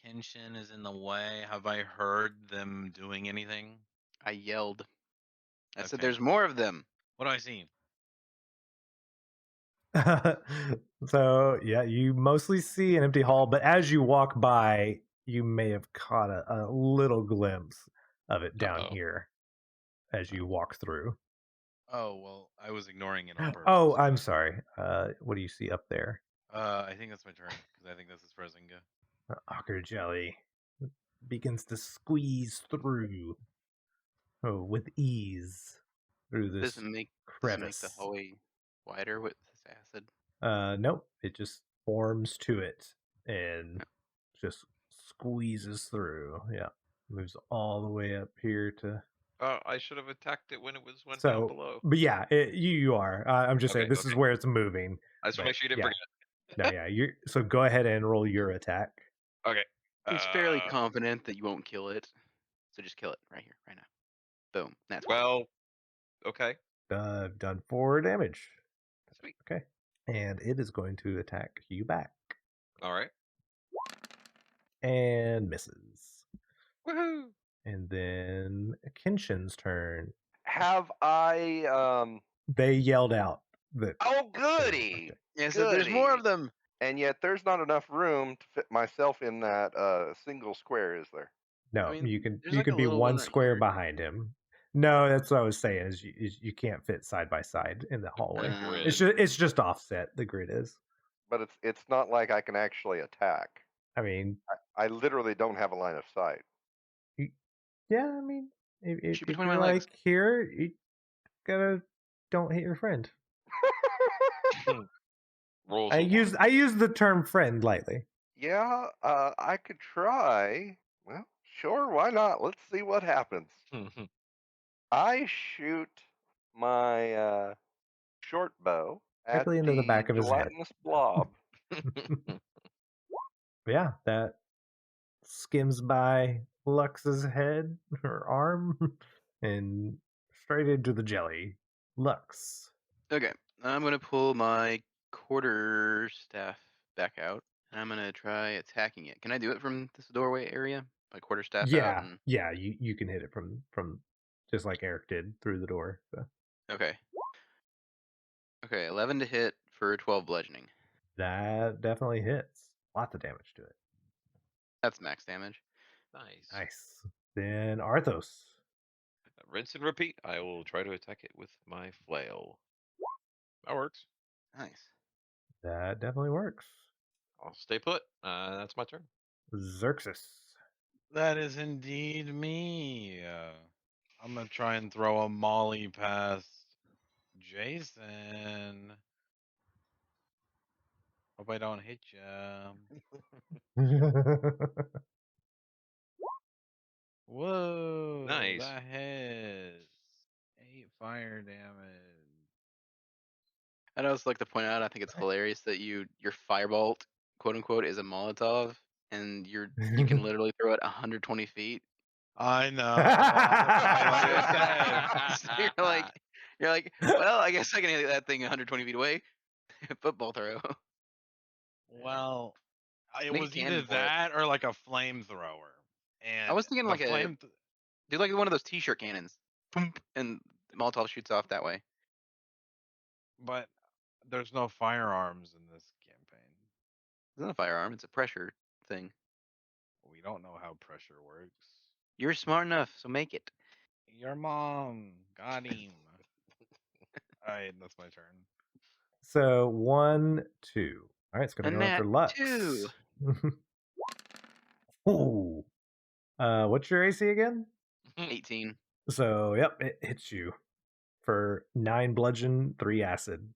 Kenshin is in the way. Have I heard them doing anything? I yelled. I said, Okay. "There's more of them." What do I see? So yeah, you mostly see an empty hall, but as you walk by, you may have caught a little glimpse of it down Uh-oh. here as you walk through. Oh well, I was ignoring it on purpose. Oh, I'm sorry. What do you see up there? I think that's my turn because I think that's as far as I can go. Ochre jelly begins to squeeze through, with ease through this Doesn't make crevice. the hallway wider with this acid. Nope. It just forms to it and just squeezes through. Yeah, moves all the way up here to. I should have attacked it when it went down below. But yeah, you are. I'm just saying this is where it's moving. I just want to make sure you didn't bring it. No, yeah. So go ahead and roll your attack. Okay. He's fairly confident that you won't kill it, so just kill it right here, right now. Boom. That's well. Okay. Done 4 damage. Sweet. Okay, and it is going to attack you back. All right. And misses. Woohoo! And then Kenshin's turn. Have I? They yelled out that. Oh, goody! Yeah, so there's more of them. And yet there's not enough room to fit myself in that single square, is there? No, mean, you can there's like a be little one one right square here. behind him. No, that's what I was saying. Is you can't fit side by side in the hallway. grid. It's just offset. The grid is. But it's not like I can actually attack. I mean, I literally don't have a line of sight. yeah. I mean, if Shoot between you're my legs. like here, you gotta don't hit your friend. Rules I of use the term friend lightly. Yeah, I could try. Well, sure, why not? Let's see what happens. law. I shoot my short bow at Directly into the the back of his head. gelatinous blob. Yeah, that skims by Lux's head or arm and straight into the jelly. Lux. Okay, I'm gonna pull my quarterstaff back out, and I'm gonna try attacking it. Can I do it from this doorway area? My quarterstaff out Yeah, and yeah, you can hit it from just like Eric did through the door. So. okay. Okay, 11 to hit for 12 bludgeoning. That definitely hits. Lots of damage to it. That's max damage. Nice. Nice. Then Arthos. Rinse and repeat. I will try to attack it with my flail. That works. Nice. That definitely works. I'll stay put. That's my turn. Xerxes. That is indeed me. I'm gonna try and throw a molly past Jason. Hope I don't hit you. Whoa! Nice. That hits 8 fire damage. I'd also like to point out, I think it's hilarious that your firebolt, quote unquote, is a Molotov, and you can literally throw it 120 feet. I know. Like I So you're like, well, I guess I can hit that thing 120 feet away. Football throw. well, it Make a was cannon either for it. that or like a flamethrower. And I was thinking the like do like one of those T-shirt cannons, Boom, and Molotov shoots off that way. but there's no firearms in this campaign. It's not a firearm; it's a pressure thing. We don't know how pressure works. You're smart enough, so make it. Your mom got him. Alright, that's my turn. So 1, 2. All right, it's gonna And go in for that Lux. 2. Ooh. What's your AC again? 18. So yep, it hits you for 9 bludgeon, 3 acid.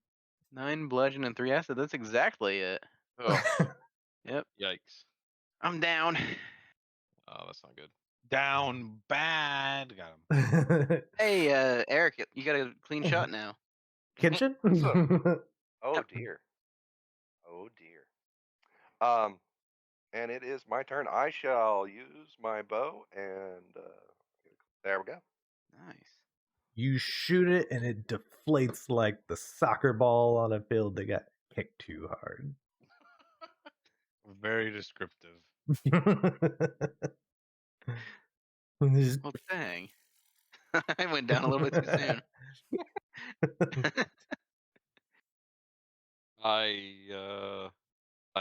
9 bludgeon and 3 acid. That's exactly it. Oh, Yep. yikes. I'm down. Oh, that's not good. Down bad. Got him. Hey, Eric, you got a clean shot now. Kitchen? Oh Yep. dear. Oh dear. And it is my turn. I shall use my bow and there we go. Nice. You shoot it and it deflates like the soccer ball on a field that got kicked too hard. Very descriptive. Just- Well, dang. I went down a little bit too soon. I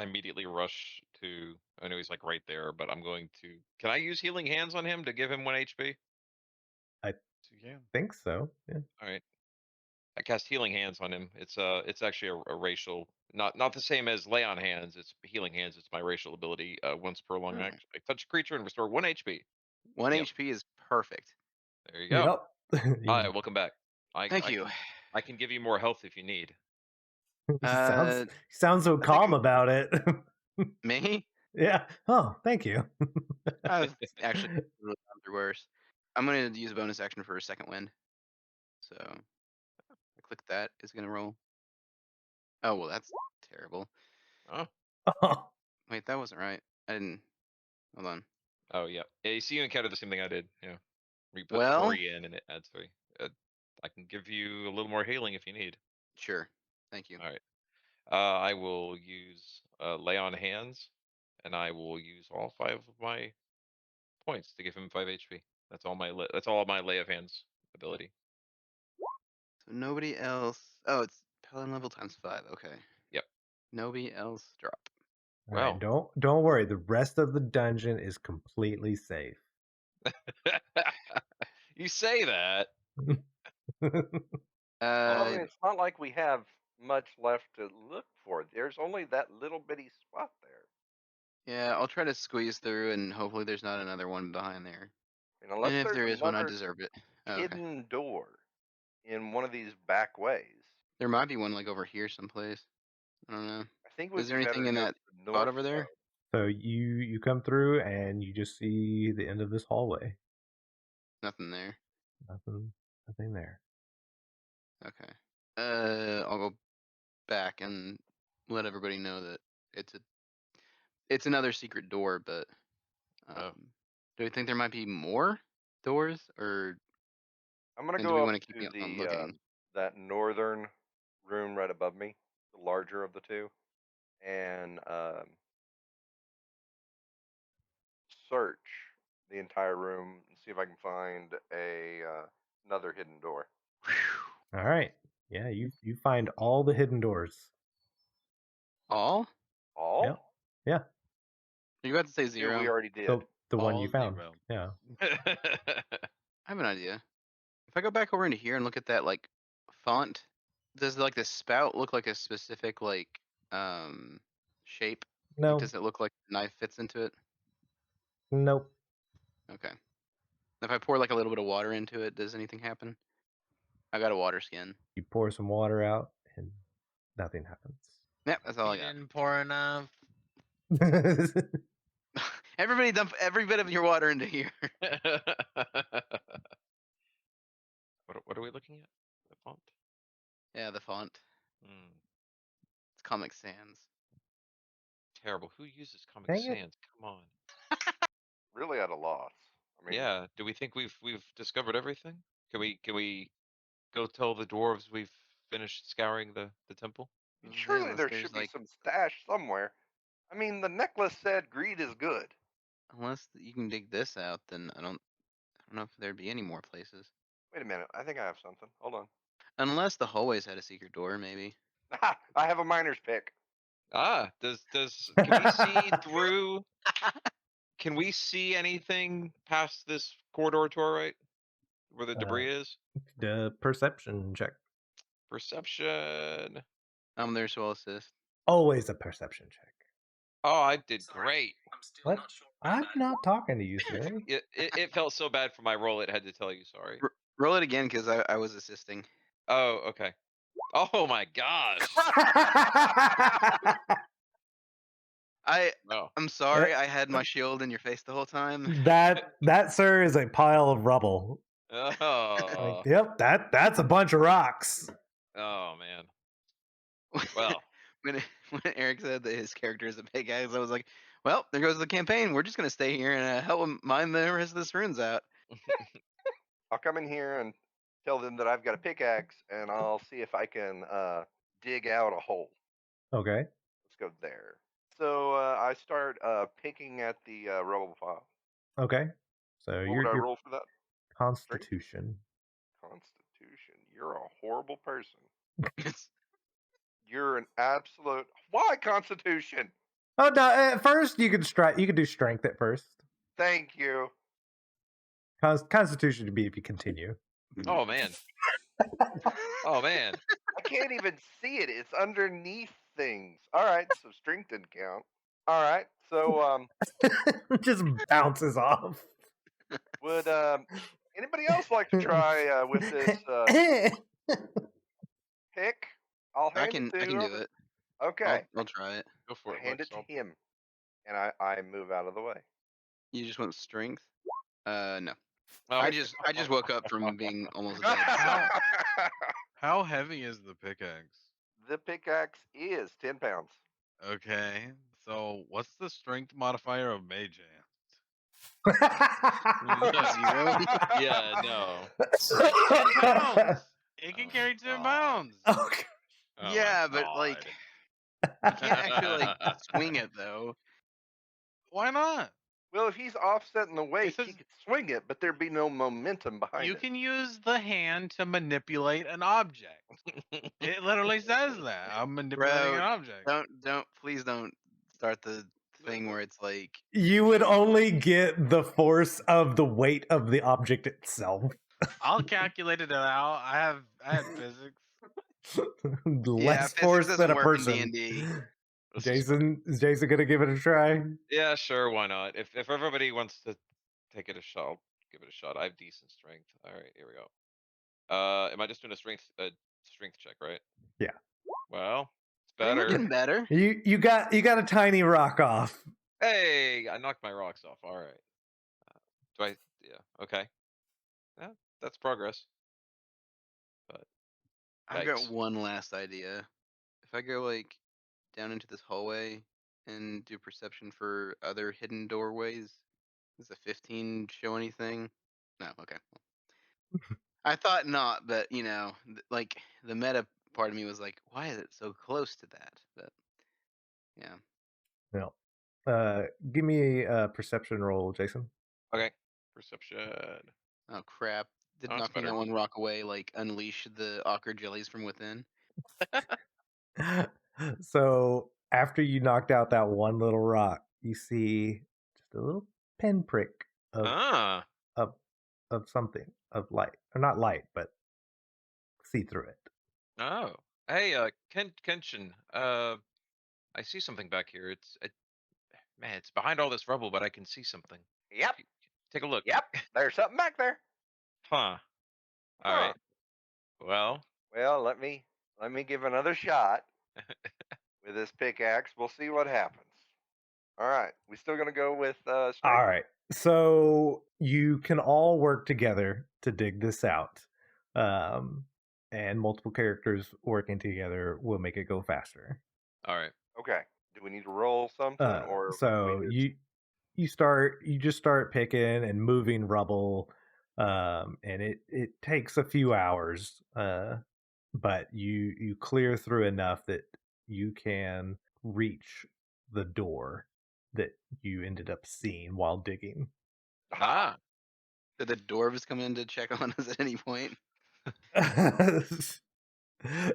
immediately rush to. I know he's like right there, but I'm going to. Can I use healing hands on him to give him 1 HP? You can. think so. Yeah. All right. I cast healing hands on him. It's actually a racial, not the same as lay on hands. It's healing hands. It's my racial ability. Once per long Alright. action, I touch a creature and restore 1 HP. 1 Yep. HP is perfect. There you go. Yep. All right, welcome back. Thank you. I can give you more health if you need. sounds so calm about it. Me? Yeah. Oh, thank you. I was actually really gone through worse. I'm gonna use a bonus action for a second wind. So I click that. It's gonna roll. Oh well, that's terrible. Oh, Oh, Wait, that wasn't right. I didn't. Hold on. oh yeah. Yeah, you see, you encountered the same thing I did. Yeah. Where you put Well- 3 in and it adds 3. I can give you a little more healing if you need. Sure. Thank you. All right. I will use lay on hands, and I will use all 5 of my points to give him 5 HP. That's all my lay of hands ability. So nobody else. Oh, it's paladin level times 5. Okay. Yep. Nobody else drop. All right, Well. don't worry. The rest of the dungeon is completely safe. You say that. Well, I mean, it's not like we have much left to look for. There's only that little bitty spot there. Yeah, I'll try to squeeze through, and hopefully there's not another one behind there. And unless And if there's there is one, I another deserve it. Oh, okay. hidden door in one of these back ways, There might be one like over here someplace. I don't know. I think we'd Is there be better anything to in go that to the spot north over there? side. So you come through and you just see the end of this hallway. Nothing there. Nothing there. Okay. I'll go back and let everybody know that it's another secret door, but do you think there might be more doors, or I'm gonna do we go up want to keep to on the looking? that northern room right above me, the larger of the two, and search the entire room and see if I can find another hidden door. All right. Yeah, you find all the hidden doors. All? All? Yep. Yeah. You about to say Yeah, zero? we already did. The one you All found. zero. Yeah. I have an idea. If I go back over into here and look at that like font, does like the spout look like a specific like shape? No. Like, does it look like the knife fits into it? Nope. Okay. If I pour like a little bit of water into it, does anything happen? I got a water skin. You pour some water out and nothing happens. Yep, that's all I You got. didn't pour enough. Everybody dump every bit of your water into here. What are we looking at? The font? Yeah, the font. Hmm. It's Comic Sans. Terrible. Who uses Comic Dang it. Sans? Come on. Really at a loss. I mean, Yeah. Do we think we've discovered everything? Can we go tell the dwarves we've finished scouring the temple? surely Unless there there's, should be like, some stash somewhere. I mean, the necklace said greed is good. unless you can dig this out, then I don't know if there'd be any more places. Wait a minute, I think I have something. Hold on. Unless the hallways had a secret door, maybe. I have a miner's pick. Ah, can we see through? Can we see anything past this corridor to our right, where the debris is? The perception check. Perception. There, so I'll assist. Always a perception check. Oh, I did great. What? I'm not talking to you, sir. It felt so bad for my roll. It had to tell you sorry. Roll it again, because I was assisting. Oh, okay. Oh my gosh. Oh. I'm sorry. I had my shield in your face the whole time. that sir is a pile of rubble. Oh. Like, yep, that's a bunch of rocks. Oh man. Well. when Eric said that his character is a pickaxe, I was like, well, there goes the campaign. We're just gonna stay here and help him mine the rest of this runes out. I'll come in here and tell them that I've got a pickaxe, and I'll see if I can dig out a hole. Okay. Let's go there. So I start picking at the rubble pile. Okay. So What you're would I roll for that? Constitution. Constitution. You're a horrible person. You're an absolute. Why Constitution? Oh no! At first, you could do strength at first. Thank you. Constitution to be if you continue. Oh man. Oh man. I can't even see it. It's underneath things. All right, so strength didn't count. All right, so It just bounces off. would anybody else like to try with this pick? I'll hand I can it to do whoever. it. Okay, I'll try it. Go for it. hand Lex. it to him, and I move out of the way. You just want strength? No. Oh, I just woke up from being almost dead. How heavy is the pickaxe? The pickaxe is 10 pounds. Okay, so what's the strength modifier of mage hand? Zero? Yeah, no. 10 pounds. It can carry 10 pounds. Okay. Oh, my Yeah, but like God. you can't actually like swing it though. Why not? Well, if he's offsetting the weight, says- he could swing it, but there'd be no momentum behind You it. can use the hand to manipulate an object. It literally says that. I'm manipulating an object. Please don't start the thing where it's like You would only get the force of the weight of the object itself. I'll calculate it out. I had physics. Less physics force doesn't than a work in person. D&D. This is funny. Is Jason gonna give it a try? Yeah, sure, why not? If everybody wants to take it a shot, I'll give it a shot. I have decent strength. All right, here we go. Am I just doing a strength check, right? Yeah. Well, it's I mean, we're better. getting better. You got a tiny rock off. Hey, I knocked my rocks off. All right. Yeah. Okay. Yeah, that's progress. But I've got yikes. one last idea. If I go like down into this hallway and do perception for other hidden doorways, does a 15 show anything? No. Okay. I thought not, but like the meta part of me was like, why is it so close to that? But yeah. No. Give me a perception roll, Jason. Okay. Perception. Oh crap! Did Oh, that's knocking that better. one rock away like unleash the awkward jellies from within? So after you knocked out that one little rock, you see just a little pinprick of Ah. of something of light, or not light, but see through it. Oh. Hey, Kenshin. I see something back here. Man, it's behind all this rubble, but I can see something. Yep. Take a look. Yep. There's something back there. Huh. All Huh. right. Well, Well, let me give another shot with this pickaxe. We'll see what happens. All right. We still gonna go with strength? All right. So you can all work together to dig this out. And multiple characters working together will make it go faster. all right. Okay. Do we need to roll something, or So we just- you just start picking and moving rubble, and it takes a few hours, but you clear through enough that you can reach the door that you ended up seeing while digging. Ah. Did the dwarves come in to check on us at any point?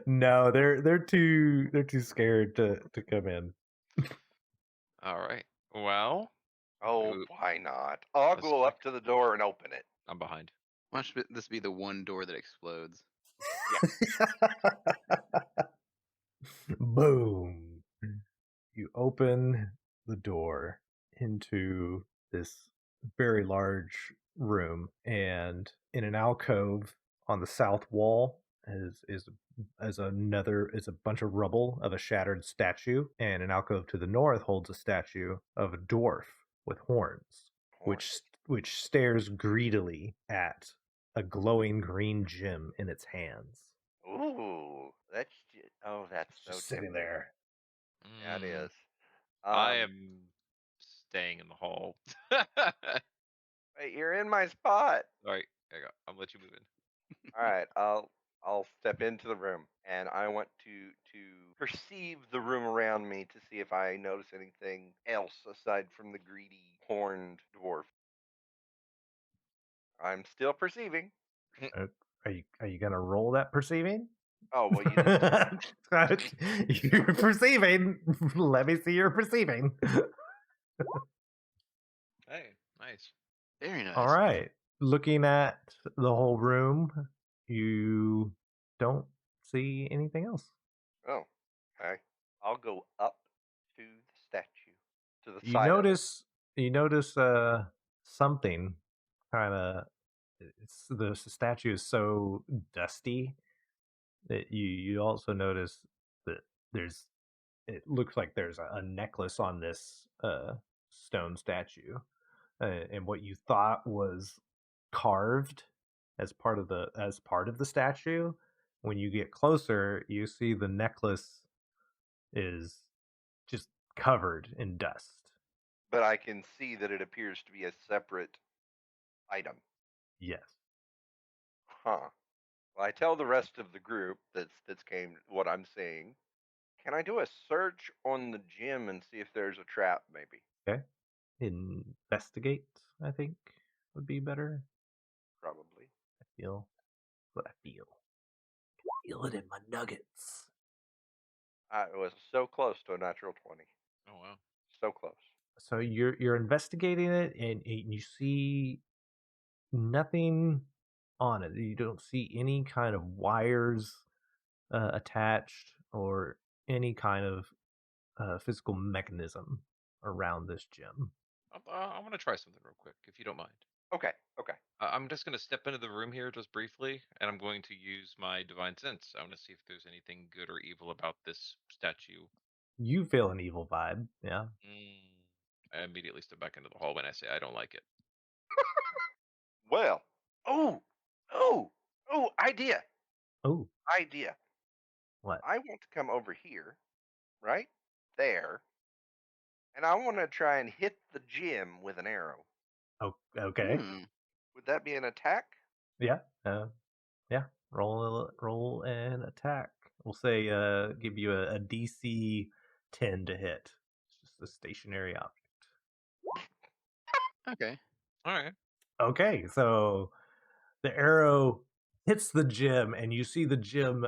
No, they're too scared to come in. All right. Well, Oh, Ooh. why not? I'll Let's go check. up to the door and open it. I'm behind. Watch this be the one door that explodes. Boom. You open the door into this very large room, and in an alcove on the south wall is a bunch of rubble of a shattered statue, and an alcove to the north holds a statue of a dwarf with horns, which stares greedily at a glowing green gem in its hands. Ooh, that's so Just sitting tempting. there. Yeah, it Mm, is. I am staying in the hall. Wait, you're in my spot. All right. There you go. I'll let you move in. All right, I'll step into the room, and I want to perceive the room around me to see if I notice anything else aside from the greedy horned dwarf. I'm still perceiving. Are you gonna roll that perceiving? Oh well, you just You're perceiving. Let me see your perceiving. Hey, nice. Very nice. All right. Looking at the whole room, you don't see anything else. oh, okay. I'll go up to the statue, to the You side of it. notice something kind of. The statue is so dusty that you also notice that there's it looks like there's a necklace on this stone statue, and what you thought was carved as part of the statue, when you get closer you see the necklace is just covered in dust. But I can see that it appears to be a separate item. Yes. Huh. Well, I tell the rest of the group that's came what I'm seeing. Can I do a search on the gym and see if there's a trap, maybe? Okay. investigate, I think, would be better. Probably. I feel what I feel. Feel it in my nuggets. I was so close to a natural 20. Oh wow. So close. So you're investigating it, and you see nothing on it. You don't see any kind of wires attached or any kind of physical mechanism around this gym. I'm gonna try something real quick, if you don't mind. Okay. Okay. I'm just gonna step into the room here just briefly, and I'm going to use my divine sense. I want to see if there's anything good or evil about this statue. You feel an evil vibe, yeah. I immediately step back into the hallway and I say, I don't like it. Well. Oh. Idea. Oh, Idea. what? I want to come over here, right there, and I want to try and hit the gym with an arrow. Oh, okay. Would that be an attack? Yeah. Yeah. Roll an attack. We'll say give you a DC 10 to hit. It's just a stationary object. Okay. All right. Okay, so the arrow hits the gym, and you see the gym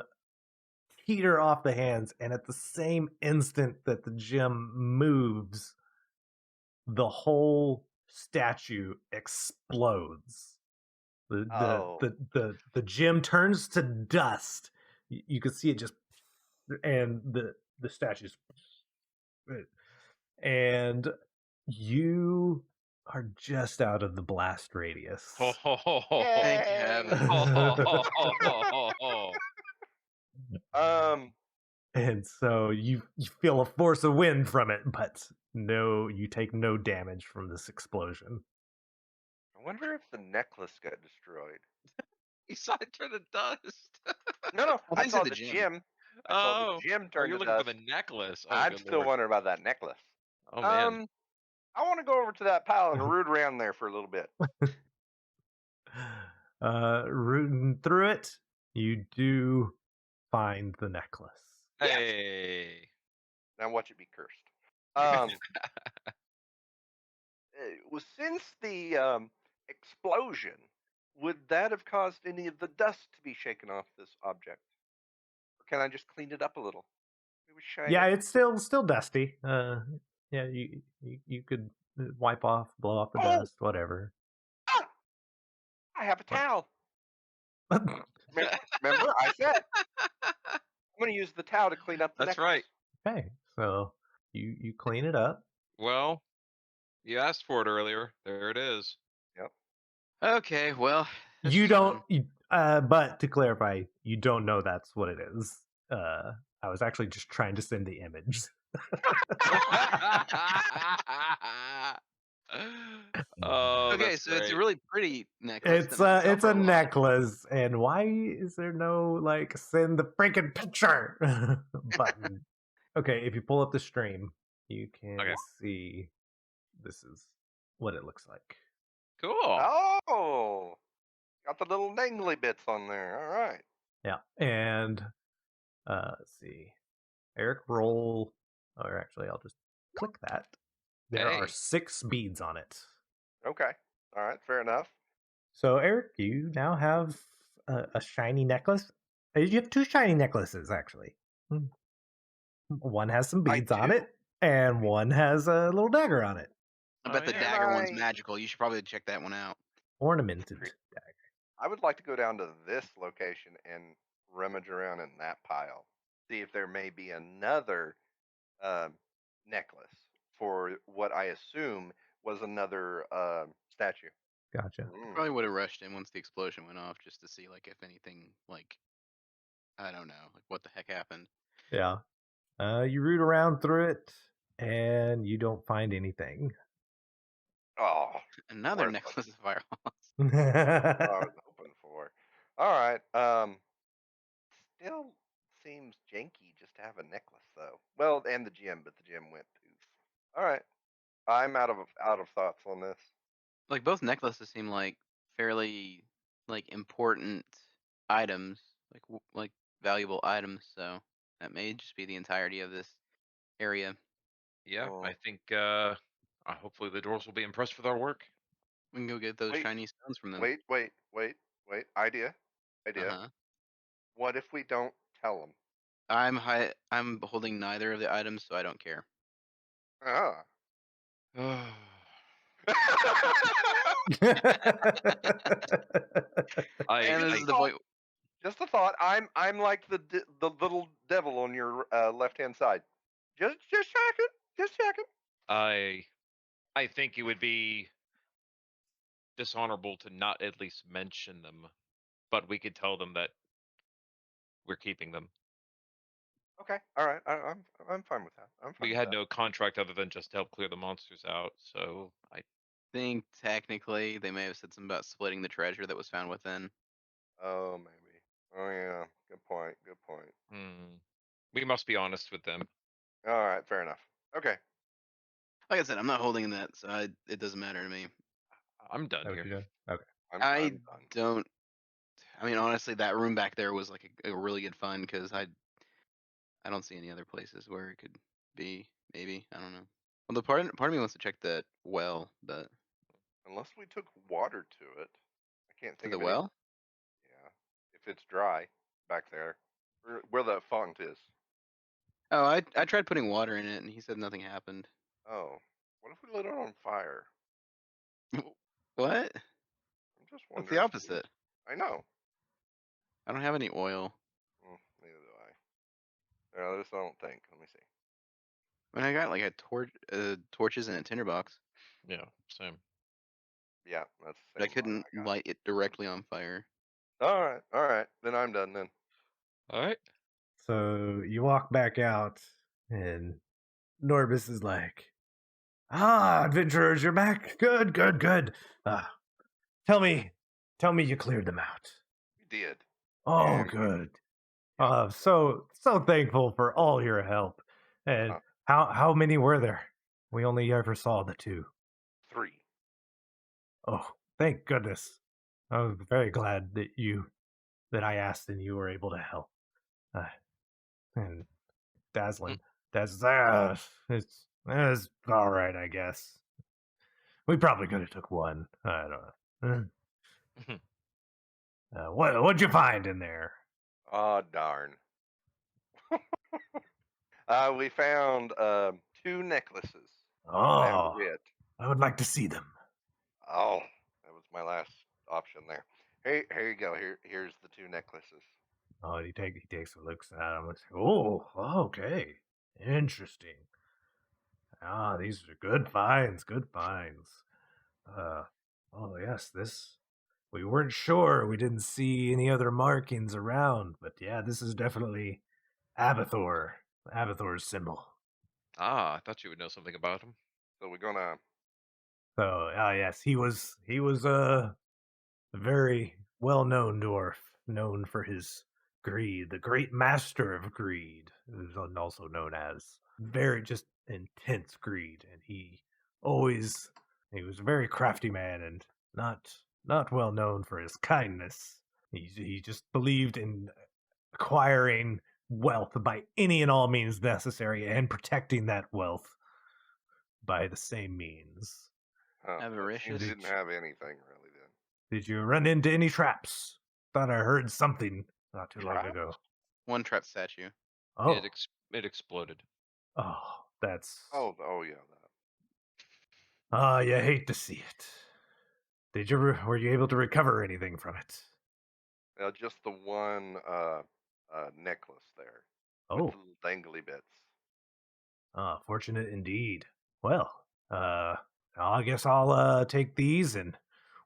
teeter off the hands, and at the same instant that the gym moves, the whole statue explodes. The gym turns to dust. You can see it just, and the statues, and you are just out of the blast radius. Thank heaven. And so you feel a force of wind from it, but you take no damage from this explosion. I wonder if the necklace got destroyed. He saw it turn to dust. No, I I think saw it's the the gym. gym. I saw the gym turn you're to looking dust. for the necklace. Oh, I'm good still lord. wondering about that necklace. Oh man. I want to go over to that pile and root around there for a little bit. Rooting through it, you do find the necklace. Yes. Hey. Now watch it be cursed. Since the explosion, would that have caused any of the dust to be shaken off this object? Or can I just clean it up a little? Maybe shine Yeah, it. it's still dusty. Yeah, you could wipe off, blow off the Oh! dust, whatever. Ah! I have a What? towel. Remember, I said I'm going to use the towel to clean up the That's necklace. right. Okay, so you clean it up. Well, you asked for it earlier. There it is. Yep. Okay, well. this You is don't. fun. But to clarify, you don't know that's what it is. I was actually just trying to send the image. Oh, Okay, that's so it's a great. really pretty necklace. It's that might sell it's for a lot. necklace, and why is there no like send the freaking picture button? Okay, if you pull up the stream, you can Okay. see this is what it looks like. Cool. Oh, got the little dangly bits on there. All right. Yeah, and let's see, Eric, roll, or actually, I'll just click that. There are Hey. 6 beads on it. Okay. All right. Fair enough. So, Eric, you now have a shiny necklace. You have 2 shiny necklaces, actually. One has some I beads on do? it, and one has a little dagger on it. I Oh, bet the yeah. dagger one's I- magical. You should probably check that one out. Ornamented Great. dagger. I would like to go down to this location and rummage around in that pile. See if there may be another necklace for what I assume was another statue. Gotcha. Probably would have rushed in once the explosion went off just to see like if anything like I don't know, like what the heck happened. Yeah. You root around through it, and you don't find anything. Oh, Another Worthless. necklace of fireballs. what I was hoping for. All right. Still seems janky just to have a necklace though. Well, and the gym, but the gym went poof. All right. I'm out of thoughts on this. Like both necklaces seem like fairly like important items, like valuable items. So that may just be the entirety of this area. Yeah, Oh. I think Hopefully the dwarves will be impressed with our work. We can go get those Wait, shiny stones from them. Wait. Idea. Uh-huh. What if we don't tell them? I'm holding neither of the items, so I don't care. Ah. And this I is the point. Just a thought. I'm like the little devil on your left hand side. Just checking. Just checking. I think it would be dishonorable to not at least mention them, but we could tell them that we're keeping them. Okay. All right. I'm fine with that. I'm fine We with had that. no contract other than just to help clear the monsters out, so I Think technically they may have said something about splitting the treasure that was found within. Oh, maybe. Oh yeah. Good point. Good point. we must be honest with them. All right. Fair enough. Okay. Like I said, I'm not holding that, so it doesn't matter to me. I'm done What here. you doing? Okay. I I'm done. don't. I mean, honestly, that room back there was like a really good fun because I don't see any other places where it could be. Maybe I don't know. Well, the part of me wants to check that well, but Unless we took water to it, I can't to think the of any. well. Yeah. If it's dry back there, where the font is. Oh, I tried putting water in it, and he said nothing happened. Oh. What if we lit it on fire? What? I'm just That's wondering. the opposite. I know. I don't have any oil. Neither do I. I just don't think. Let me see. I mean, I got like a torches and a tinderbox, Yeah, same. Yeah, that's the but I same one couldn't I got. light it directly on fire. All right. Then I'm done then. All right. So you walk back out, and Norbus is like, "Ah, adventurers, you're back. Good. Tell me you cleared them out. We did. Oh, And good. Yeah. So thankful for all your help. And Uh, how many were there? We only ever saw the two. 3. Oh, thank goodness. I was very glad that I asked and you were able to help. And Dazzlin, it's all right, I guess. We probably could have took one. I don't know. What'd you find in there? Oh darn. We found 2 necklaces. That was Oh, it. I would like to see them. Oh, that was my last option there. Here you go. Here's the 2 necklaces. Oh, he takes a look at them. Oh, okay, interesting. Ah, these are good finds. Good finds. Oh yes, this. We weren't sure. We didn't see any other markings around, but yeah, this is definitely Abathor. Abathor's symbol. I thought you would know something about him. So we're gonna. So, yes, he was a very well-known dwarf, known for his greed, the great master of greed, who's also known as very just intense greed, and he was a very crafty man and not well known for his kindness. He just believed in acquiring wealth by any and all means necessary and protecting that wealth by the same means. Avaricious. Didn't have anything really then. Did you run into any traps? Thought I heard something not too long ago. One trap statue. Oh, It exploded. That's Oh yeah, that. you hate to see it. Were you able to recover anything from it? Just the one necklace there with Oh, the little dangly bits. Fortunate indeed. Well, I guess I'll take these and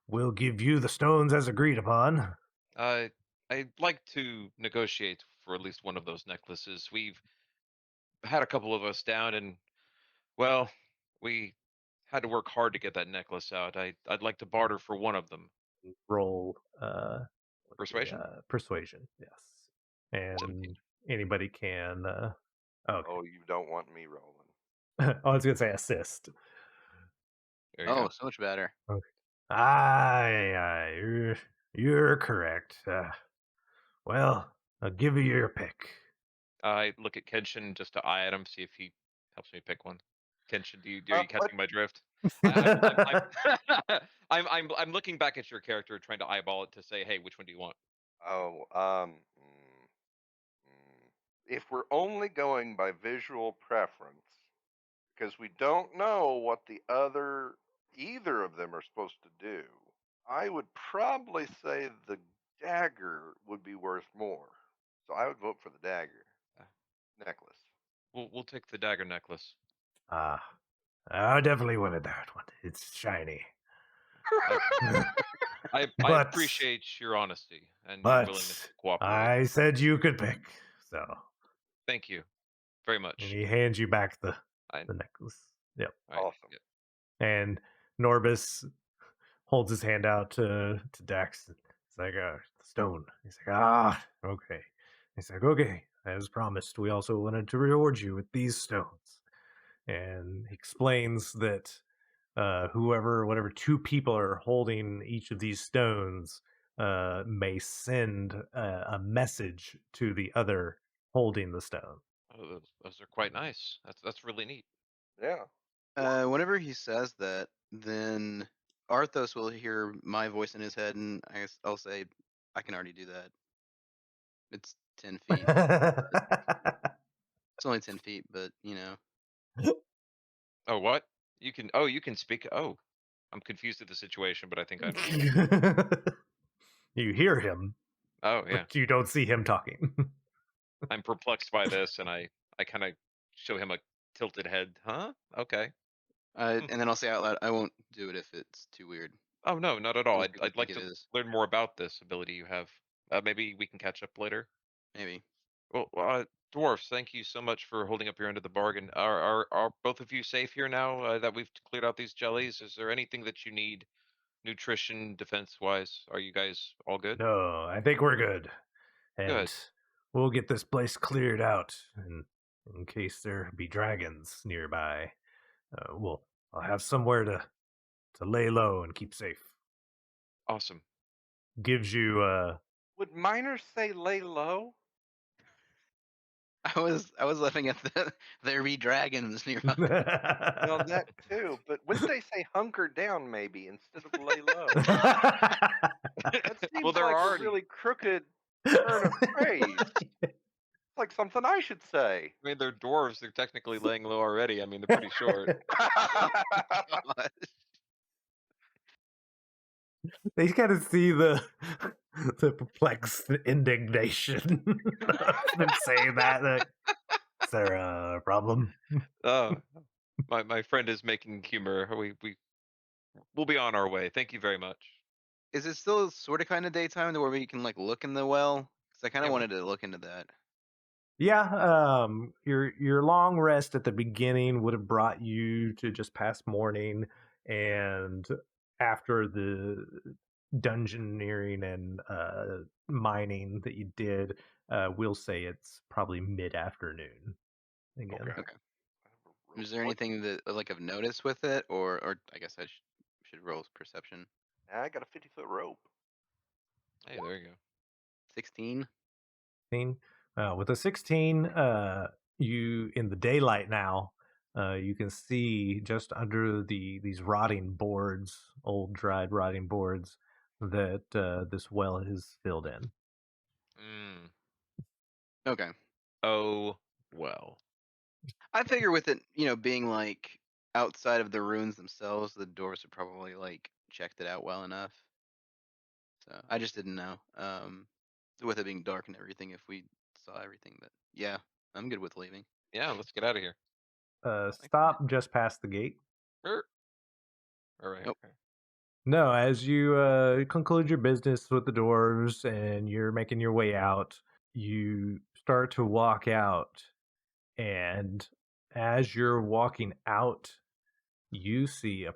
we'll give you the stones as agreed upon. I'd like to negotiate for at least one of those necklaces. We've had a couple of us down, and well, we had to work hard to get that necklace out. I'd like to barter for one of them. Roll Persuasion? Persuasion, yes. And anybody can okay. Oh, you don't want me rolling. I was gonna say assist. There you Oh, go. so much better. Okay. Aye, you're correct. Well, I'll give you your pick. I look at Kenshin just to eye at him, see if he helps me pick one. tension? Are you What? catching my drift? I'm looking back at your character, trying to eyeball it to say, hey, which one do you want? Oh, if we're only going by visual preference, because we don't know what either of them are supposed to do, I would probably say the dagger would be worth more. So I would vote for the dagger necklace. We'll take the dagger necklace. Ah, I definitely wanted that one. It's shiny. I But- appreciate your honesty and your But willingness to cooperate. I said you could pick, so. Thank you very And much. he hands you back the I- necklace. Yep. All right, Awesome. yeah. And Norbus holds his hand out to Dax. It's like, stone. He's like, okay. He's like, okay, as promised, we also wanted to reward you with these stones. And he explains that whatever two people are holding each of these stones may send a message to the other holding the stone. Oh, those are quite nice. That's really neat. Yeah. Whenever he says that, then Arthos will hear my voice in his head, and I guess I'll say, I can already do that. It's 10 feet. It's only 10 feet, but you know. Oh, what? You can speak. Oh, I'm confused at the situation, but I think I understand. You hear him, Oh, yeah. but you don't see him talking. I'm perplexed by this, and I kind of show him a tilted head. Huh? Okay. And then I'll say out loud, I won't do it if it's too weird. Oh, no, not at all. Most people I'd like think it to is. learn more about this ability you have. Maybe we can catch up later. Maybe. Well, dwarfs, thank you so much for holding up your end of the bargain. Are both of you safe here now that we've cleared out these jellies? Is there anything that you need, nutrition, defense wise? Are you guys all good? No, I think we're good. And Good. we'll get this place cleared out in case there be dragons nearby. I'll have somewhere to lay low and keep safe. Awesome. Gives you Would miners say lay low? I was laughing at there be dragons nearby. Well, that too. But wouldn't they say hunker down maybe instead of lay low? That seems Well, there like are a really crooked turn of phrase. It's like something I should say. I mean, they're dwarves. They're technically laying low already. I mean, they're pretty short. God. They kind of see the perplexed indignation of them saying that. Like, is there a problem? Oh, my friend is making humor. We'll be on our way. Thank you very much. Is it still sort of kind of daytime to where we can like look in the well? Because I kind of Yeah, wanted to look into that. Yeah, your long rest at the beginning would have brought you to just past morning, and after the dungeoneering and mining that you did, we'll say it's probably mid-afternoon again. Okay. Okay. Is there anything that like of notice with it, or I guess I should roll perception. I got a 50-foot rope. Hey, there you go. 16. 16. With a 16, you in the daylight now, you can see just under these rotting boards, old dried rotting boards, that this well is filled in. Mm. Okay. Oh, well. I figure with it, being like outside of the ruins themselves, the doors would probably like checked it out well enough. So I just didn't know. With it being dark and everything, if we saw everything, but yeah, I'm good with leaving. Yeah, let's get out of here. Stop just past the gate. All right. Nope. Okay. No, as you conclude your business with the dwarves and you're making your way out, you start to walk out. And as you're walking out, you see a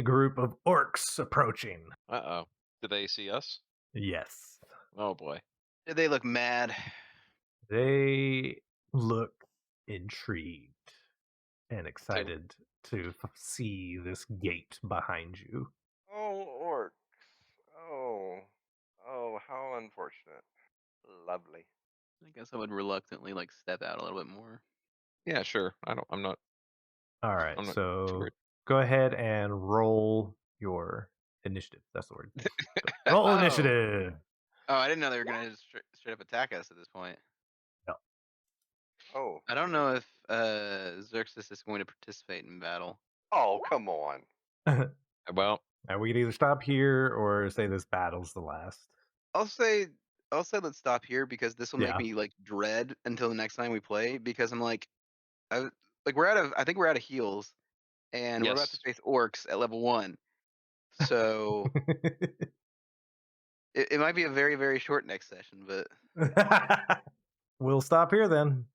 group of orcs approaching. Uh-oh. Do they see us? Yes. Oh, boy. Did they look mad? They look intrigued and excited to see this gate behind you. Oh, orcs. Oh, how unfortunate. Lovely. I guess I would reluctantly like step out a little bit more. Yeah, sure. I'm not All right, too so worried. go ahead and roll your initiative. That's the word. Thanks. Roll Oh. initiative. Oh, I didn't know they were gonna just straight up attack us at this point. Oh. I don't know if Xerxes is going to participate in battle. Oh, come on. Well, Now we can either stop here or say this battle's the last. I'll say let's stop here because this will make Yeah. me like dread until the next time we play because I'm like, I think we're out of heals and we're about to yes. face orcs at level 1. So it might be a very, very short next session, but We'll stop here then.